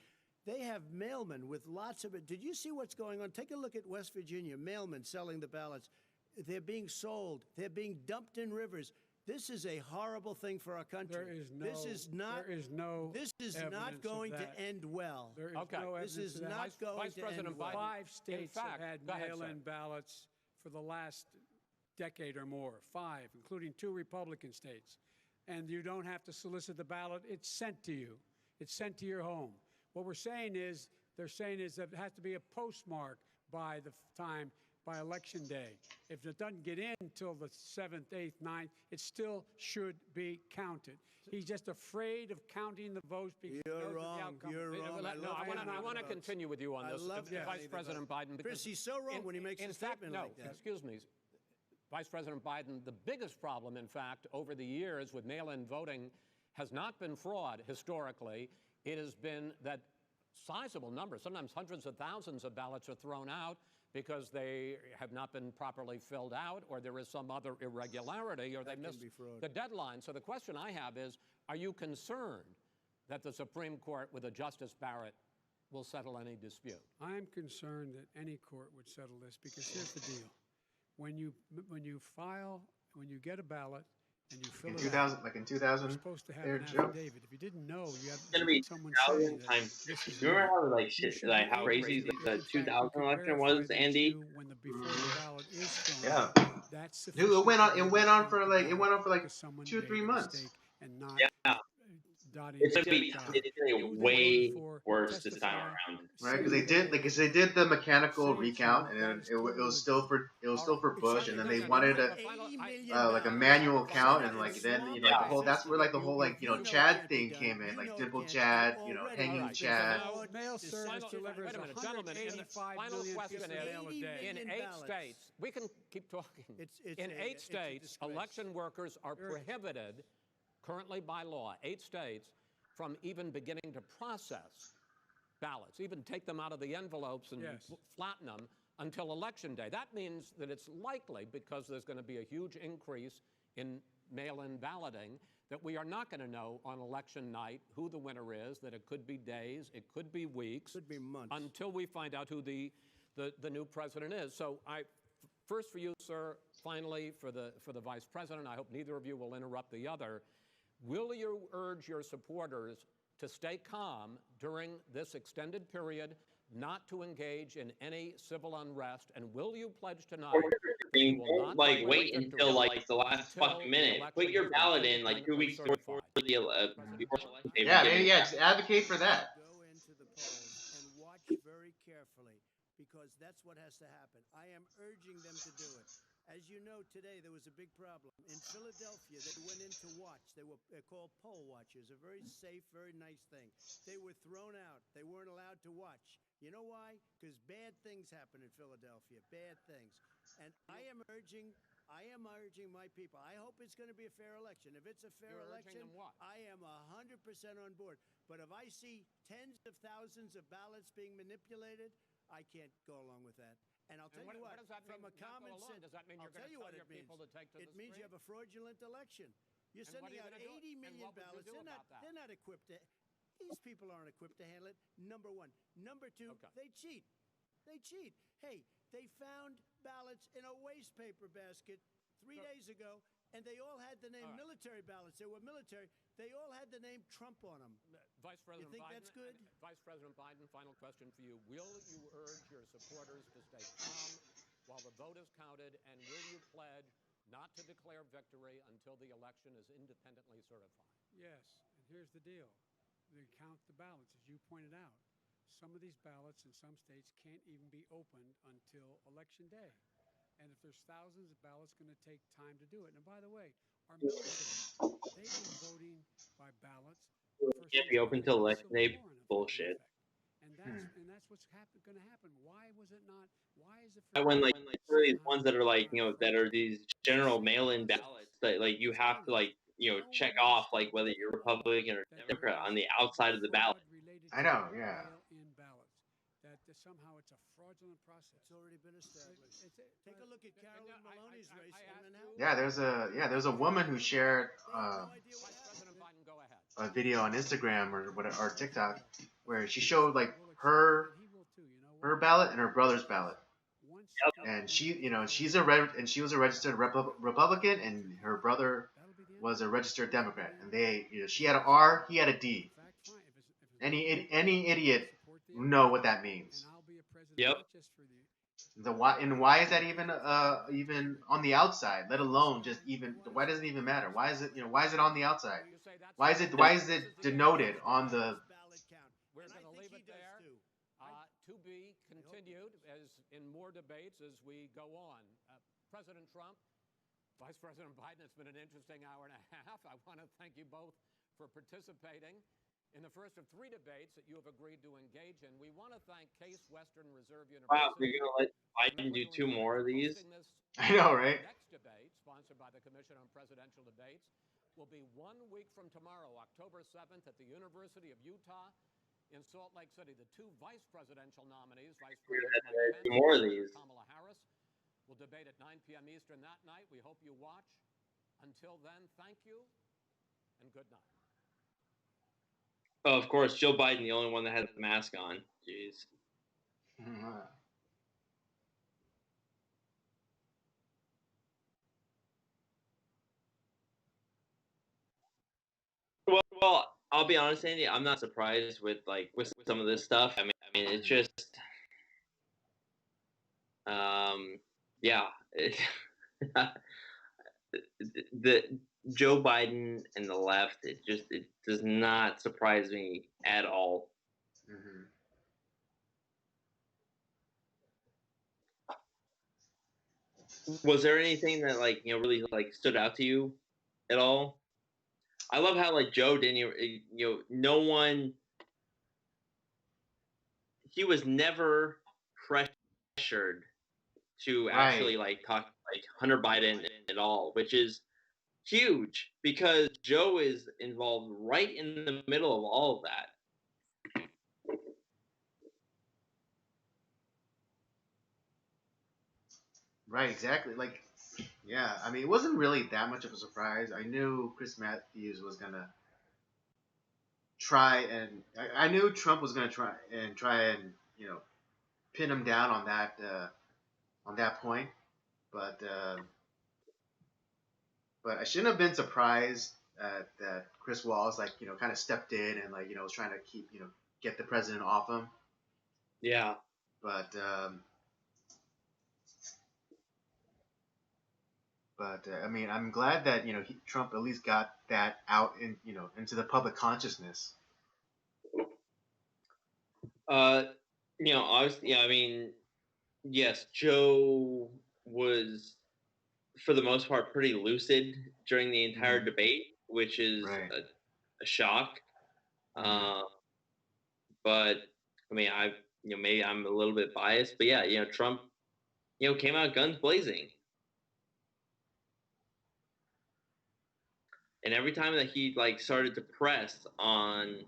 They have mailmen with lots of it. Did you see what's going on? Take a look at West Virginia. Mailmen selling the ballots. They're being sold. They're being dumped in rivers. This is a horrible thing for our country.
There is no.
This is not.
There is no.
This is
evidence
not
of
going to
that.
end well.
There is
Okay.
no
This
evidence
is
of that.
not going
Vice
to
President
end well.
Biden-
5 states
fact-
have had
go ahead, sir.
mail-in ballots for the last decade or more. 5, including 2 Republican states. And you don't have to solicit the ballot. It's sent to you. It's sent to your home. What we're saying is, they're saying is that it has to be a postmark by the time, by Election Day. If it doesn't get in until the 7th, 8th, 9th, it still should be counted. He's just afraid of counting the votes because he
You're
knows
wrong.
the outcome.
You're
No,
wrong.
I want to
votes.
continue with you on
I
this,
love
Vice
counting the
President
votes.
Biden.
Chris, he's so wrong when he makes a
fact,
statement
no,
like that.
excuse me, Vice President Biden. The biggest problem, in fact, over the years with mail-in voting has not been fraud historically. It has been that sizable numbers, sometimes hundreds of thousands of ballots are thrown out because they have not been properly filled out, or there is some other irregularity, or they
That can
missed
be fraud.
the deadline. So the question I have is, are you concerned that the Supreme Court with a Justice Barrett will settle any dispute?
I'm concerned that any court would settle this because here's the deal. When you get a ballot and you fill
In
it
2000,
out,
like in
you're
2000,
supposed to have
there,
an
Joe.
affidavit. If you didn't know, you have
It's gonna be
someone
2000
saying that
times.
this is
You remember
real.
how like
You
shit,
should
like
be
how
able
crazy
to,
the
in fact,
2000
you can
election
verify
was,
that
Andy?
before the ballot is filled
Yeah.
out, that's sufficient.
Dude, it went
to
on.
be
It
able
went
to
on
count
for
the
like
ballot because someone
2 or
made
3
a
months.
mistake and not
Yeah.
dotting
It's
the
gonna be
I.
it's gonna
Who
be
they voted
way
for,
worse this time
testify,
around.
Right?
say
Because
who they voted
they did the mechanical
Say it's
recount,
real. That
and
is
it
totally
was still
legitimate.
for
It's
Bush,
not
and then
that
they
there's
wanted
not
a
80 million
like a
ballots.
manual count,
So
and like
in
then
small
like the whole
places,
that's where like the whole like
you know it
Chad
can't be
thing
done.
came in,
You
like
know it
dimple
can't be
Chad,
done.
you know,
Already
hanging
All right, so
Chad.
now-
Mail
Just
service
final-
delivers
wait a minute, gentlemen, in the
185
final
million
question
pieces of
is,
mail a day.
in
million
8
ballots.
states, we can keep talking. In
It's
8
a
states,
disgrace.
election workers are prohibited, currently by law, 8 states, from even beginning to process ballots, even take them out of the envelopes and
Yes.
flatten them until Election Day. That means that it's likely, because there's going to be a huge increase in mail-in balloting, that we are not going to know on election night who the winner is, that it could be days, it could be weeks,
Could be months.
until we find out who the new president is. So first for you, sir, finally for the vice president, I hope neither of you will interrupt the other. Will you urge your supporters to stay calm during this extended period, not to engage in any civil unrest, and will you pledge tonight that you will
Don't
not
like
declare
wait
victory
until like the last
until
fucking
the
minute.
election
Put your
has been
ballot in like 2
independently
weeks before
certified?
before election day.
Yeah,
beginning.
just advocate for that.
Go into the polls and watch very carefully because that's what has to happen. I am urging them to do it. As you know, today there was a big problem. In Philadelphia, they went in to watch. They're called poll watchers, a very safe, very nice thing. They were thrown out. They weren't allowed to watch. You know why? Because bad things happen in Philadelphia, bad things. And I am urging my people. I hope it's going to be a fair election. If it's a fair
You're urging
election,
them what?
I am 100% on board. But if I see tens of thousands of ballots being manipulated, I can't go along with that. And I'll tell
And
you
what
what,
does that
from
mean,
a
not go
common
along?
sense,
Does that mean
I'll
you're
tell
going
you
to
what
tell
it
your people
means.
to take to
It
the
means you
street?
have a fraudulent election. You're
And what
sending
are you
out
gonna do?
80
And
million
what would you
ballots.
do about that?
They're not equipped to. These people aren't equipped to handle it. Number one. Number two,
Okay.
they cheat. They cheat. Hey, they found ballots in a waste paper basket 3 days ago, and they all had the name
All right.
military ballots. They were military. They all had the name Trump on them.
Vice President
think
Biden,
that's good?
Vice President Biden, final question for you. Will you urge your supporters to stay calm while the vote is counted, and will you pledge not to declare victory until the election is independently certified?
Yes, and here's the deal. They count the ballots, as you pointed out. Some of these ballots in some states can't even be opened until Election Day. And if there's thousands of ballots, it's going to take time to do it. And by the way, our military, they've been voting by ballots.
Can't be open till election day. Bullshit.
And that's what's going to happen. Why was it not Why is it for
when like for these
somehow
ones that are like
not
that are
fraudulent?
these general mail-in ballots that like you have to like
No
check
one
off
has
like whether you're Republican or
that there
Democrat on
is
the outside of the ballot.
fraud related
I
to
know, yeah.
mail-in ballots. That somehow it's a fraudulent process.
It's already been established. Take a look at
And
Carolyn Maloney's
I
race
asked
in
you-
Manhattan.
There's a woman who shared
They have no idea what
Vice
happened.
President Biden, go ahead.
a video on Instagram or TikTok where she
President
showed like
will accept it,
her
and he will too. You know
her
why?
ballot and her brother's ballot,
Once
and
it comes to
she was a registered Republican, and her brother
that'll be the end.
was a registered Democrat, and she had an R, he had a D.
In fact, fine. If it's
Any idiot
support the
would know what that means.
and I'll be a president
Yep.
not just for the
Why is that even on the outside? Let alone just even why does it even matter? Why is it on the outside?
You say that's
Why is it denoted on the?
Ballot count.
We're
And I
going to
think
leave
he
it
does
there.
too.
To be continued as in more debates as we go on. President Trump, Vice President Biden, it's been an interesting hour and a half. I want to thank you both for participating in the first of 3 debates that you have agreed to engage in. We want to thank Case Western Reserve
Wow,
University.
you're gonna let Biden do 2 more of these?
Hosting this
I know, right?
next debate, sponsored by the Commission on Presidential Debates, will be 1 week from tomorrow, October 7th, at the University of Utah in Salt Lake City. The 2 vice presidential nominees, Vice
We're
President
gonna have
Mike
to do
Pence
more of
and
these.
Kamala Harris, will debate at 9 p.m. Eastern that night. We hope you watch. Until then, thank you and good night.
Oh, of course, Joe Biden, the only one that has the mask on. Jeez. Well, I'll be honest, Andy. I'm not surprised with some of this stuff. I mean, it's just, yeah. The Joe Biden and the left, it does not surprise me at all.
Mm-hmm.
Was there anything that really stood out to you at all? I love how Joe didn't no one, he was never pressured to actually talk Hunter Biden at all, which is huge because Joe is involved right in the middle of all of that.
Right, exactly. Yeah, I mean, it wasn't really that much of a surprise. I knew Chris Matthews was gonna try, and I knew Trump was gonna try and pin him down on that point, but I shouldn't have been surprised that Chris Wallace kind of stepped in and was trying to keep get the president off him.
Yeah,
But I mean, I'm glad that Trump at least got that out into the public consciousness.
Obviously, yeah, I mean, yes, Joe was, for the most part, pretty lucid during the entire debate, which is
Right.
a shock. But I mean, maybe I'm a little bit biased, but yeah, Trump, came out guns blazing. And every time that he started to press on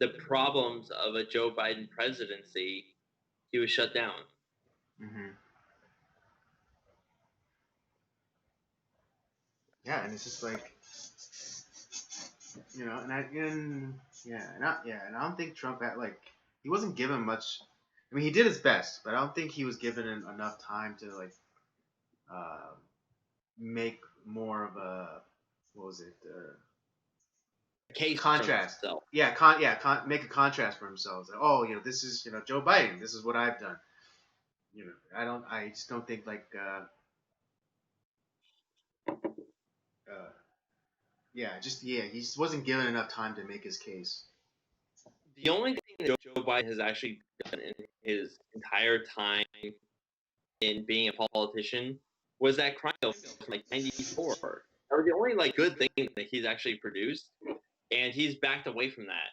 the problems of a Joe Biden presidency, he was shut down.
Mm-hmm. Yeah, and it's just and I don't think Trump had he wasn't given much. I mean, he did his best, but I don't think he was given enough time to make more of a
Case
contrast. Yeah, make a contrast for himself. This is Joe Biden. This is what I've done. I just don't think he just wasn't given enough time to make his case.
The only thing that Joe Biden has actually done in his entire time in being a politician was that crime bill from '94. That was the only good thing that he's actually produced, and he's backed away from that.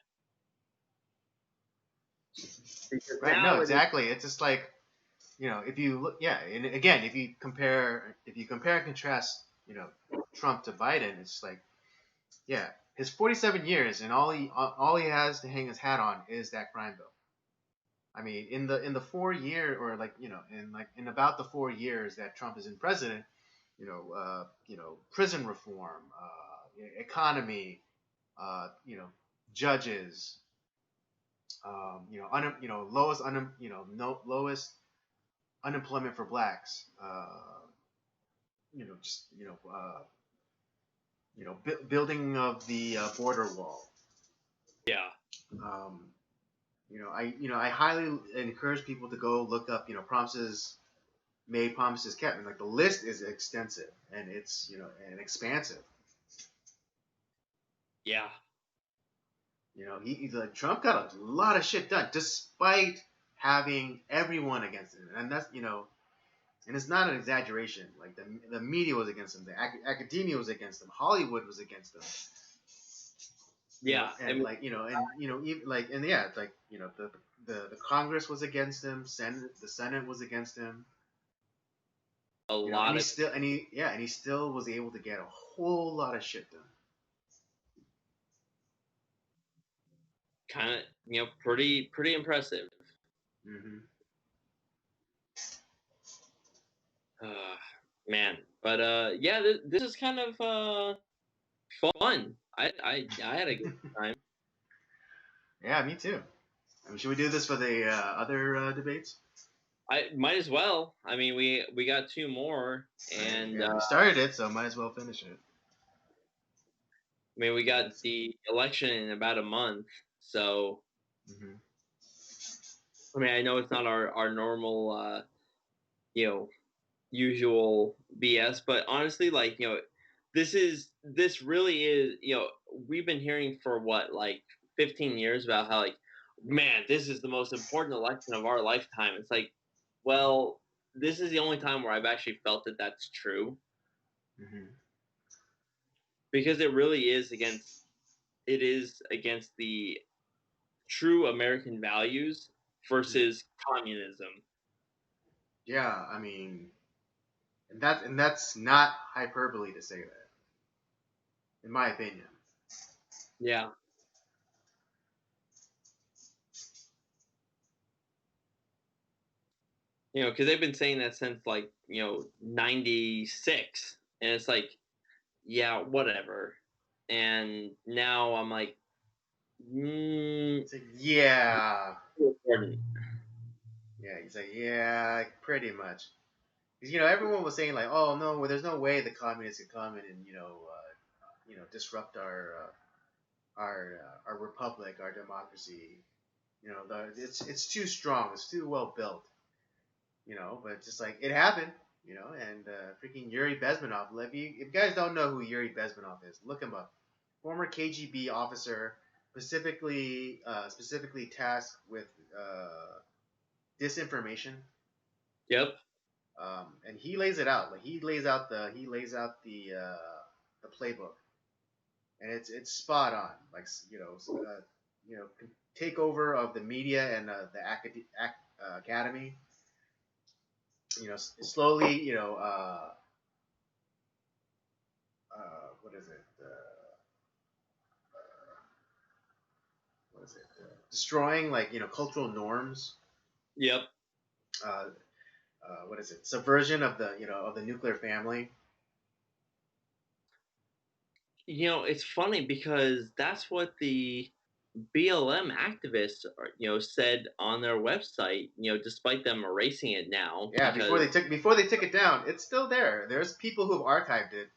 Right? No, exactly. It's just if you look, and again, if you compare and contrast, Trump to Biden, it's like, his 47 years, and all he has to hang his hat on is that crime bill. I mean, in the 4 year, or in about the 4 years that Trump is in president, prison reform, economy, judges, lowest unemployment for blacks, just building of the border wall.
Yeah.
I highly encourage people to go look up, promises made, promises kept. And like, the list is extensive, and it's, and expansive.
Yeah.
He's like, Trump got a lot of shit done despite having everyone against him, and that's, and it's not an exaggeration. Like, the media was against him, the academia was against him, Hollywood was against him.
Yeah.
And even like, it's like, the Congress was against him, the Senate was against him.
A lot
and he still was able to get a whole lot of shit done.
Kind of, pretty impressive.
Mm-hmm.
Man, but yeah, this is kind of fun. I had a good time.
Yeah, me too. I mean, should we do this for the other debates?
I might as well. I mean, we got 2 more, and
we started it, so might as well finish it.
I mean, we got the election in about a month, so.
Mm-hmm.
I mean, I know it's not our normal, usual BS, but honestly, like, this really is, we've been hearing for what, like 15 years about how, like, man, this is the most important election of our lifetime. It's like, well, this is the only time where I've actually felt that that's true.
Mm-hmm.
Because it really is against the true American values versus communism.
Yeah, I mean, and that's not hyperbole to say that, in my opinion.
Yeah. Because they've been saying that since, like, 96, and it's like, yeah, whatever. And now I'm like,
it's like, yeah.
Important.
Yeah, he's like, yeah, pretty much. Because, everyone was saying, like, oh no, well, there's no way the communists could come in and disrupt our republic, our democracy. It's too strong, it's too well built. But just like, it happened. And freaking Yuri Bezmenov. If you guys don't know who Yuri Bezmenov is, look him up. Former KGB officer, specifically tasked with disinformation.
Yep.
And he lays it out. Like, he lays out the playbook, and it's spot on. Like, takeover of the media and the academy. Slowly, what is it? What is it? Destroying, like, cultural norms.
Yep.
What is it? Subversion of the nuclear family.
It's funny because that's what the BLM activists, said on their website. Despite them erasing it now.
Yeah, before they took it down, it's still there. There's people who have archived it.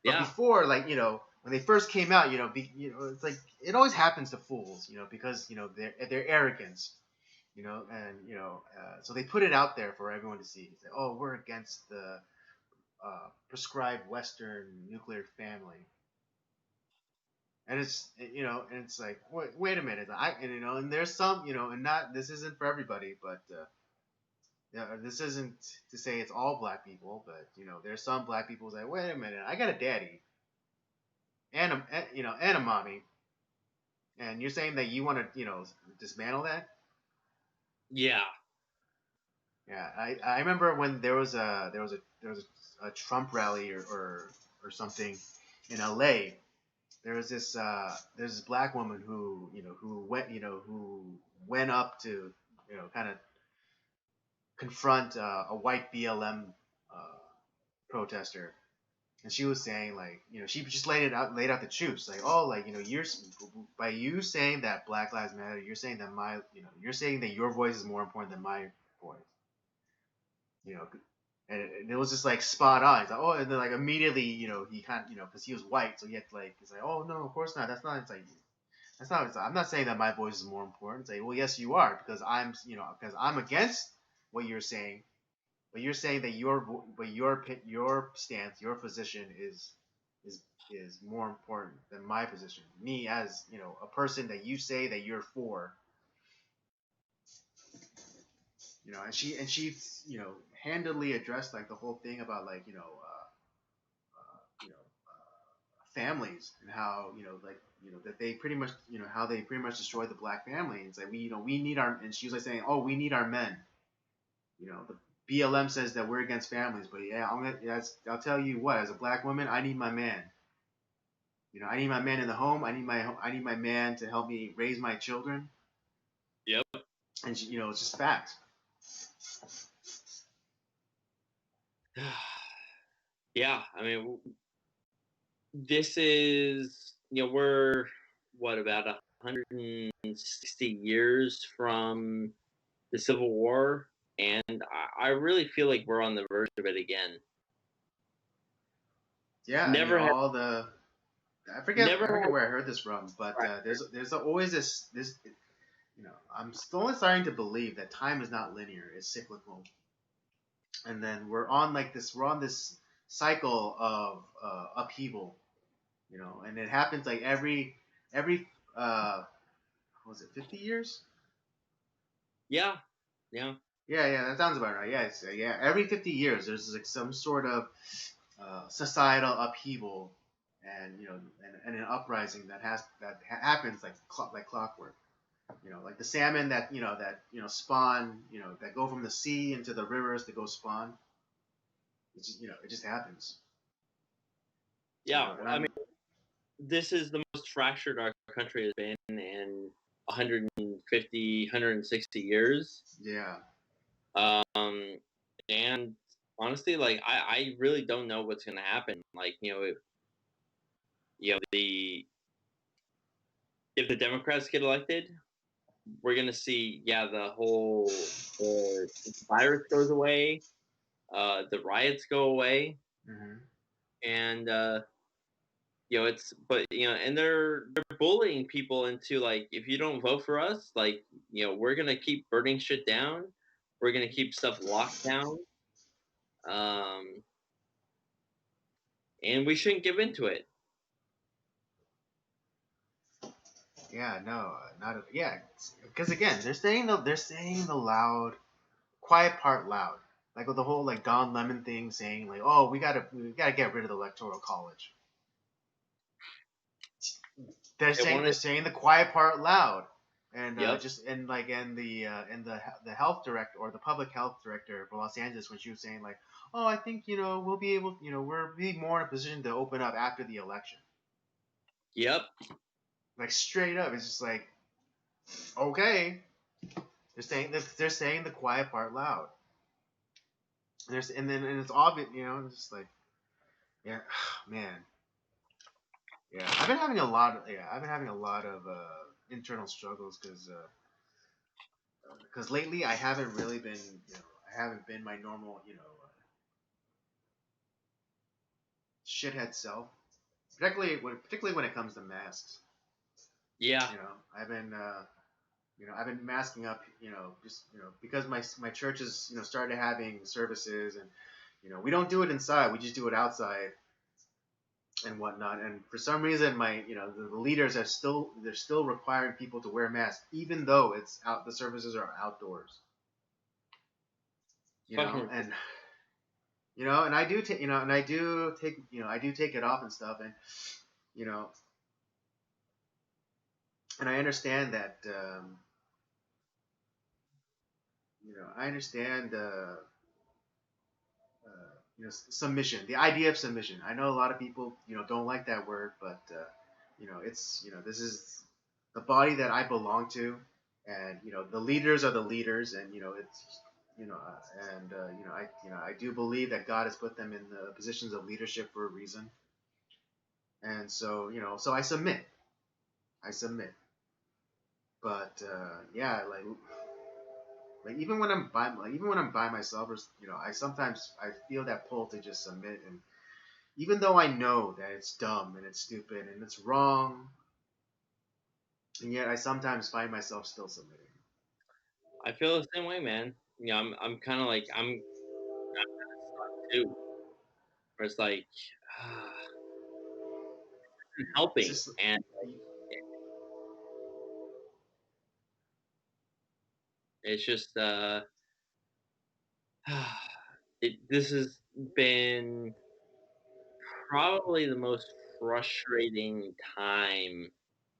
But before, like, when they first came out, it's like, it always happens to fools, because their arrogance, so they put it out there for everyone to see. Say, oh, we're against the prescribed Western nuclear family. And it's like, wait a minute, and there's some, and not, this isn't for everybody, but this isn't to say it's all black people, but there's some black people who say, wait a minute, I got a daddy and a mommy, and you're saying that you want to dismantle that?
Yeah.
Yeah, I remember when there was a Trump rally or something in L.A. There's this black woman who went up to kind of confront a white BLM protester, and she was saying like she just laid out the truth, like, oh, like you're by you saying that Black Lives Matter, you're saying that you're saying that your voice is more important than my voice, you know and it was just like spot on. It's like, oh, and then like immediately he kind of because he was white, so he had to like it's like, oh no, of course not, that's not, it's like that's not, I'm not saying that my voice is more important. It's like, well, yes you are, because I'm against what you're saying, but you're saying that your stance, your position is is more important than my position. Me as a person that you say that you're for, and she handedly addressed like the whole thing about like families, and how that they pretty much how they pretty much destroyed the black family. It's like we need our, and she was like saying, oh, we need our men. The BLM says that we're against families, but yeah, I'll tell you what, as a black woman, I need my man. I need my man in the home. I need my man to help me raise my children.
Yep.
And it's just facts.
Yeah, I mean, this is we're what, about 160 years from the Civil War, and I really feel like we're on the verge of it again.
Yeah,
Never
I mean,
have,
I forget
never have,
where I heard this from, but
right.
there's always this I'm slowly starting to believe that time is not linear; it's cyclical. And then we're on this cycle of upheaval, and it happens like every what was it, 50 years?
Yeah, yeah,
Yeah, that sounds about right. Yeah, yeah. Every 50 years, there's like some sort of societal upheaval, and and an uprising happens like clockwork. Like the salmon that spawn, that go from the sea into the rivers to go spawn. It just happens.
yeah.
And
I mean, this is the most fractured our country has been in 150, 160 years.
yeah,
And honestly, like I really don't know what's gonna happen. Like if the Democrats get elected, we're gonna see the whole virus goes away, the riots go away,
hmm
and it's but and they're bullying people into like, if you don't vote for us, like we're gonna keep burning shit down, we're gonna keep stuff locked down, um, and we shouldn't give into it.
yeah, no, not yeah, because again, they're saying the loud, quiet part loud, like with the whole like Don Lemon thing, saying like, oh, we gotta get rid of the electoral college. They're
They
saying
want
they're
to.
saying the quiet part loud, and
Yep.
just and like and the health director, or the public health director for Los Angeles, when she was saying like, oh, I think we'll be able, we're being more in a position to open up after the election.
Yep.
Like straight up, it's just like, okay, they're saying the quiet part loud. And it's obvious, it's just like, yeah, man, yeah. I've been having a lot of internal struggles, because lately I haven't really been, I haven't been my normal, shithead self. Particularly when it comes to masks.
Yeah.
I've been masking up, just because my church is started having services, and we don't do it inside, we just do it outside and whatnot. And for some reason, the leaders they're still requiring people to wear masks, even though the services are outdoors.
Fucking.
And and I do take it off and stuff, and you know and I understand that I understand submission, the idea of submission. I know a lot of people don't like that word, but it's this is the body that I belong to, and the leaders are the leaders, and it's I do believe that God has put them in the positions of leadership for a reason, and so so I submit, but yeah, like even when I'm by myself, or I sometimes I feel that pull to just submit, and even though I know that it's dumb and it's stupid and it's wrong, and yet I sometimes find myself still submitting.
I feel the same way, man. I'm kind of like I'm too. Where it's like
It's
helping,
just
and it's just this has been probably the most frustrating time,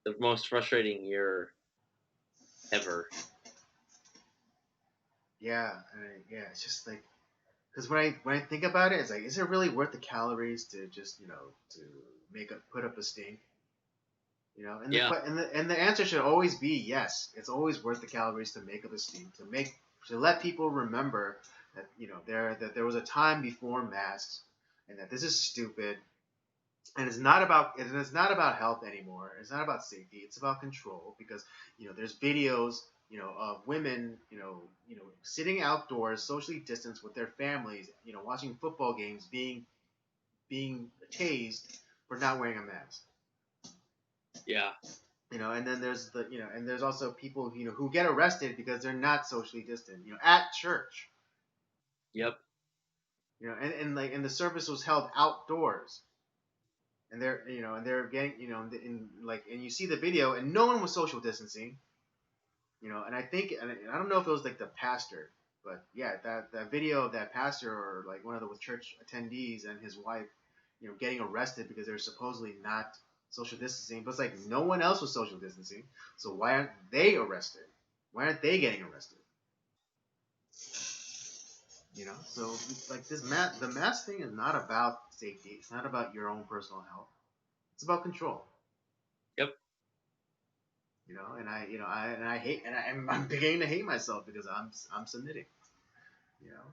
the most frustrating year ever.
yeah, yeah. It's just like because when I think about it, it's like, is it really worth the calories to just to put up a stink? And
Yeah,
the answer should always be yes. It's always worth the calories to make up a stink, to let people remember that there was a time before masks, and that this is stupid, and it's not about health anymore. It's not about safety. It's about control, because there's videos of women sitting outdoors socially distanced with their families, watching football games, being tased for not wearing a mask.
yeah,
And then and there's also people who get arrested because they're not socially distant, at church.
yep,
And the service was held outdoors, and they're getting and you see the video, and no one was social distancing. And I don't know if it was like the pastor, but yeah, that video of that pastor, or like one of the church attendees and his wife getting arrested because they're supposedly not social distancing, but it's like no one else was social distancing, so why aren't they arrested? Why aren't they getting arrested? So like the mask thing is not about safety. It's not about your own personal health. It's about control.
yep.
And I hate, I'm beginning to hate myself because I'm submitting. You know.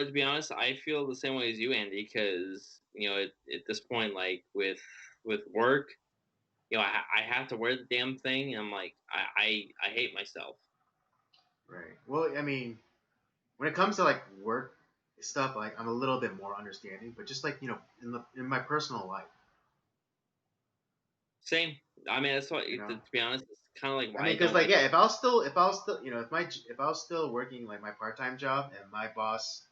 To be honest, I feel the same way as you, Andy, because at this point, like with work, I have to wear the damn thing, and I'm like, I hate myself.
Right. Well, I mean, when it comes to like work stuff, like I'm a little bit more understanding, but just like in my personal life,
Same. I mean, that's what.
you know.
To be honest, it's kind of like
I
why
mean,
I
because
don't
like
like.
yeah, if I was still if I was still working like my part-time job, and my boss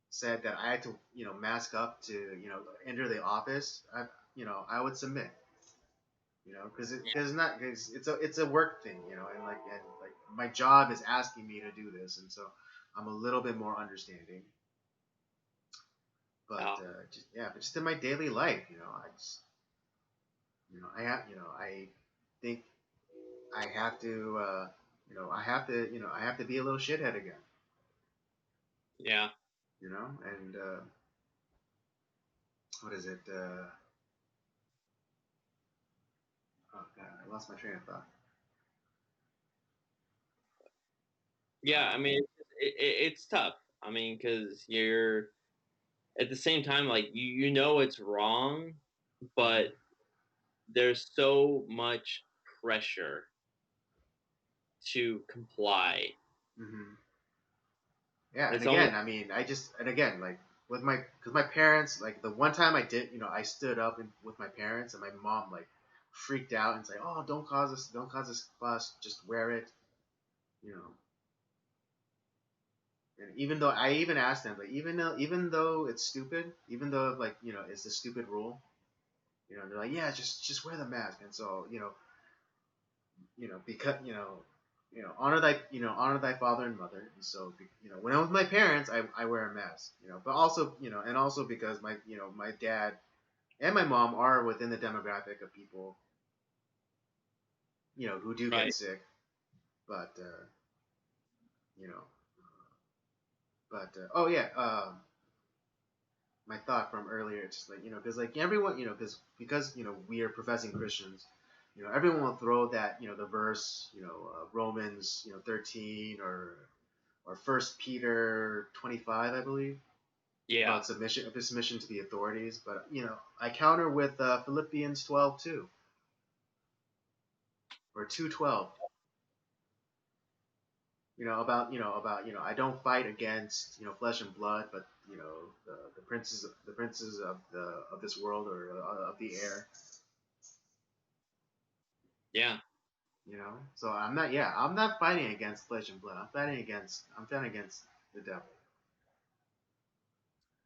said that I had to mask up to enter the office, I would submit. Because not cause it's a work thing, and like my job is asking me to do this, and so I'm a little bit more understanding. But
Uh,
but just in my daily life, I just I think I have to I have to be a little shithead again,
yeah.
and what is it? Oh god, I lost my train of thought.
Yeah, I
Um,
mean, it's tough. I mean, because you're at the same time, like it's wrong, but
mhm,
there's so much pressure to comply.
mhm. Yeah, and
It's almost
again, I mean, and again, like because my parents, like the one time I did, I stood up with my parents, and my mom like freaked out and said, "Oh, don't cause this fuss, just wear it," you know. And even though I even asked them, like, even though it's stupid, even though like it's a stupid rule, they're like, "Yeah, just wear the mask," and so because honor thy father and mother, and so when I'm with my parents, I wear a mask, but also and also because my dad and my mom are within the demographic of people who do get
right.
sick, but you know. But oh yeah, my thought from earlier, it's just like because like everyone, because we are professing Christians, everyone will throw that the verse, Romans 13 or First Peter 25, I believe,
Yeah.
about submission to the authorities. But I counter with Philippians 12:2 or 2:12. About I don't fight against flesh and blood, but the princes of this world or of the air.
Yeah.
So I'm not fighting against flesh and blood. I'm fighting against the devil.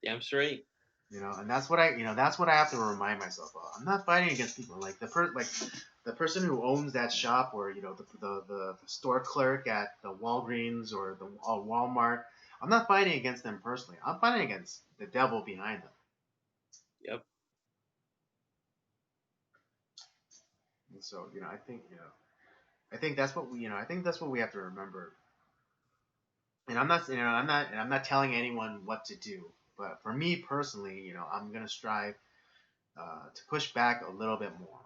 Damn straight.
And that's what I have to remind myself of. I'm not fighting against people like the person who owns that shop, or the store clerk at the Walgreens or the Walmart. I'm not fighting against them personally. I'm fighting against the devil behind them.
Yep.
And so I think that's what we have to remember. And I'm not telling anyone what to do. But for me personally, I'm gonna strive to push back a little bit more.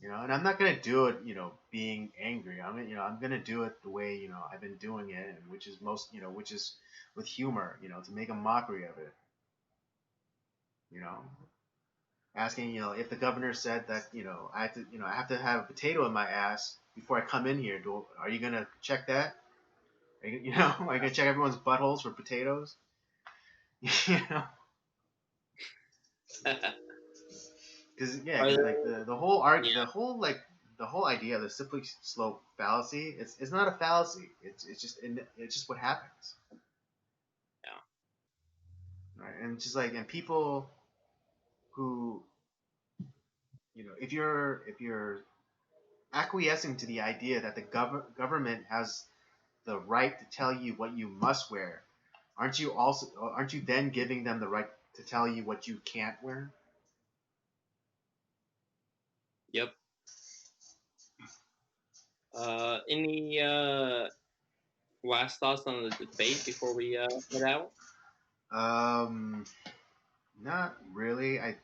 And I'm not gonna do it, being angry. I'm gonna do it the way I've been doing it, and which is with humor, to make a mockery of it. You know, asking, if the governor said that, I have to have a potato in my ass before I come in here. Are you gonna check that? Are you gonna check everyone's buttholes for potatoes? you know, because
Are there,
like the whole art,
yeah.
the whole idea of the slippery slope fallacy, it's not a fallacy. It's just what happens.
Yeah.
Right? And just like, and people who, if you're acquiescing to the idea that the government has the right to tell you what you must wear, aren't you then giving them the right to tell you what you can't wear?
Yep. Any last thoughts on the debate before we head out?
Um, Not really. I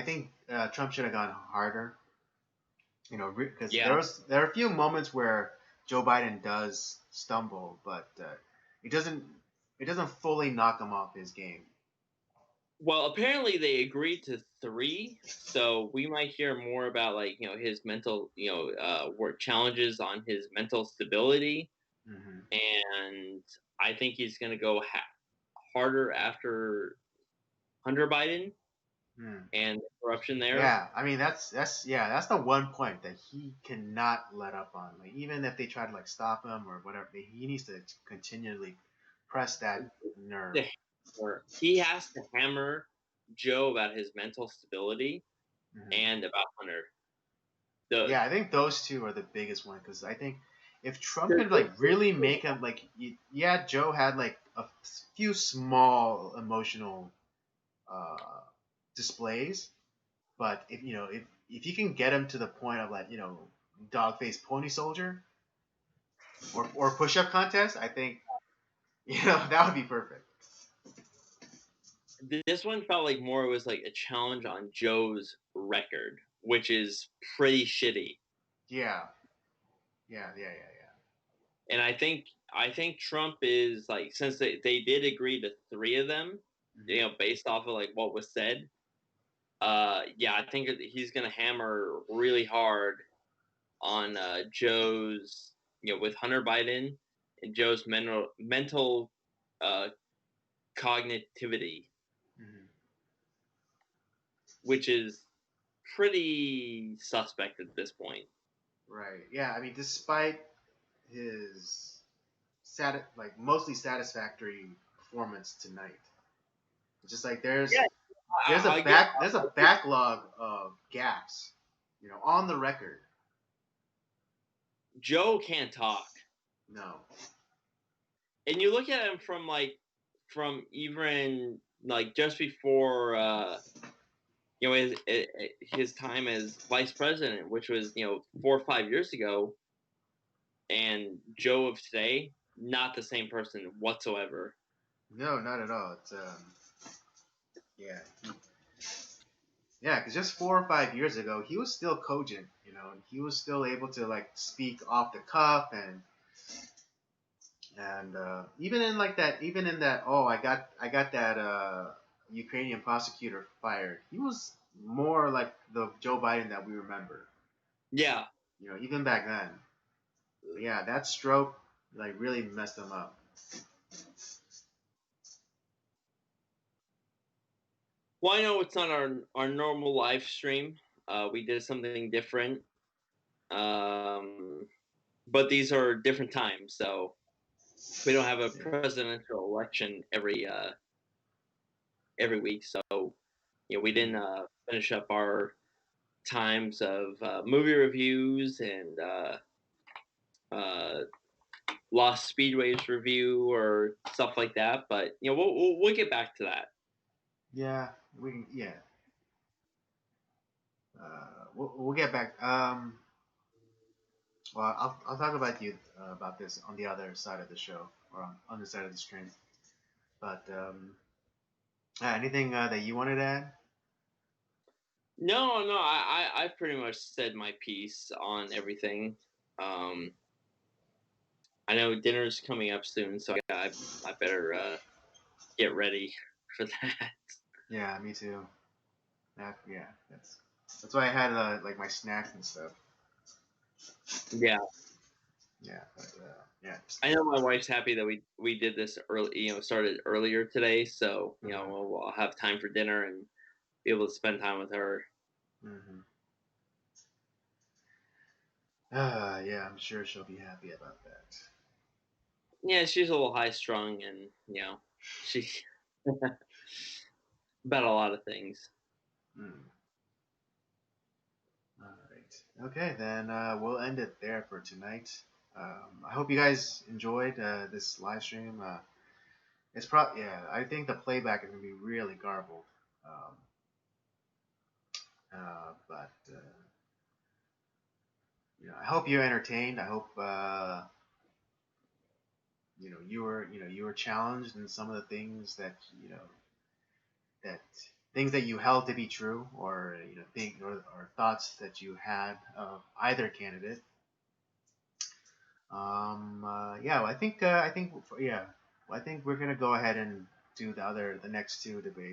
think Trump should have gone harder. Because
Yeah.
there are a few moments where Joe Biden does stumble, but it doesn't fully knock him off his game.
Well, apparently they agreed to 3, so we might hear more about his mental work challenges on his mental stability,
Mm-hmm.
and I think he's going to go harder after Hunter Biden
Hmm.
and the corruption there.
Yeah, I mean that's the one point that he cannot let up on. Like, even if they try to stop him or whatever, he needs to continually press that nerve.
He has to hammer Joe about his mental stability
Mm-hmm.
and about Hunter.
Yeah, I think those two are the biggest one, because I think if Trump could really make him Joe had a few small emotional displays, but if you can get him to the point of dog face pony soldier or push up contest, I think that would be perfect.
This one felt like more it was like a challenge on Joe's record, which is pretty shitty.
Yeah.
And I think Trump is since they did agree to 3 of them,
Mm-hmm.
based off of what was said. I think he's gonna hammer really hard on Joe's with Hunter Biden and Joe's mental cognitivity,
Mm-hmm.
which is pretty suspect at this point.
Right. Yeah. I mean, despite his mostly satisfactory performance tonight, it's just there's there's a backlog of gaps, on the record.
Joe can't talk.
No.
And you look at him from even just before his time as vice president, which was 4 or 5 years ago. and Joe of today, not the same person whatsoever.
No, not at all. It's yeah, yeah, because just 4 or 5 years ago, he was still cogent, and he was still able to like speak off the cuff and even in like that, even in that, oh, I got that Ukrainian prosecutor fired. He was more like the Joe Biden that we remember,
Yeah.
even back then. But yeah, that stroke like really messed him up.
Well, I know it's not our normal live stream. We did something different. But these are different times, so we don't have a presidential election every week. So we didn't finish up our times of movie reviews and Lost Speedways review or stuff like that. But we'll get back to that.
Yeah, we can. Yeah, we'll get back. Well, I'll talk about you about this on the other side of the show or on the side of the stream. But anything that you wanted to add?
No, I pretty much said my piece on everything. I know dinner's coming up soon, so I better get ready for that.
Yeah, me too. Yeah, that's why I had like my snacks and stuff.
Yeah.
Yeah, but yeah.
I know my wife's happy that we did this early, started earlier today, so we'll have time for dinner and be able to spend time with her.
Mm-hmm. Yeah, I'm sure she'll be happy about that.
Yeah, she's a little high strung, and she about a lot of things.
Mm. All right. Okay, then we'll end it there for tonight. I hope you guys enjoyed this live stream. It's probably I think the playback is gonna be really garbled. But I hope you're entertained. I hope you were challenged in some of the things that things that you held to be true, or think or thoughts that you had of either candidate. Yeah, well, I think yeah, well, I think we're gonna go ahead and do the next two debates.